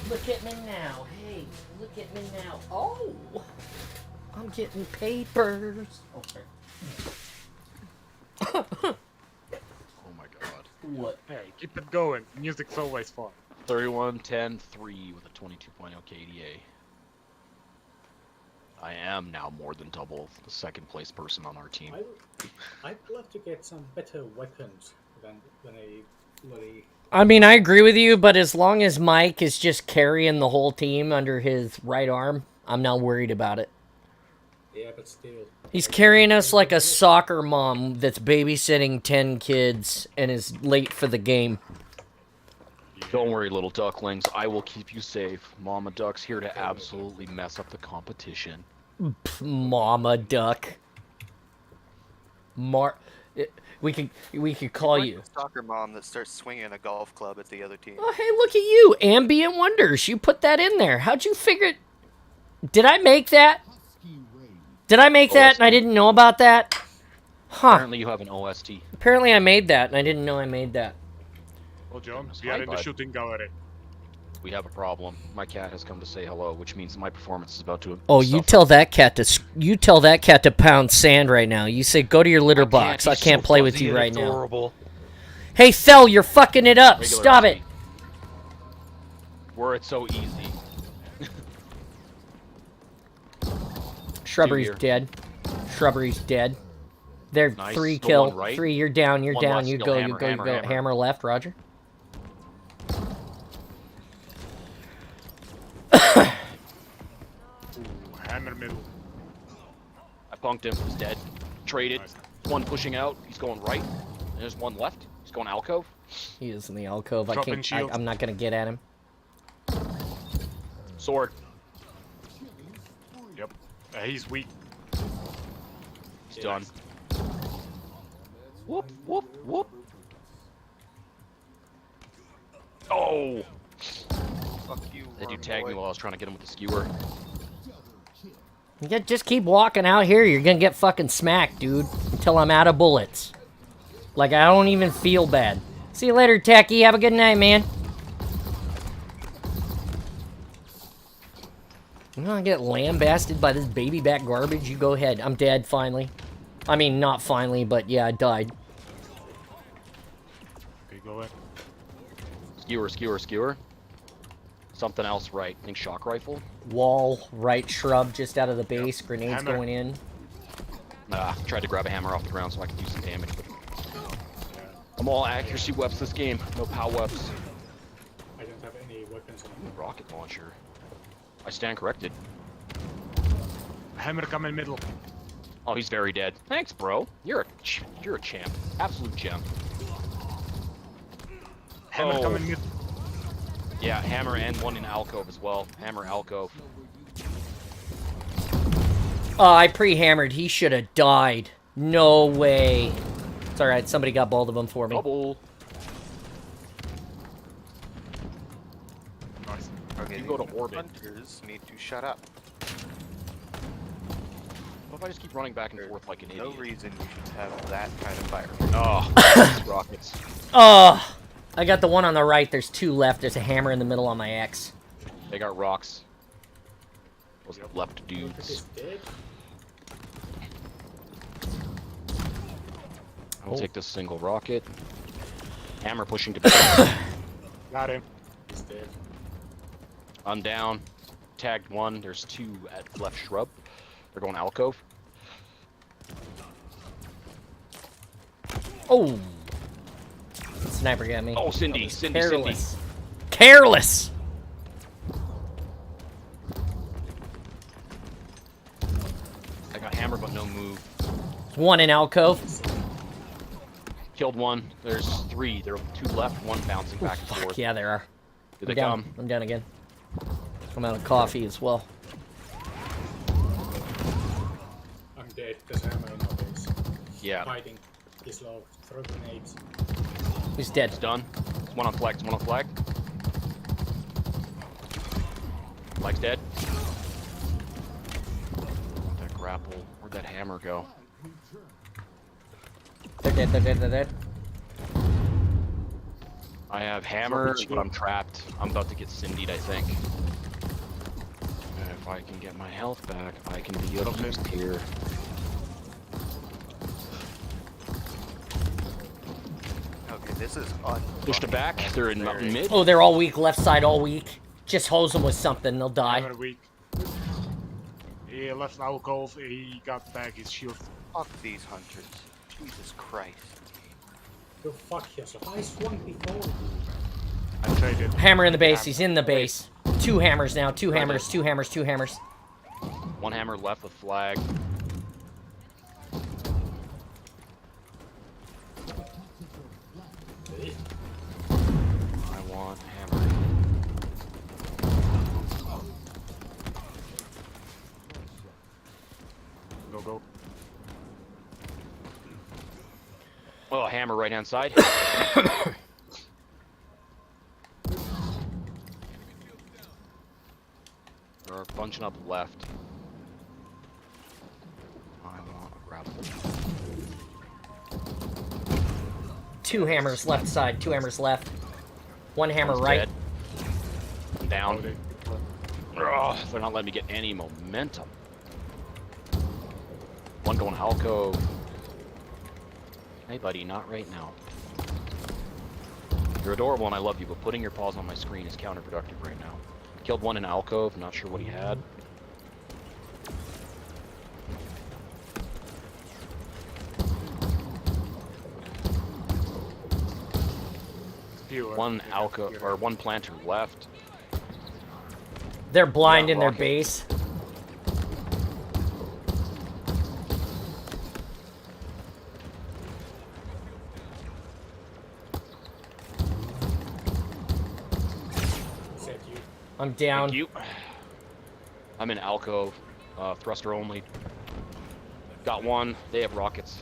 Look at me now. Hey, look at me now. Oh, I'm getting papers. Okay.
Oh my god.
What?
Hey, keep it going. Music's always fun.
31, 10, 3 with a 22.0 KDA. I am now more than double the second place person on our team.
I'd love to get some better weapons than a bloody.
I mean, I agree with you, but as long as Mike is just carrying the whole team under his right arm, I'm not worried about it.
Yeah, but still.
He's carrying us like a soccer mom that's babysitting 10 kids and is late for the game.
Don't worry, little ducklings. I will keep you safe. Mama Duck's here to absolutely mess up the competition.
Mama Duck. We could call
Like
you.
the soccer mom that starts swinging a golf club at the other team.
Oh, hey, look at you. Ambient Wonders. You put that in there. How'd you figure it? Did I make that? Did I make that and I didn't know about that? Huh.
Apparently you have an OST.
Apparently I made that and I didn't know I made that.
Well, John,
That's
we are
fine,
in the
bud.
shooting gallery.
We have a problem. My cat has come to say hello, which means my performance is about to.
Oh, you tell that cat to pound sand right now. You say go to your litter box. I can't play with you right now.
Adorable.
Hey, Thel, you're fucking it up.
Regular
Stop it.
Husky. Were it so easy.
Shrubbery's
here.
dead. Shrubbery's dead. They're
Nice.
3
Still
kill.
one right.
3, you're down, you're
One
down.
left,
You
still
go,
hammer,
you go,
hammer,
you go.
hammer.
Hammer left, Roger.
Ooh, hammer middle.
I punked him. He's dead. Traded.
Nice.
One pushing out. He's going right. And there's one left. He's going alcove.
He is in the alcove. I
Dropping
can't.
shield.
I'm not gonna get at him.
Sword.
Yep. He's weak.
He's done. Whoop, whoop, whoop. Oh!
Fuck you.
That dude
worm
tagged me
boy.
while I was trying to get him with the skewer.
Yeah, just keep walking out here. You're gonna get fucking smacked, dude. Until I'm out of bullets. Like, I don't even feel bad. See you later, Techie. Have a good night, man. I'm gonna get lambasted by this baby back garbage. You go ahead. I'm dead, finally. I mean, not finally, but yeah, I died.
Okay, go ahead.
Skewer, skewer, skewer. Something else right. I think shock rifle.
Wall, right shrub, just out of the base. Grenades
Hammer.
going in.
Tried to grab a hammer off the ground so I could do some damage, but I'm all accuracy weapons this game. No pow weapons.
I don't have any weapons on me.
Rocket launcher. I stand corrected.
Hammer come in middle.
Oh, he's very dead. Thanks, bro. You're a champ. Absolute gem.
Hammer come in
Oh.
middle.
Yeah, hammer and one in alcove as well. Hammer alcove.
Oh, I pre-hammered. He should have died. No way. It's alright. Somebody got both of them for me.
Double.
Nice.
Okay,
You go to
these
orbit.
Hunters need to shut up.
What if I just keep running back and forth like an
No
idiot?
reason you should have that kind of fire.
Oh, rockets.
Oh, I got the one on the right. There's two left. There's a hammer in the middle on my X.
They got rocks. Those left
Rocket is
dudes.
dead.
I'll take this single rocket. Hammer pushing to base.
Got him.
He's dead.
I'm down. Tagged one. There's two at left shrub. They're going alcove.
Oh. Sniper got me.
Oh, Cindy, Cindy,
Careless. Careless!
Cindy. I got hammer but no move.
One in alcove.
Killed one. There's three. There are two left, one bouncing back and
Fuck
forth.
yeah, there are.
Here
I'm
they
down.
come.
I'm down again. I'm out of coffee as well.
I'm dead. There's hammer in our base.
Yeah,
Fighting. He's low. Throw grenades.
Who's dead?
it's done. One on flag, one on flag. Flag's dead. That grapple. Where'd that hammer go?
They're dead, they're dead, they're dead.
I have hammer, but I'm trapped. I'm about to get Cindy'd, I think. And if I can get my health back, I can be of use here.
Okay, this is
Push to back. They're in mountain mid.
Oh, they're all weak. Left side all weak. Just hose them with something. They'll die.
Hammer weak. He left an alcove. He got back his shield.
Fuck these hunters. Jesus Christ.
Go fuck yourself. I swung before.
I traded.
Hammer in the base. He's in the base. Two hammers now. Two hammers. Two hammers. Two hammers.
One hammer left with flag. I want hammer.
Go, go.
Oh, hammer right hand side. They're bunching up left. I want a grapple.
Two hammers left side. Two hammers left. One hammer
One's
right.
dead. I'm down.
Loading.
Ugh, they're not letting me get any momentum. One going alcove. Hey, buddy, not right now. You're adorable and I love you, but putting your paws on my screen is counterproductive right now. Killed one in alcove, not sure what he had.
Fewer.
One alcove, or one planter left.
They're blind
Yeah,
in their
rocket.
base.
Said you.
I'm down.
Thank you. I'm in alcove, thruster only. Got one. They have rockets.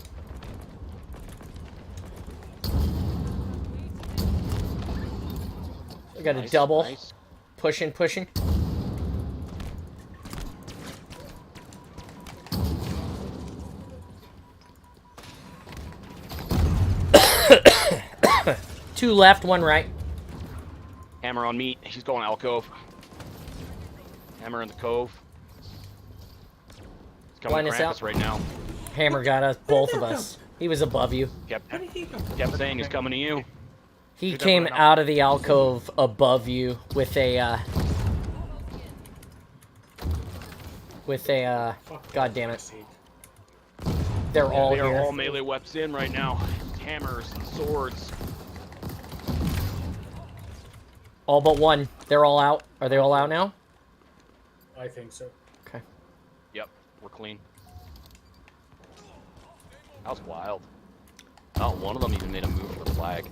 I got a
Nice,
double.
nice.
Pushing, pushing. Two left, one right.
Hammer on me. He's going alcove. Hammer in the cove. He's coming
Line
to
us
Krampus
out.
right now.
Hammer got us, both of us. He was above you.
Kept
Where did he come from?
saying he's coming to you.
He
Did
came
everyone
out of the alcove above you with a,
Fuck
God
off,
damn
I
it.
see.
They're all
They are
here.
all melee weapons in right now. Hammers and swords.
All but one. They're all out. Are they all out now?
I think so.
Okay.
Yep, we're clean. That was wild. Not one of them even made a move for the flag.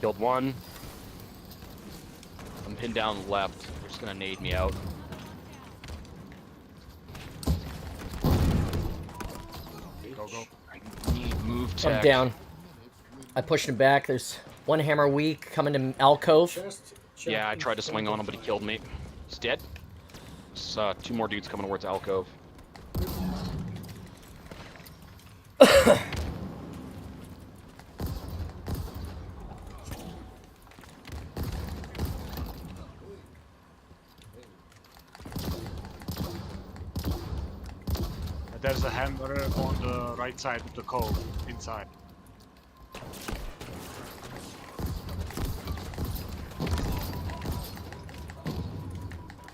Killed one. I'm pinned down left. They're just gonna nade me out.
Go, go.
I need move tech.
I'm down. I pushed him back. There's one hammer weak coming to alcove.
Just
Yeah, I tried to swing on him, but he killed me. He's dead. There's two more dudes coming towards alcove.
There's a hammer on the right side of the cove, inside.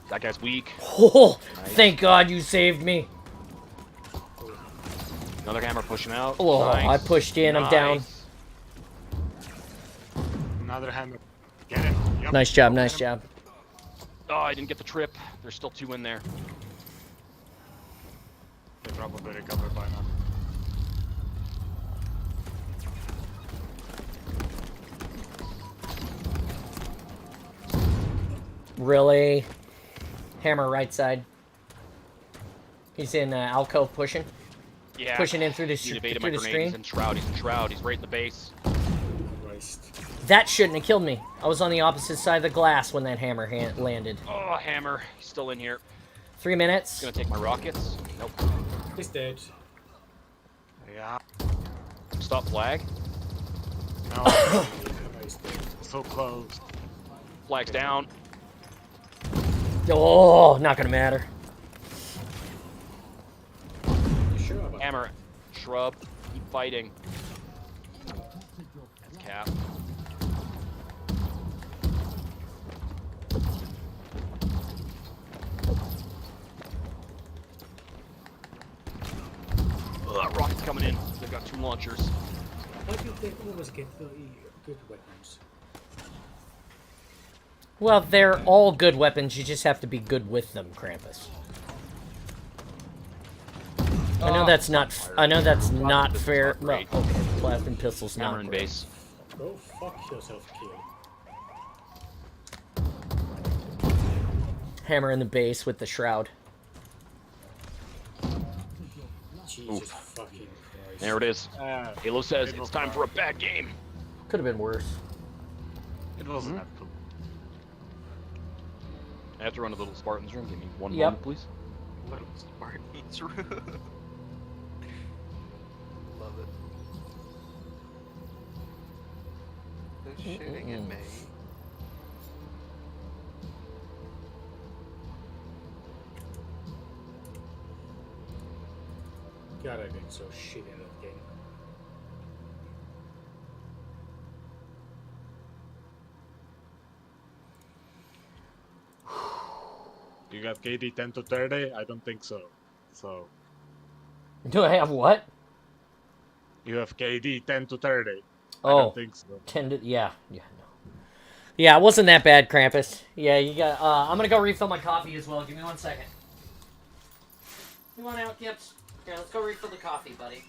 That guy's weak.
Oh,
Nice.
thank God you saved me.
Another hammer pushing out.
Oh,
Nice.
I pushed in. I'm down.
Nice.
Another hammer. Get him. Yep.
Nice job,
Get
nice
him.
job.
Oh, I didn't get the trip. There's still two in there.
They probably recovered by now.
Really? Hammer right side. He's in alcove pushing.
Yeah.
Pushing in through the,
He evaded
through
my
the
grenade.
screen.
He's in shroud. He's in shroud. He's right in the base.
Christ.
That shouldn't have killed me. I was on the opposite side of the glass when that hammer landed.
Oh, hammer. He's still in here.
3 minutes.
Gonna take my rockets. Nope.
He's dead.
Yeah.
Stop flag.
No.
He's dead.
So close.
Flag's down.
Oh, not gonna matter.
You sure about that?
Hammer. Shrub. Keep fighting. That's cap. Rockets coming in. They've got two launchers.
How do they always get the good weapons?
Well, they're all good weapons. You just have to be good with them, Krampus. I know that's not. I know that's not fair. Well,
great.
okay, plasma pistol's
Hammer
not
in
great.
base.
Go fuck yourself, kid.
Hammer in the base with the shroud.
Jesus fucking Christ.
There it is. Halo says
it
it's
was
time for a bad game.
Could have been worse.
It wasn't that cool.
I have to run to the little Spartan's room. Give me one
Yep.
moment, please.
Little Spartan's room. Love it. They're shooting at me.
God, I've been so shit in that game.
You got KD 10 to 30? I don't think so. So,
Do I have what?
you have KD 10 to 30. I
Oh,
don't think so.
tended. Yeah, no. Yeah, it wasn't that bad, Krampus. Yeah, you got. I'm gonna go refill my coffee as well. Give me 1 second. You want out, Gibbs? Here, let's go refill the coffee, buddy.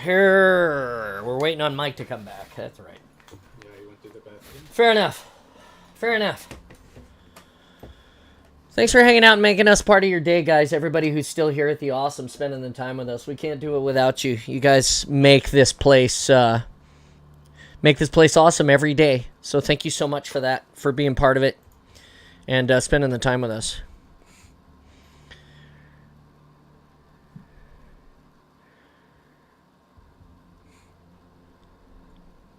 Here, we're waiting on Mike to come back. That's right.
Yeah, you went to the bathroom.
Fair enough. Fair enough. Thanks for hanging out and making us part of your day, guys. Everybody who's still here at the Awesome, spending the time with us. We can't do it without you. You guys make this place awesome every day. So thank you so much for that, for being part of it, and spending the time with us.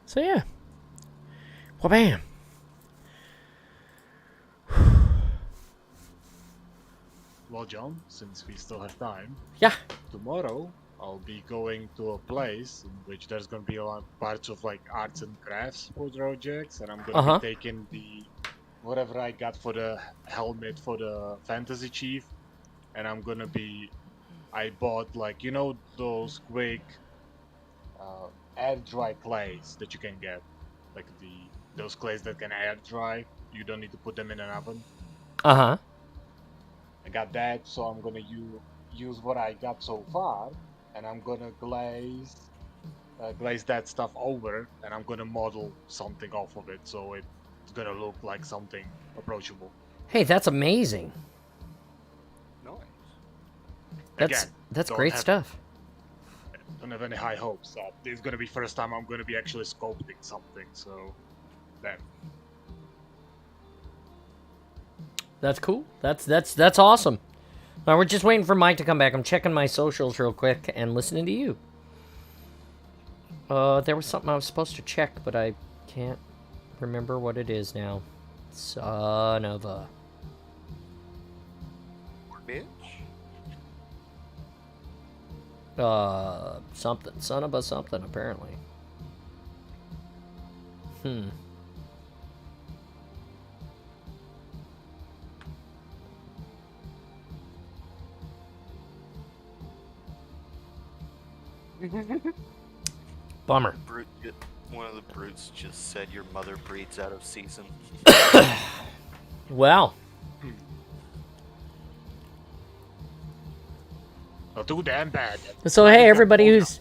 So yeah. Well, bam.
Well, John, since we still have time,
Yeah.
tomorrow I'll be going to a place in which there's gonna be a lot of parts of like arts and crafts projects, and I'm gonna be taking the whatever I got for the helmet for the fantasy chief, and I bought like those quick air dry clays that you can get, like those clays that can air dry. You don't need to put them in an oven.
Uh-huh.
I got that, so I'm gonna use what I got so far, and I'm gonna glaze that stuff over, and I'm gonna model something off of it, so it's gonna look like something approachable.
Hey, that's amazing.
Nice.
That's
don't
great
have-
stuff.
Don't have any high hopes. This is gonna be first time I'm gonna be actually sculpting something, so then.
That's cool. That's awesome. Now we're just waiting for Mike to come back. I'm checking my socials real quick and listening to you. There was something I was supposed to check, but I can't remember what it is now. Son of a
Bitch.
something. Son of a something, apparently. Bummer.
One of the brutes just said your mother breeds out of season.
Well,
Not too damn bad.
so hey, everybody who's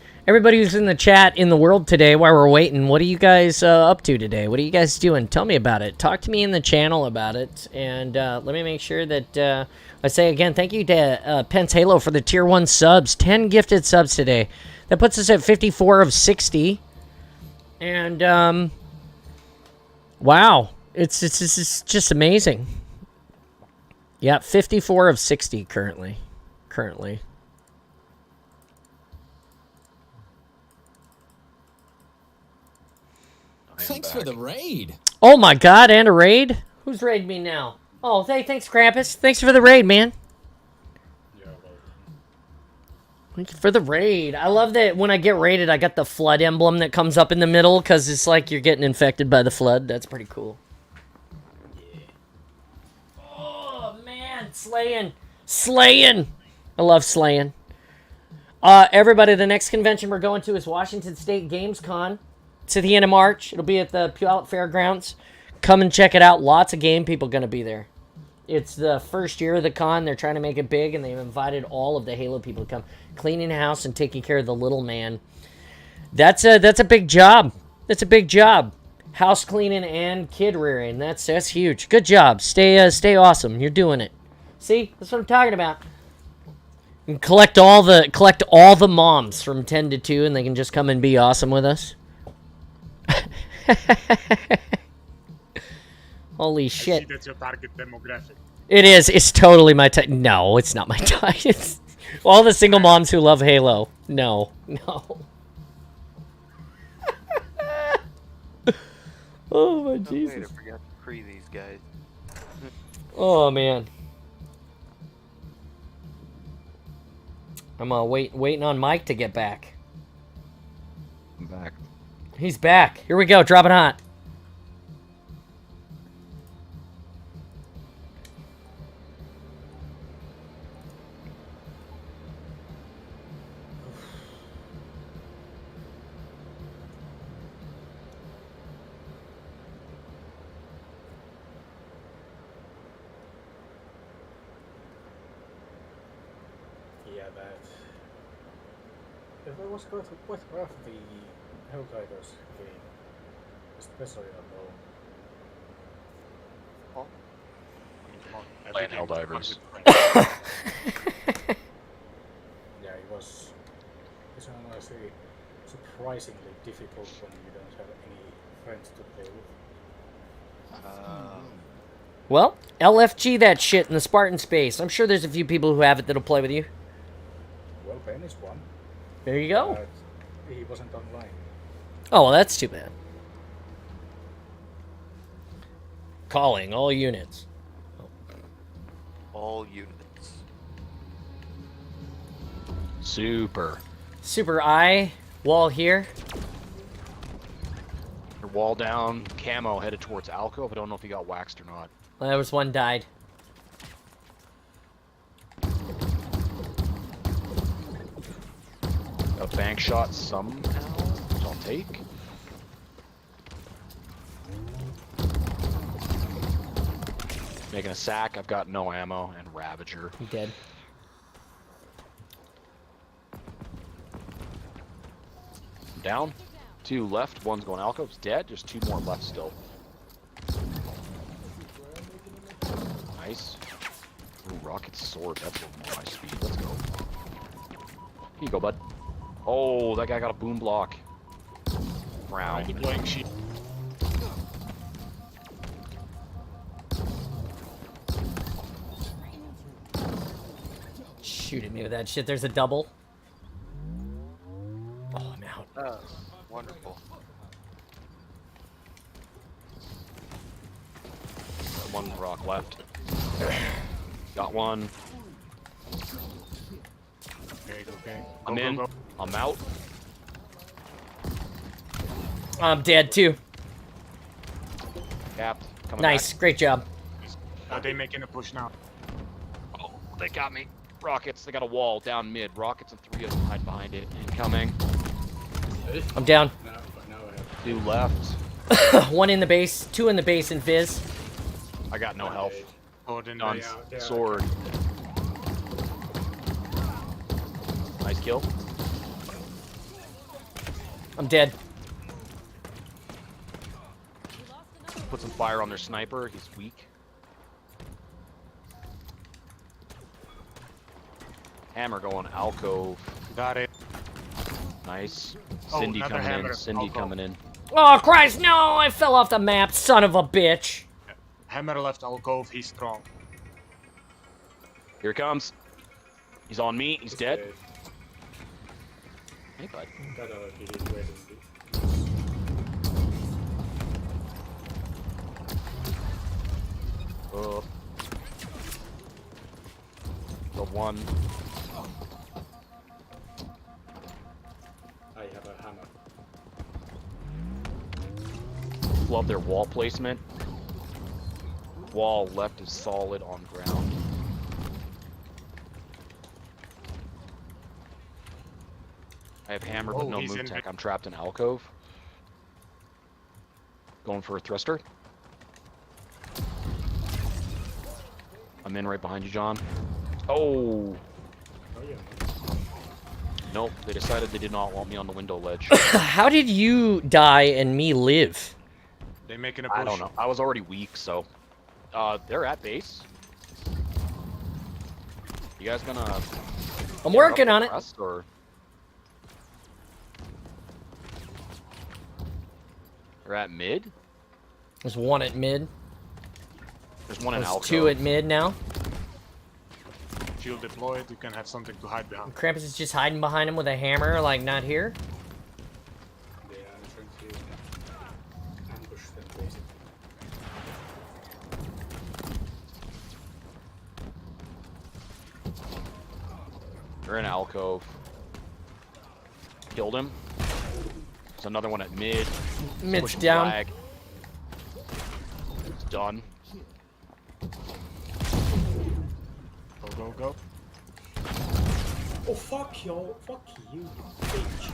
in the chat in the world today, while we're waiting, what are you guys up to today? What are you guys doing? Tell me about it. Talk to me in the channel about it, and let me make sure that I say again, thank you to Pence Halo for the tier 1 subs. 10 gifted subs today. That puts us at 54 of 60. And wow, it's just amazing. Yeah, 54 of 60 currently.
Thanks for the raid.
Oh my god, and a raid? Who's raiding me now? Oh, hey, thanks, Krampus. Thanks for the raid, man.
Yeah, well,
Thank you for the raid. I love that when I get raided, I got the flood emblem that comes up in the middle, because it's like you're getting infected by the flood. That's pretty cool. Yeah. Oh, man. Slaying. I love slaying. Everybody, the next convention we're going to is Washington State Games Con. It's at the end of March. It'll be at the Puyallup Fairgrounds. Come and check it out. Lots of game people going to be there. It's the first year of the con. They're trying to make it big, and they've invited all of the Halo people to come. Cleaning house and taking care of the little man. That's a big job. That's a big job. House cleaning and kid rearing. That's huge. Good job. Stay awesome. You're doing it. See? That's what I'm talking about. And collect all the moms from 10 to 2, and they can just come and be awesome with us. Holy shit.
I see that's your target demographic.
It is. It's totally my type. No, it's not my type. It's all the single moms who love Halo. No. Oh my
Wait, I
Jesus.
forgot to free these guys.
Oh man. I'm waiting on Mike to get back.
I'm back.
He's back. Here we go. Dropping hot.
yeah, It was quite rough, the Helldivers game, especially on low.
Well,
Come on,
Playing
every game is
Helldivers.
Yeah, it's honestly surprisingly difficult when you don't have any friends to play with.
Well, LFG that shit in the Spartan space. I'm sure there's a few people who have it that'll play with you.
Well, Ben is one,
There you go.
but he wasn't online.
Oh, well, that's too bad. Calling all units.
all units.
Super.
Super eye. Wall here.
Your wall down, camo headed towards alcove. I don't know if he got waxed or not.
There was one died.
A bank shot somehow, which I'll take. Making a sack. I've got no ammo and Ravager.
He dead.
Down. 2 left. One's going alcove's dead. There's 2 more left still. Nice. Ooh, rocket sword. That's a little more my speed. Let's go. Here you go, bud. Oh, that guy got a boom block. Brown.
Deploying sheet.
Shoot at me with that shit. There's a double. Oh, I'm out.
Oh, wonderful.
One rock left. Got one.
Okay, okay.
I'm in. I'm out.
I'm dead too.
Capped. Coming
Nice. Great job.
Are they making a push now?
back. Oh, they got me. Rockets. They got a wall down mid. Rockets and 3 of them hide behind it. Incoming.
I'm down.
Now I have
2 left.
1 in the base. 2 in the base and Fizz.
I got no health.
Oh, then
Done.
they
Sword. Nice kill.
I'm dead.
Put some fire on their sniper. He's weak. Hammer going alcove.
got it.
Nice.
Oh,
Cindy
another
coming in.
hammer.
Cindy
Alcove.
coming in.
Oh, Christ, no! I fell off the map, son of a bitch.
Hammer left alcove, he's strong.
Here he comes. He's on me. He's dead. Hey, bud.
that he did wait in
Oh. The one.
I have a hammer.
Love their wall placement. Wall left is solid on ground. I have hammer but
Oh,
no
he's
move
in
tech.
mid.
I'm trapped in alcove. Going for a thruster. I'm in right behind you, John. Oh!
Oh yeah.
Nope, they decided they did not want me on the window ledge.
How did you die and me live?
They making a push.
I don't know. I was already weak, so... they're at base. You guys gonna...
I'm working on it.
Us, or... They're at mid?
There's 1 at mid.
There's one in
There's
alcove.
2 at mid now.
Shield deployed, you can have something to hide behind.
Krampus is just hiding behind him with a hammer, like, not here.
Yeah, I'm trying to ambush them basically.
They're in alcove. Killed him. There's another one at mid.
Mid's
Pushing
down.
flag. It's done.
Go, go, go.
Oh fuck you! Fuck you, bitch!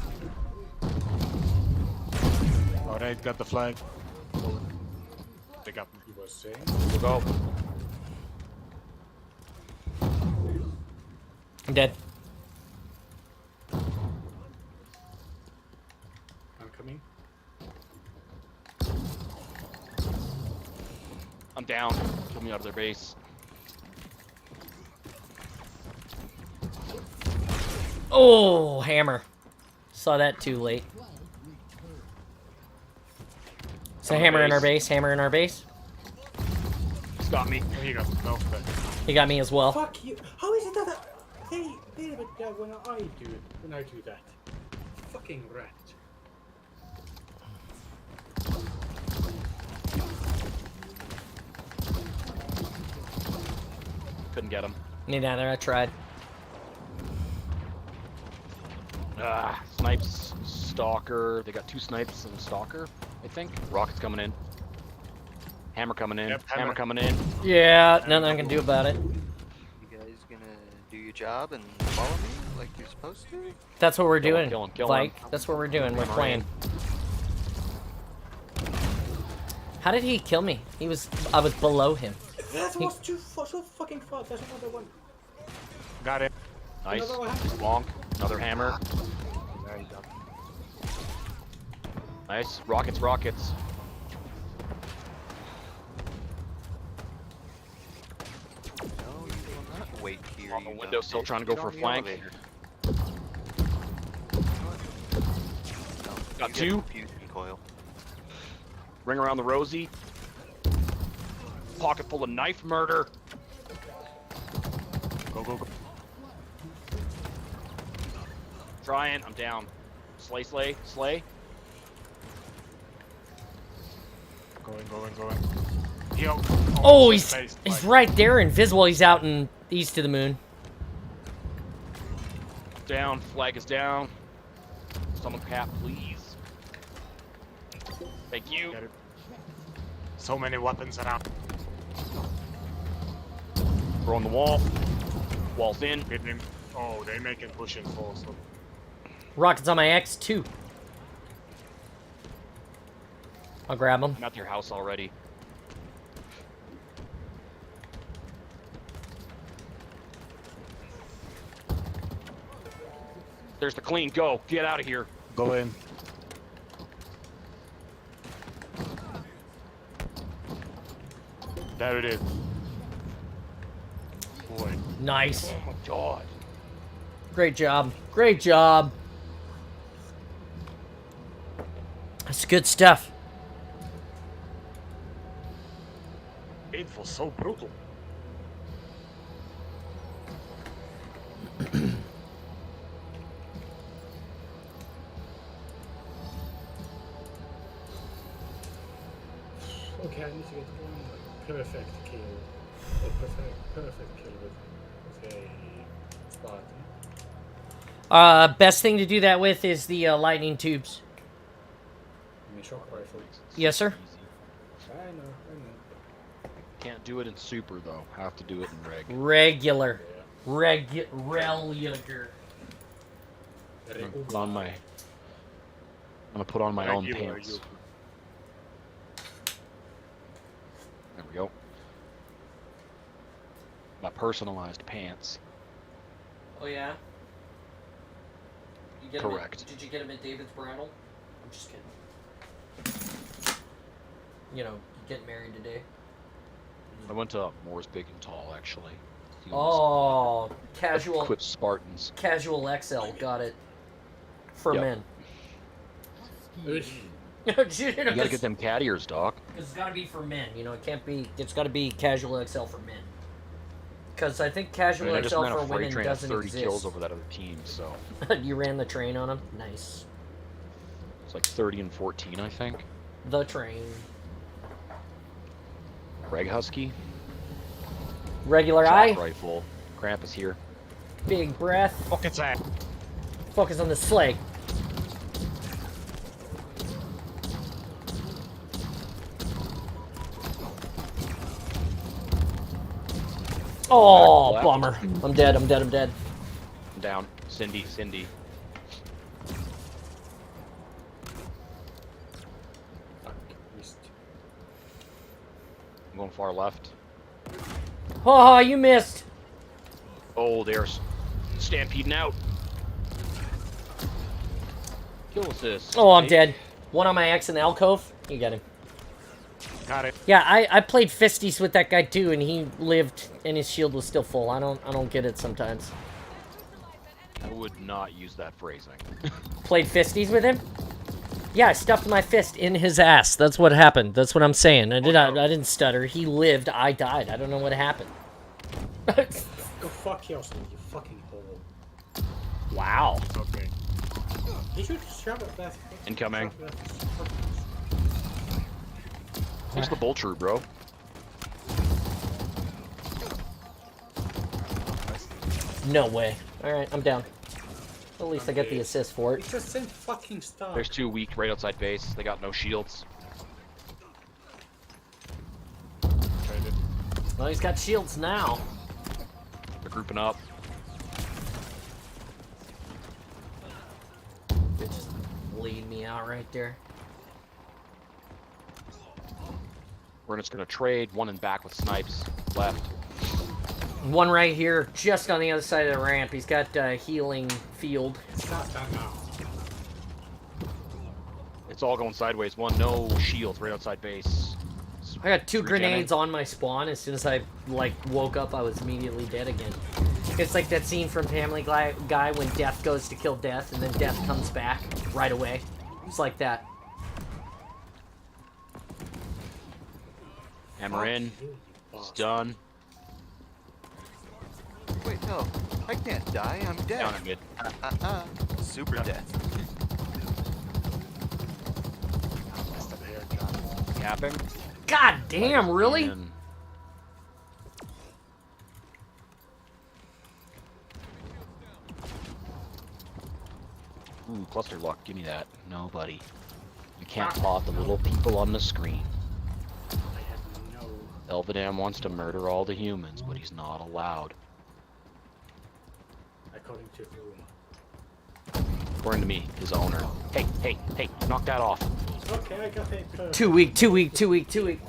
Alright, got the flag. They got me.
You were saying?
We'll go.
I'm dead.
I'm down. Kill me out of their base.
Oh, hammer. Saw that too late. So hammer in our base, hammer in our base.
He's got me.
Here you go. No, but
He got me as well.
Fuck you! How is it that they did it when I do that? Fucking rat.
Couldn't get him.
Me neither, I tried.
Snipes, stalker. They got 2 snipes and a stalker, I think. Rocket's coming in. Hammer coming in.
Yep,
hammer
hammer.
coming in.
Yeah, nothing I can do about it.
You guys gonna do your job and follow me like you're supposed to?
That's what we're
Kill him,
doing.
kill him, kill him.
Like, that's what we're doing. We're playing. How did he kill me? I was below him.
That was so fucking fast. There's another one.
got it.
Nice.
Another one.
Bonk. Another hammer.
There you go.
Nice. Rockets, rockets.
No, you will not wait here.
On the
you
window,
dumb
still
bitch.
trying to go
Get
for
on the
flank.
elevator. No,
Got
you get
2.
Fusion coil.
Ring around the rosy. Pocket full of knife murder.
Go, go, go.
Trying. I'm down. Slay, slay, slay.
Going. Yo.
Oh,
shit,
he's
base, like,
right there, invisible. He's out in east of the moon.
Down. Flag is down. Someone cap, please. Thank you.
Get it. So many weapons around.
We're on the wall. Wall's in.
Hitting him. Oh, they making pushing full. So
Rockets on my X2. I'll grab him.
I'm at your house already. There's the clean. Go. Get out of here.
go in. There it is. Boy.
Nice.
Oh my god.
Great job. Great job. That's good stuff.
It was so brutal.
Okay, I need to get one perfect kill. Or perfect kill with a Spartan.
Best thing to do that with is the lightning tubes.
I mean, shock rifle.
Yes, sir.
I know.
Can't do it in super though. Have to do it in reg.
Regular.
Yeah.
Regular.
I'm gonna put on my. I'm gonna put on my own
Regular,
pants.
you-
There we go. My personalized pants.
Oh, yeah? You
Correct.
Did you get him at David's bridal? I'm just kidding. You know, getting married today.
I went to Moore's Big and Tall actually. He
Oh,
was
casual.
equipped Spartans.
Casual XL. Got it. For
Yep.
men.
You gotta get them cat ears, Doc.
It's gotta be for men, you know, it can't be, it's gotta be casual XL for men. Because I think
I
casual
mean, I just
XL
ran
for
a freight
women
train of
doesn't
30
exist.
kills over that other team, so
You ran the train on him? Nice.
it's like 30 and 14, I think.
The train.
Reg Husky.
Regular
Shock
eye.
rifle. Cramp is here.
Big breath.
Fuck it's that.
Focus on the slag. Oh,
Back
bummer. I'm dead.
I'm down. Cindy. I'm going far left.
Oh, you missed.
Oh, there's stampeding out. Kill assist.
Oh, I'm
Hey.
dead. One on my X in the alcove. You got him.
Got it.
Yeah, I played fisties with that guy too, and he lived, and his shield was still full. I don't get it sometimes.
I would not use that phrasing.
Played fisties with him? Yeah, I stuffed my fist in his ass. That's what happened. That's what I'm saying. I didn't stutter. He lived. I died. I don't know what happened.
Go fuck yourself, you fucking hole.
Wow.
Okay.
You should shove it that.
Incoming. Where's the vulture, bro?
No way. Alright, I'm down. At least I get the assist for it.
It's just same fucking stuff.
There's two weak right outside base. They got no shields.
Well, he's got shields now.
They're grouping up.
They just bleed me out right there.
We're just gonna trade. One in back with snipes. Left.
One right here, just on the other side of the ramp. He's got healing field.
Stop that now.
It's all going sideways. One, no shields right outside base.
I got two
Regening.
grenades on my spawn. As soon as I like woke up, I was immediately dead again. It's like that scene from Family Guy when Death goes to kill Death, and then Death comes back right away. It's like that.
Hammer in. It's done.
Wait, no. I can't die. I'm dead.
Down at mid.
Super death.
Capping.
God damn, really?
In. Ooh, cluster luck. Give me that. No, buddy. You can't plot the little people on the screen.
I have no.
Elvedam wants to murder all the humans, but he's not allowed.
According to whom?
According to me, his owner. Hey, hey, hey, knock that off.
Okay, I got it.
Too weak, too weak, too weak, too weak.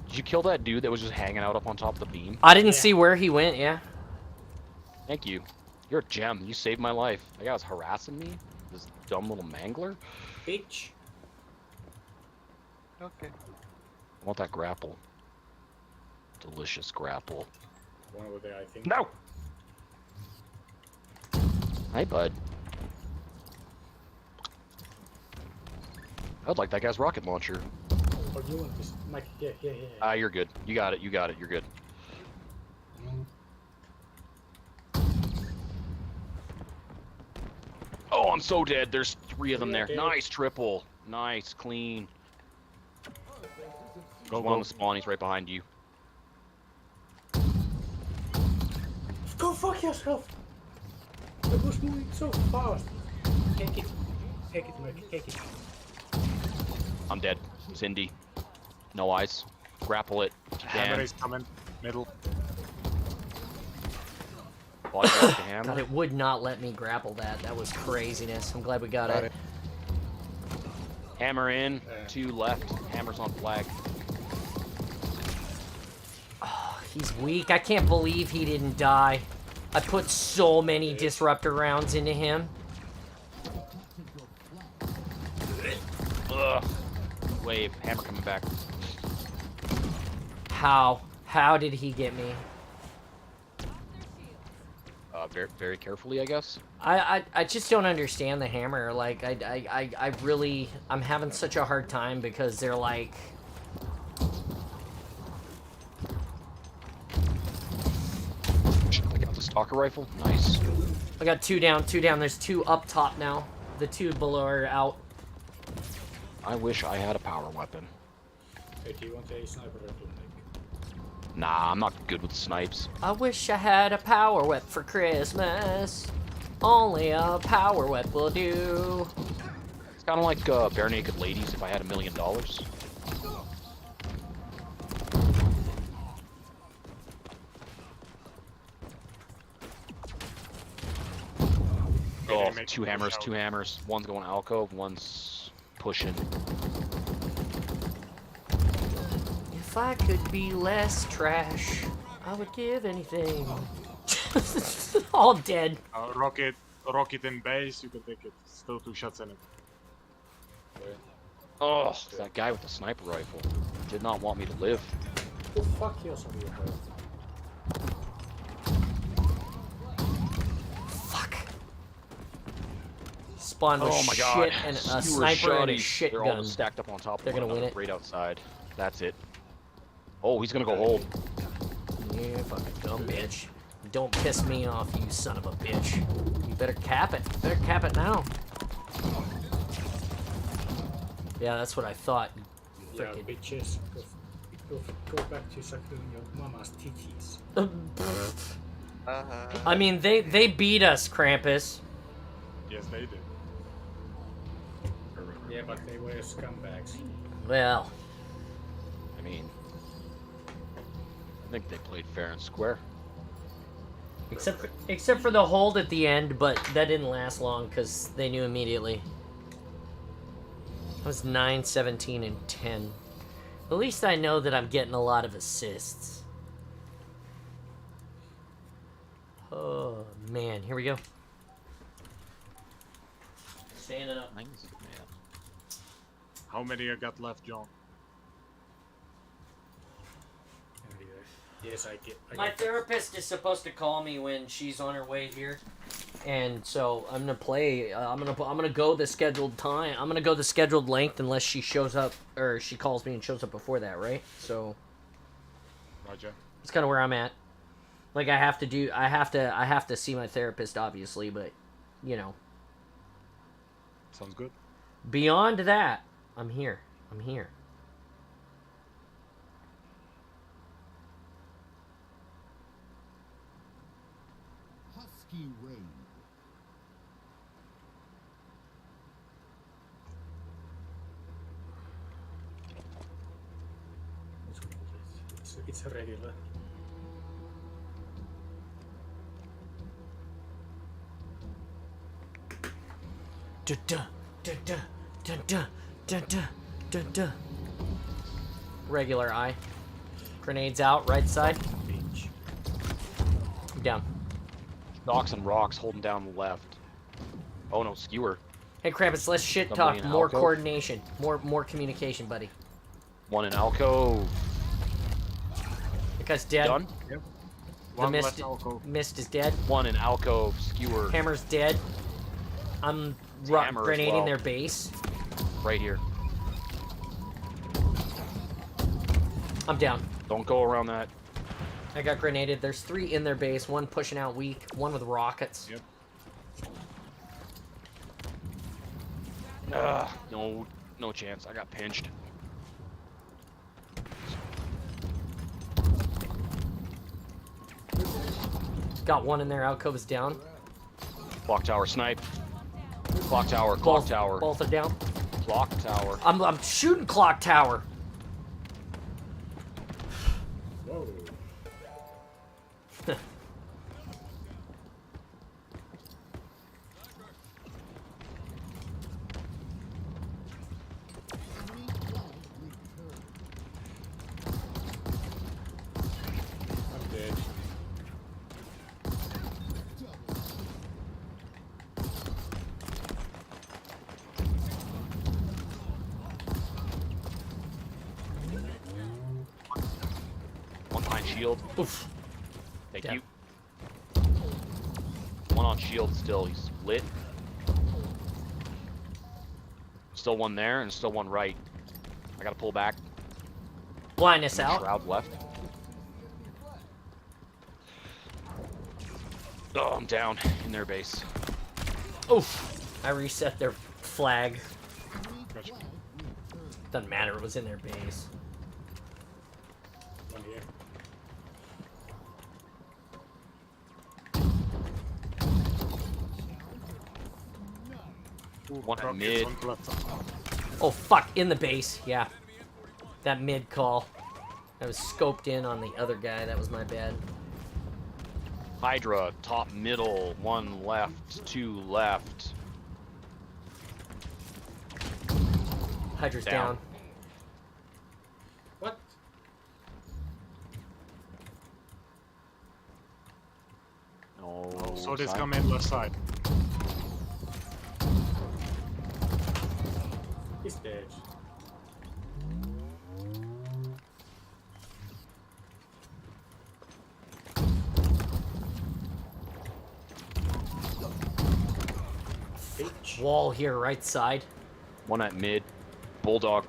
Did you kill that dude that was just hanging out up on top of the beam?
I didn't see where he went, yeah.
Thank you. You're a gem. You saved my life. That guy was harassing me. This dumb little mangler.
Bitch.
Okay.
I want that grapple. Delicious grapple.
One over there, I think.
No! Hi, bud. I'd like that guy's rocket launcher.
Oh, you want this? Mike, yeah.
Ah, you're good. You got it. You got it. You're good. Oh, I'm so dead. There's three of them there.
Okay.
Nice triple. Nice, clean.
Go,
One on
go.
the spawn. He's right behind you.
Go fuck yourself! It was moving so fast. Take it. Take it, Mike. Take it.
I'm dead. Cindy. No eyes. Grapple it. If you
Hammer
can.
is coming. Middle.
Body block the
God,
hammer.
it would not let me grapple that. That was craziness. I'm glad we got it.
Hammer in. Two left. Hammer's on flag.
He's weak. I can't believe he didn't die. I put so many disruptor rounds into him.
Ugh. Wave. Hammer coming back.
How? How did he get me?
Very, very carefully, I guess.
I just don't understand the hammer. Like, I really... I'm having such a hard time because they're like...
I got the stalker rifle. Nice.
I got two down, two down. There's two up top now. The two below are out.
I wish I had a power weapon.
Hey, do you want a sniper rifle, Mike?
Nah, I'm not good with snipes.
I wish I had a power whip for Christmas. Only a power whip will do.
It's kind of like Bare Naked Ladies if I had $1 million. Oh, two hammers, two hammers. One's going alcove, one's pushing.
If I could be less trash, I would give anything. All dead.
Rocket in base. You can take it. Still 2 shots in it.
Oh, that guy with the sniper rifle. did not want me to live.
Oh, fuck you, some of your health.
Fuck. Spawn with
Oh my god.
shit and a
Skewer
sniper and a
shotties.
shit
They're
gun.
all stacked up on top of
They're
one
gonna win
another,
it.
right outside. That's it. Oh, he's gonna go hold.
You fucking dumb bitch. Don't piss me off, you son of a bitch. You better cap it. You better cap it now. Yeah, that's what I thought. You
Yeah,
frickin'
bitches. Go back to sucking your mama's titties.
I mean, they beat us, Krampus.
Yes, they did.
Yeah, but they were scumbags.
Well,
I mean, I think they played fair and square.
except for the hold at the end, but that didn't last long because they knew immediately. It was 9, 17, and 10. At least I know that I'm getting a lot of assists. Oh, man. Here we go. Standing up.
How many you got left, John?
Yes, I get.
My therapist is supposed to call me when she's on her way here, and so I'm gonna play. I'm gonna go the scheduled time. I'm gonna go the scheduled length unless she shows up or she calls me and shows up before that, right? So
Roger.
that's kind of where I'm at. Like I have to see my therapist, obviously, but you know.
Sounds good.
Beyond that, I'm here. I'm here.
Husky raid.
It's a regular.
Da da da da da da da da da da. Regular eye. Grenades out, right side.
Bitch.
I'm down.
Knocks and rocks holding down the left. Oh no, skewer.
Hey Krampus, less shit
Somebody
talk,
in
more
alcove?
coordination, more communication, buddy.
One in alcove.
That guy's dead.
Done.
Yep.
The
One
mist,
left alcove.
mist is dead.
One in alcove. Skewer.
Hammer's dead. I'm
Hammer as
grenading
well.
their base.
Right here.
I'm down.
Don't go around that.
I got grenaded. There's 3 in their base. 1 pushing out weak. 1 with rockets.
Yep.
No chance. I got pinched.
Got 1 in there. Alcove is down.
Clock tower snipe. Clock tower. Clock
Both,
tower.
Both are down.
Clock tower.
I'm shooting clock tower.
Whoa. I'm dead.
One behind shield.
Oof.
Thank
Down.
you. One on shield still. He's lit. Still one there and still one right. I gotta pull back.
Blindness out.
Shroud left. Oh, I'm down in their base.
Oof. I reset their flag.
Gotcha.
Doesn't matter. It was in their base.
One here.
One at
Rockets,
mid.
one left.
Oh fuck! In the base. Yeah. That mid call. I was scoped in on the other guy. That was my bad.
Hydra, top middle, 1 left, 2 left.
Hydra's
Down.
down.
What?
Oh,
So this
side.
come in left side.
He's dead.
Wall here, right side.
One at mid. Bulldog.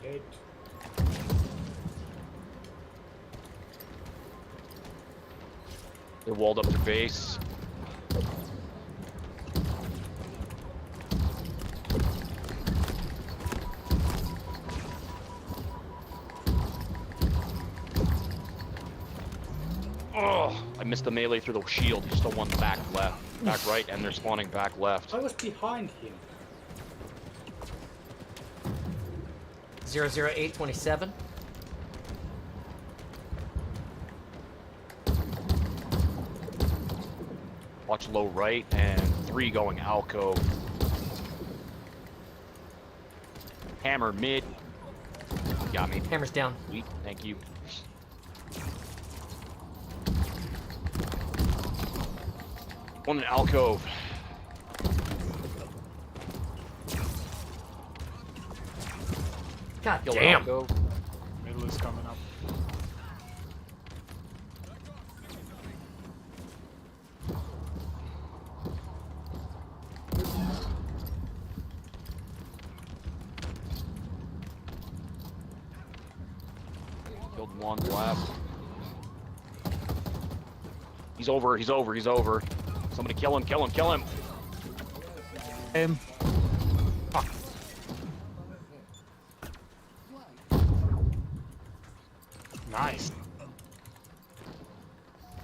Dead.
They walled up their base. Oh, I missed the melee through the shield. He's still one back left, back right, and they're spawning back left.
I was behind him.
00827.
Watch low right, and 3 going alcove. Hammer mid. Got me.
Hammer's down.
Sweet, thank you. One in alcove.
God
Killed
damn.
alcove.
Middle is coming up.
Killed one left. He's over, he's over, he's over. Somebody kill him, kill him, kill him. Fuck.
Nice.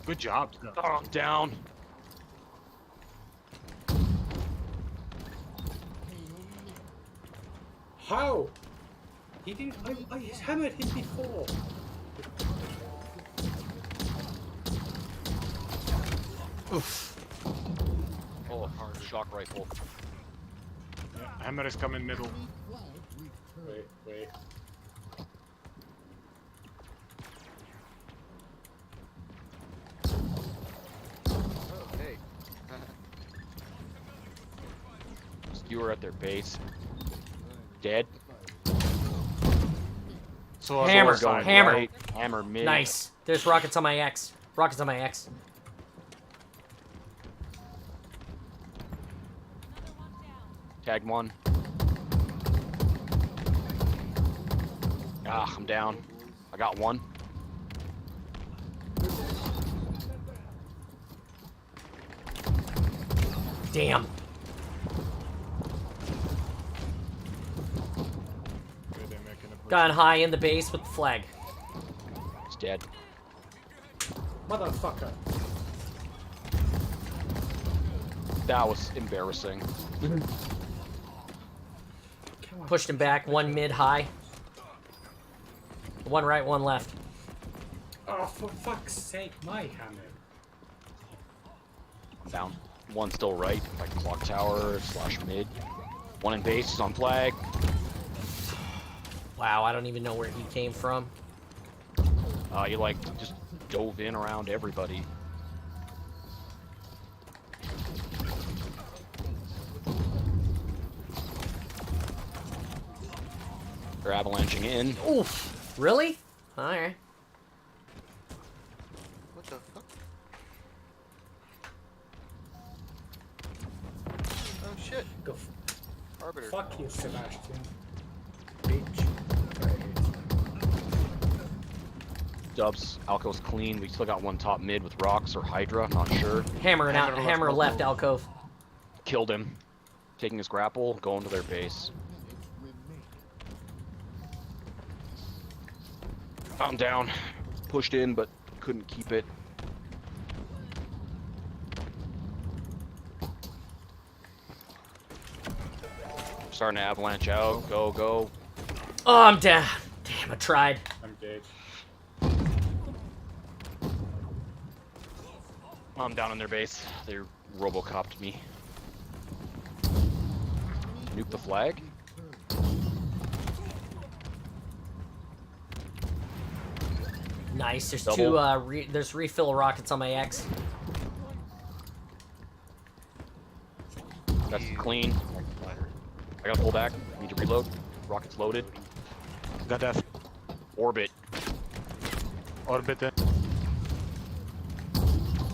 Good job.
Oh, I'm down.
How? He didn't. I hammered him before.
Oof.
Oh, hard shock rifle.
Yeah, hammer is coming middle.
Wait.
Oh, hey.
Skewer at their base. Dead.
So
Hammer,
Going
hammer.
right, hammer mid.
Nice. There's rockets on my X. Rockets on my X.
Tag one. Ah, I'm down. I got one.
Damn.
Good, they're making a push.
Got high in the base with the flag.
He's dead.
Motherfucker.
That was embarrassing.
Come on.
Pushed him back. One mid high. One right, one left.
Oh, for fuck's sake, my hammer.
I'm down. One still right, like clock tower / mid. One in base is on flag.
Wow, I don't even know where he came from.
You like just dove in around everybody. They're avalanching in.
Oof. Really? Alright.
What the fuck? Oh shit.
Go
Arbiter.
fuck you, Sebastian. Bitch.
Dubs, Alco's clean. We still got one top mid with rocks or Hydra, not sure.
Hammer and out. Hammer left alcove.
Killed him. Taking his grapple, going to their base. I'm down. Pushed in, but couldn't keep it. Starting to avalanche out. Go, go.
Oh, I'm down. Damn, I tried.
I'm dead.
I'm down on their base. They robocopped me. Nuke the flag.
Nice. There's
Double.
two. There's refill rockets on my X.
That's clean. I gotta pull back. Need to reload. Rockets loaded.
Got that.
Orbit.
Orbit in.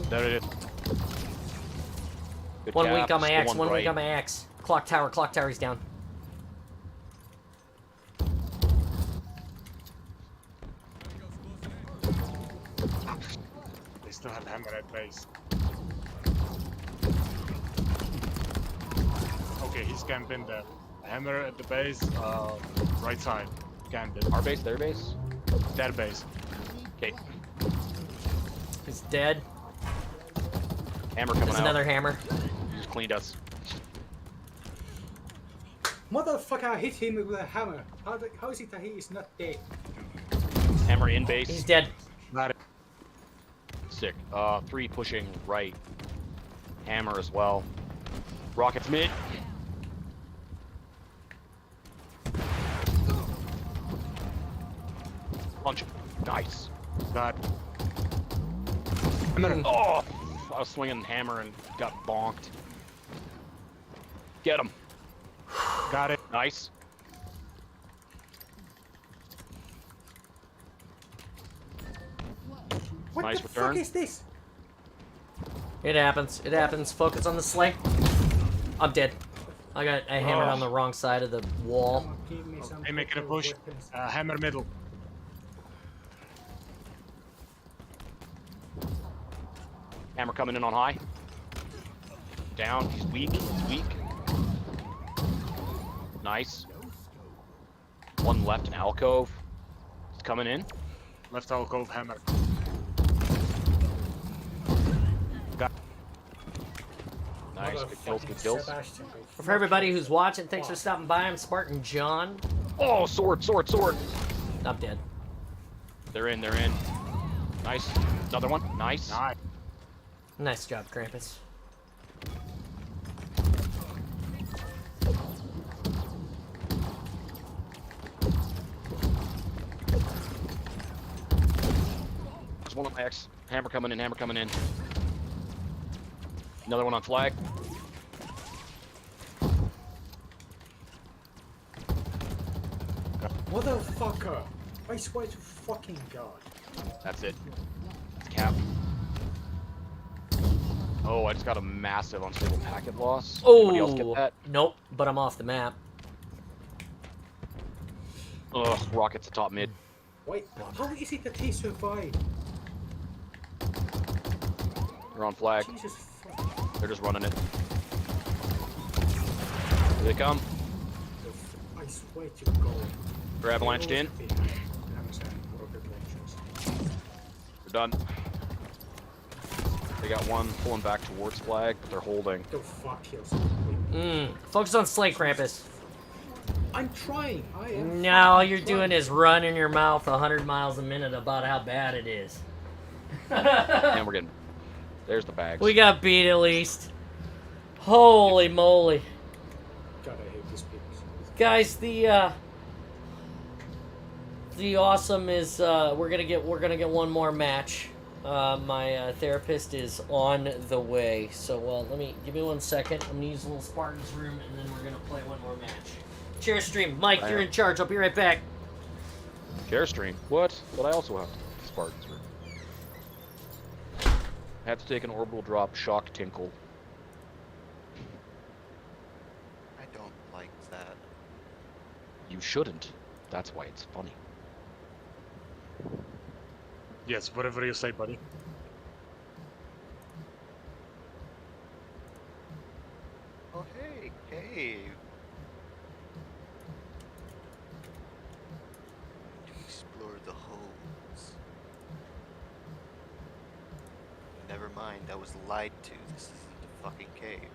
There it is.
Good
One
cap,
weak on my
still
axe, one weak
right.
on my axe. Clock tower's down.
They still have hammer at base. Okay, he's camping there. Hammer at the base, right side. Camping.
Our base, their base?
Their base.
Okay.
He's dead.
Hammer coming
There's
out.
another hammer.
He just cleaned us.
Motherfucker, I hit him with a hammer. How is it that he is not dead?
Hammer in base.
He's dead.
Got it.
Sick. 3 pushing right. Hammer as well. Rockets mid. Punch. Nice.
Got it.
Oh! I was swinging hammer and got bonked. Get him.
Got it.
Nice.
What
Nice
the
return.
fuck is this?
It happens. It happens. Focus on the slay. I'm dead. I got a hammer on the wrong side of the wall.
Come on, give me some
Hey, making a
proper
push.
weapons.
Hammer middle.
Hammer coming in on high. Down. He's weak. He's weak. Nice. One left in alcove. He's coming in.
Left alcove hammer.
Nice. Good kills. Good kills.
Sebastian, go
For everybody who's watching, thanks for stopping by. I'm Spartan John.
Oh, sword, sword, sword.
I'm dead.
They're in. They're in. Nice. Another one. Nice.
Nice.
Nice job, Krampus.
There's one on X. Hammer coming in. Hammer coming in. Another one on flag.
Motherfucker! I swear to fucking god.
That's it. It's cap. Oh, I just got a massive unstable packet loss. Anybody else get
Oh,
that?
nope, but I'm off the map.
Ugh, rockets atop mid.
Wait, how is it that he survived?
They're on flag.
Jesus fucking...
They're just running it. Here they come.
I swear to god.
They're avalanched in.
Amazon rocket launchers.
They're done. They got one pulling back towards flag, but they're holding.
Go fuck yourself.
Focus on slay, Krampus.
I'm trying. I am.
Now all
fucking
you're
trying.
doing is running your mouth 100 miles a minute about how bad it is.
And we're getting. There's the bags.
We got beat at least. Holy moly.
God, I hate these people.
Guys, the awesome is we're gonna get one more match. My therapist is on the way, so give me 1 second. I'm gonna use a little Spartan's room, and then we're gonna play one more match. Share stream, Mike. You're in charge. I'll be right back.
Share stream. What? But I also have Spartan's room. I have to take an orbital drop, shock tinkle.
I don't like that.
You shouldn't. That's why it's funny.
Yes, whatever you say, buddy.
Oh hey, cave. To explore the holes. Never mind, I was lied to. This isn't a fucking cave.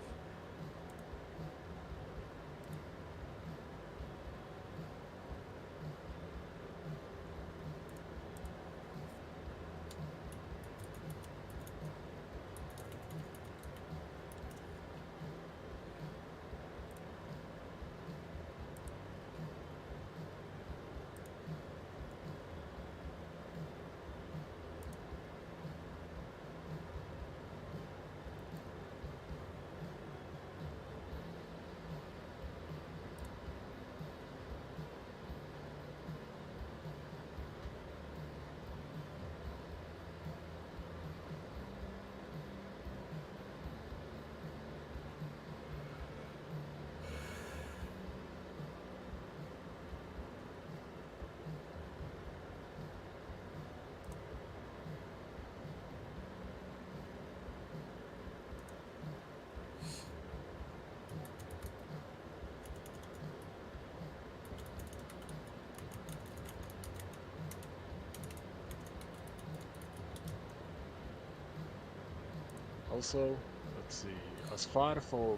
also, let's see, as far for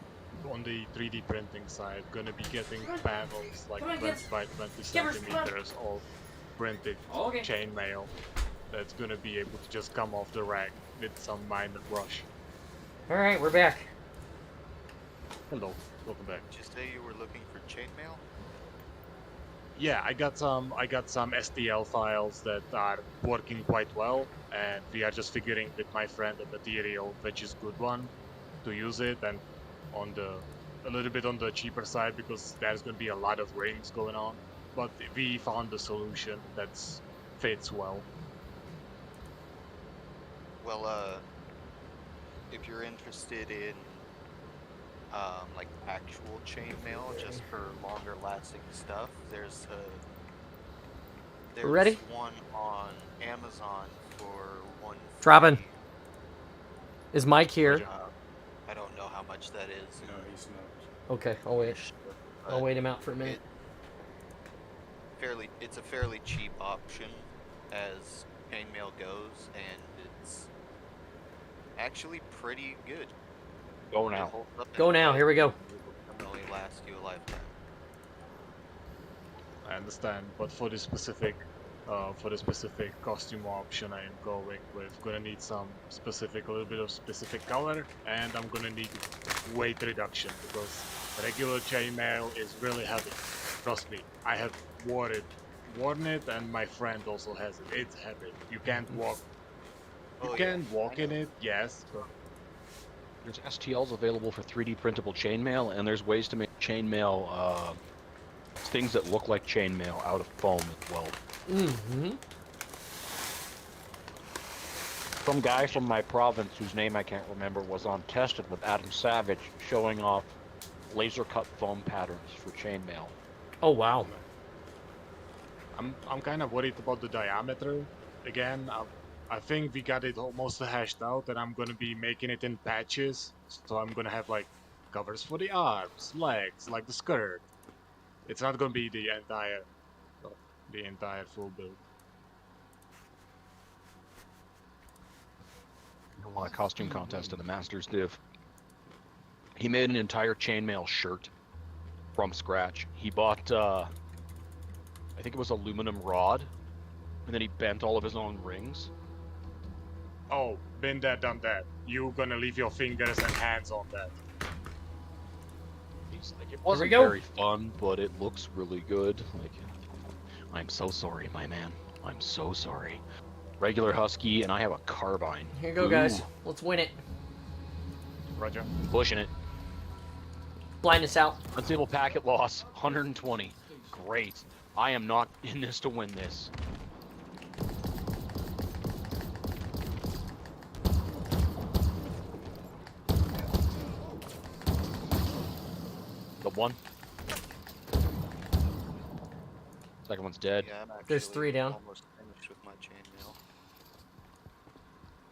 on the 3D printing side, gonna be getting panels like 20 by 20 centimeters of printed chainmail that's gonna be able to just come off the rack with some minor brush.
All right, we're back.
Hello, welcome back.
Did you say you were looking for chainmail?
Yeah, I got some STL files that are working quite well, and we are just figuring with my friend the material which is good one to use it, and on the a little bit on the cheaper side because there's gonna be a lot of rings going on. But we found a solution that fits well.
Well, if you're interested in like actual chainmail, just for longer lasting stuff, there's
Ready?
one on Amazon for one.
Robin. Is Mike here?
I don't know how much that is.
No, he's not.
Okay, I'll wait. I'll wait him out for a minute.
It's a fairly cheap option as chainmail goes, and it's actually pretty good.
Go
It
now.
holds up
Go
and
now,
it
here we go.
will definitely last you a lifetime.
I understand, but for the specific costume option I am going with, gonna need some a little bit of specific color, and I'm gonna need weight reduction because regular chainmail is really heavy. Trust me, I have worn it, and my friend also has it. It's heavy. You can't walk. You
Oh,
can
yeah,
walk
I
in
know.
it, yes, but
There's STLs available for 3D printable chainmail, and there's ways to make chainmail things that look like chainmail out of foam as well.
Mm-hmm.
Some guy from my province, whose name I can't remember, was on Tested with Adam Savage, showing off laser cut foam patterns for chainmail.
Oh, wow.
I'm kind of worried about the diameter. Again, I think we got it almost hashed out, and I'm gonna be making it in patches. So I'm gonna have like covers for the arms, legs, like the skirt. It's not gonna be the entire full build.
I won a costume contest in the Masters Div. He made an entire chainmail shirt from scratch. He bought, I think it was aluminum rod, and then he bent all of his own rings.
Oh, been there, done that. You gonna leave your fingers and hands on that.
He's like, it wasn't
go.
very fun, but it looks really good. Like, I'm so sorry, my man. I'm so sorry. Regular Husky, and I have a carbine.
Here you go, guys.
Ooh,
Let's win it.
Roger.
pushing it.
Blind us out.
Unstable packet loss, 120. Great. I am not in this to win this. The one. Second one's dead.
Yeah, I'm actually
There's 3 down.
almost finished with my chainmail.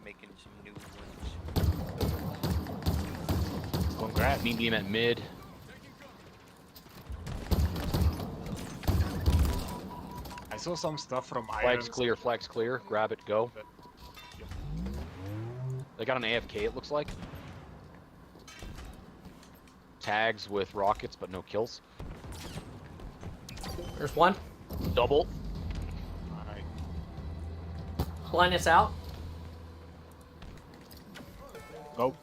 Making some new ones.
Congrats. Meet him at mid.
I saw some stuff from
Flags
Irons.
clear, flags clear. Grab it, go. They got an AFK, it looks like. Tags with rockets, but no kills.
There's one.
Double.
Alright.
Blind us out.
Go.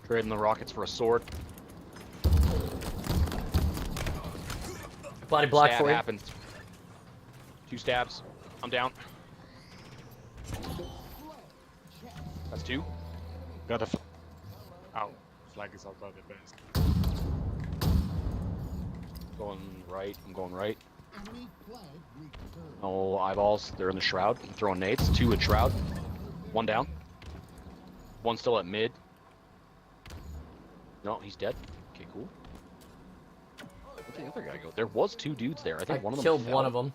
Trading the rockets for a sword.
Body block
Stab
for you.
happens. 2 stabs. I'm down. That's 2.
Got a. Ow. Flag is out of the base.
Going right. I'm going right.
Enemy flag returned.
No eyeballs. They're in the shroud. I'm throwing nades. 2 in shroud. 1 down. 1 still at mid. No, he's dead. Okay, cool. Where'd the other guy go? There was 2 dudes there. I
I
think one of them
killed
fell.
one of them.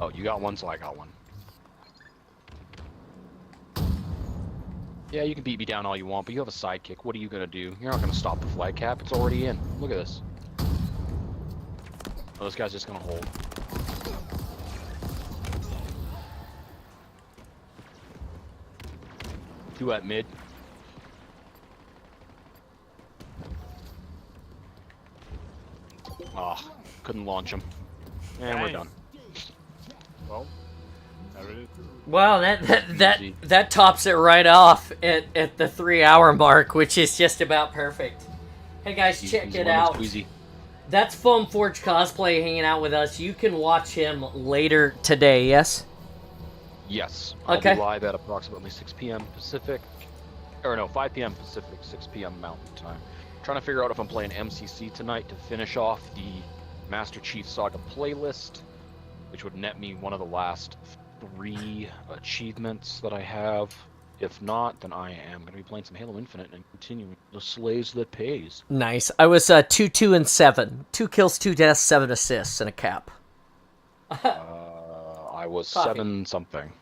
Oh, you got 1, so I got 1. Yeah, you can beat me down all you want, but you have a sidekick. What are you gonna do? You're not gonna stop the flag cap. It's already in. Look at this. Oh, this guy's just gonna hold. Two at mid. Ah, couldn't launch him. And we're
Dang.
done.
Well, there it is.
Well,
Easy.
that tops it right off at the 3-hour mark, which is just about perfect. Hey guys,
Easy
check
peasy
it
lemon
out.
squeezy.
That's Foam Forge Cosplay hanging out with us. You can watch him later today, yes?
Yes. I'll
Okay.
be live at approximately 6 p.m. Pacific. Or no, 5 p.m. Pacific, 6 p.m. Mountain Time. Trying to figure out if I'm playing MCC tonight to finish off the Master Chief Saga playlist, which would net me one of the last 3 achievements that I have. If not, then I am going to be playing some Halo Infinite and continuing the slays that pays.
Nice. I was 2, and 7. 2 kills, 2 deaths, 7 assists, and a cap.
I was
Coffee.
7 something.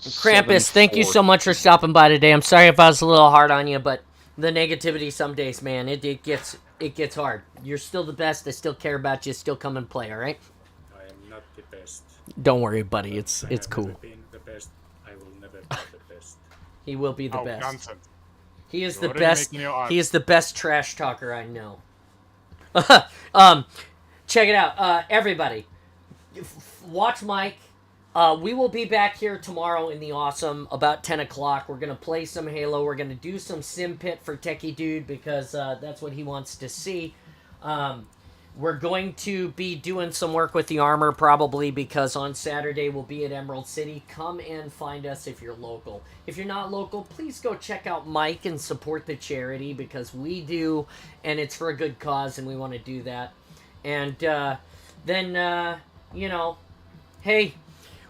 Krampus, thank you
7-4.
so much for stopping by today. I'm sorry if I was a little hard on you, but the negativity some days, man, it gets hard. You're still the best. I still care about you. Still come and play, all right?
I am not the best.
Don't worry, buddy. It's
I have
cool.
never been the best. I will never be the best.
He will be the
Oh,
best.
nonsense.
He is
You're
the
already
best.
making your arms.
He is the best trash talker I know. Check it out, everybody. Watch Mike. We will be back here tomorrow in the Awesome about 10 o'clock. We're gonna play some Halo. We're gonna do some Sim Pit for Techie Dude because that's what he wants to see. We're going to be doing some work with the armor probably because on Saturday we'll be at Emerald City. Come and find us if you're local. If you're not local, please go check out Mike and support the charity because we do, and it's for a good cause, and we want to do that. And then, hey,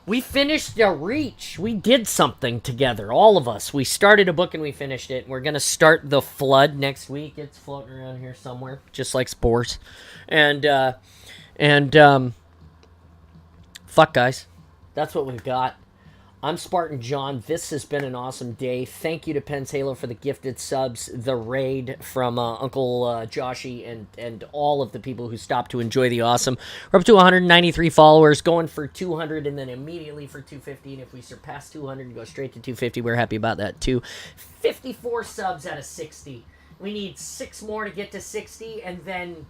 we finished a Reach. We did something together, all of us. We started a book and we finished it. We're going to start The Flood next week. It's floating around here somewhere, just like spores. And fuck, guys. That's what we've got. I'm Spartan John. This has been an awesome day. Thank you to Penn's Halo for the gifted subs, the raid from Uncle Joshy, and all of the people who stopped to enjoy the awesome. We're up to 193 followers, going for 200, and then immediately for 250. And if we surpass 200 and go straight to 250, we're happy about that too. 54 subs out of 60. We need 6 more to get to 60, and then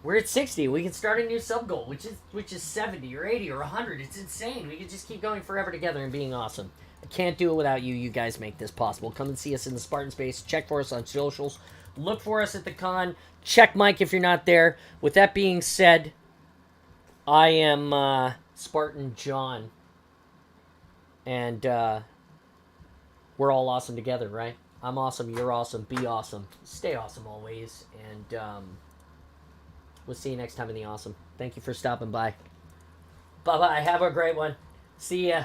we're at 60. We can start a new sub goal, which is 70 or 80 or 100. It's insane. We can just keep going forever together and being awesome. I can't do it without you. You guys make this possible. Come and see us in the Spartan space. Check for us on socials. Look for us at the con. Check Mike if you're not there. With that being said, I am Spartan John. And we're all awesome together, right? I'm awesome. You're awesome. Be awesome. Stay awesome always. And we'll see you next time in the Awesome. Thank you for stopping by. Bye-bye. Have a great one. See ya.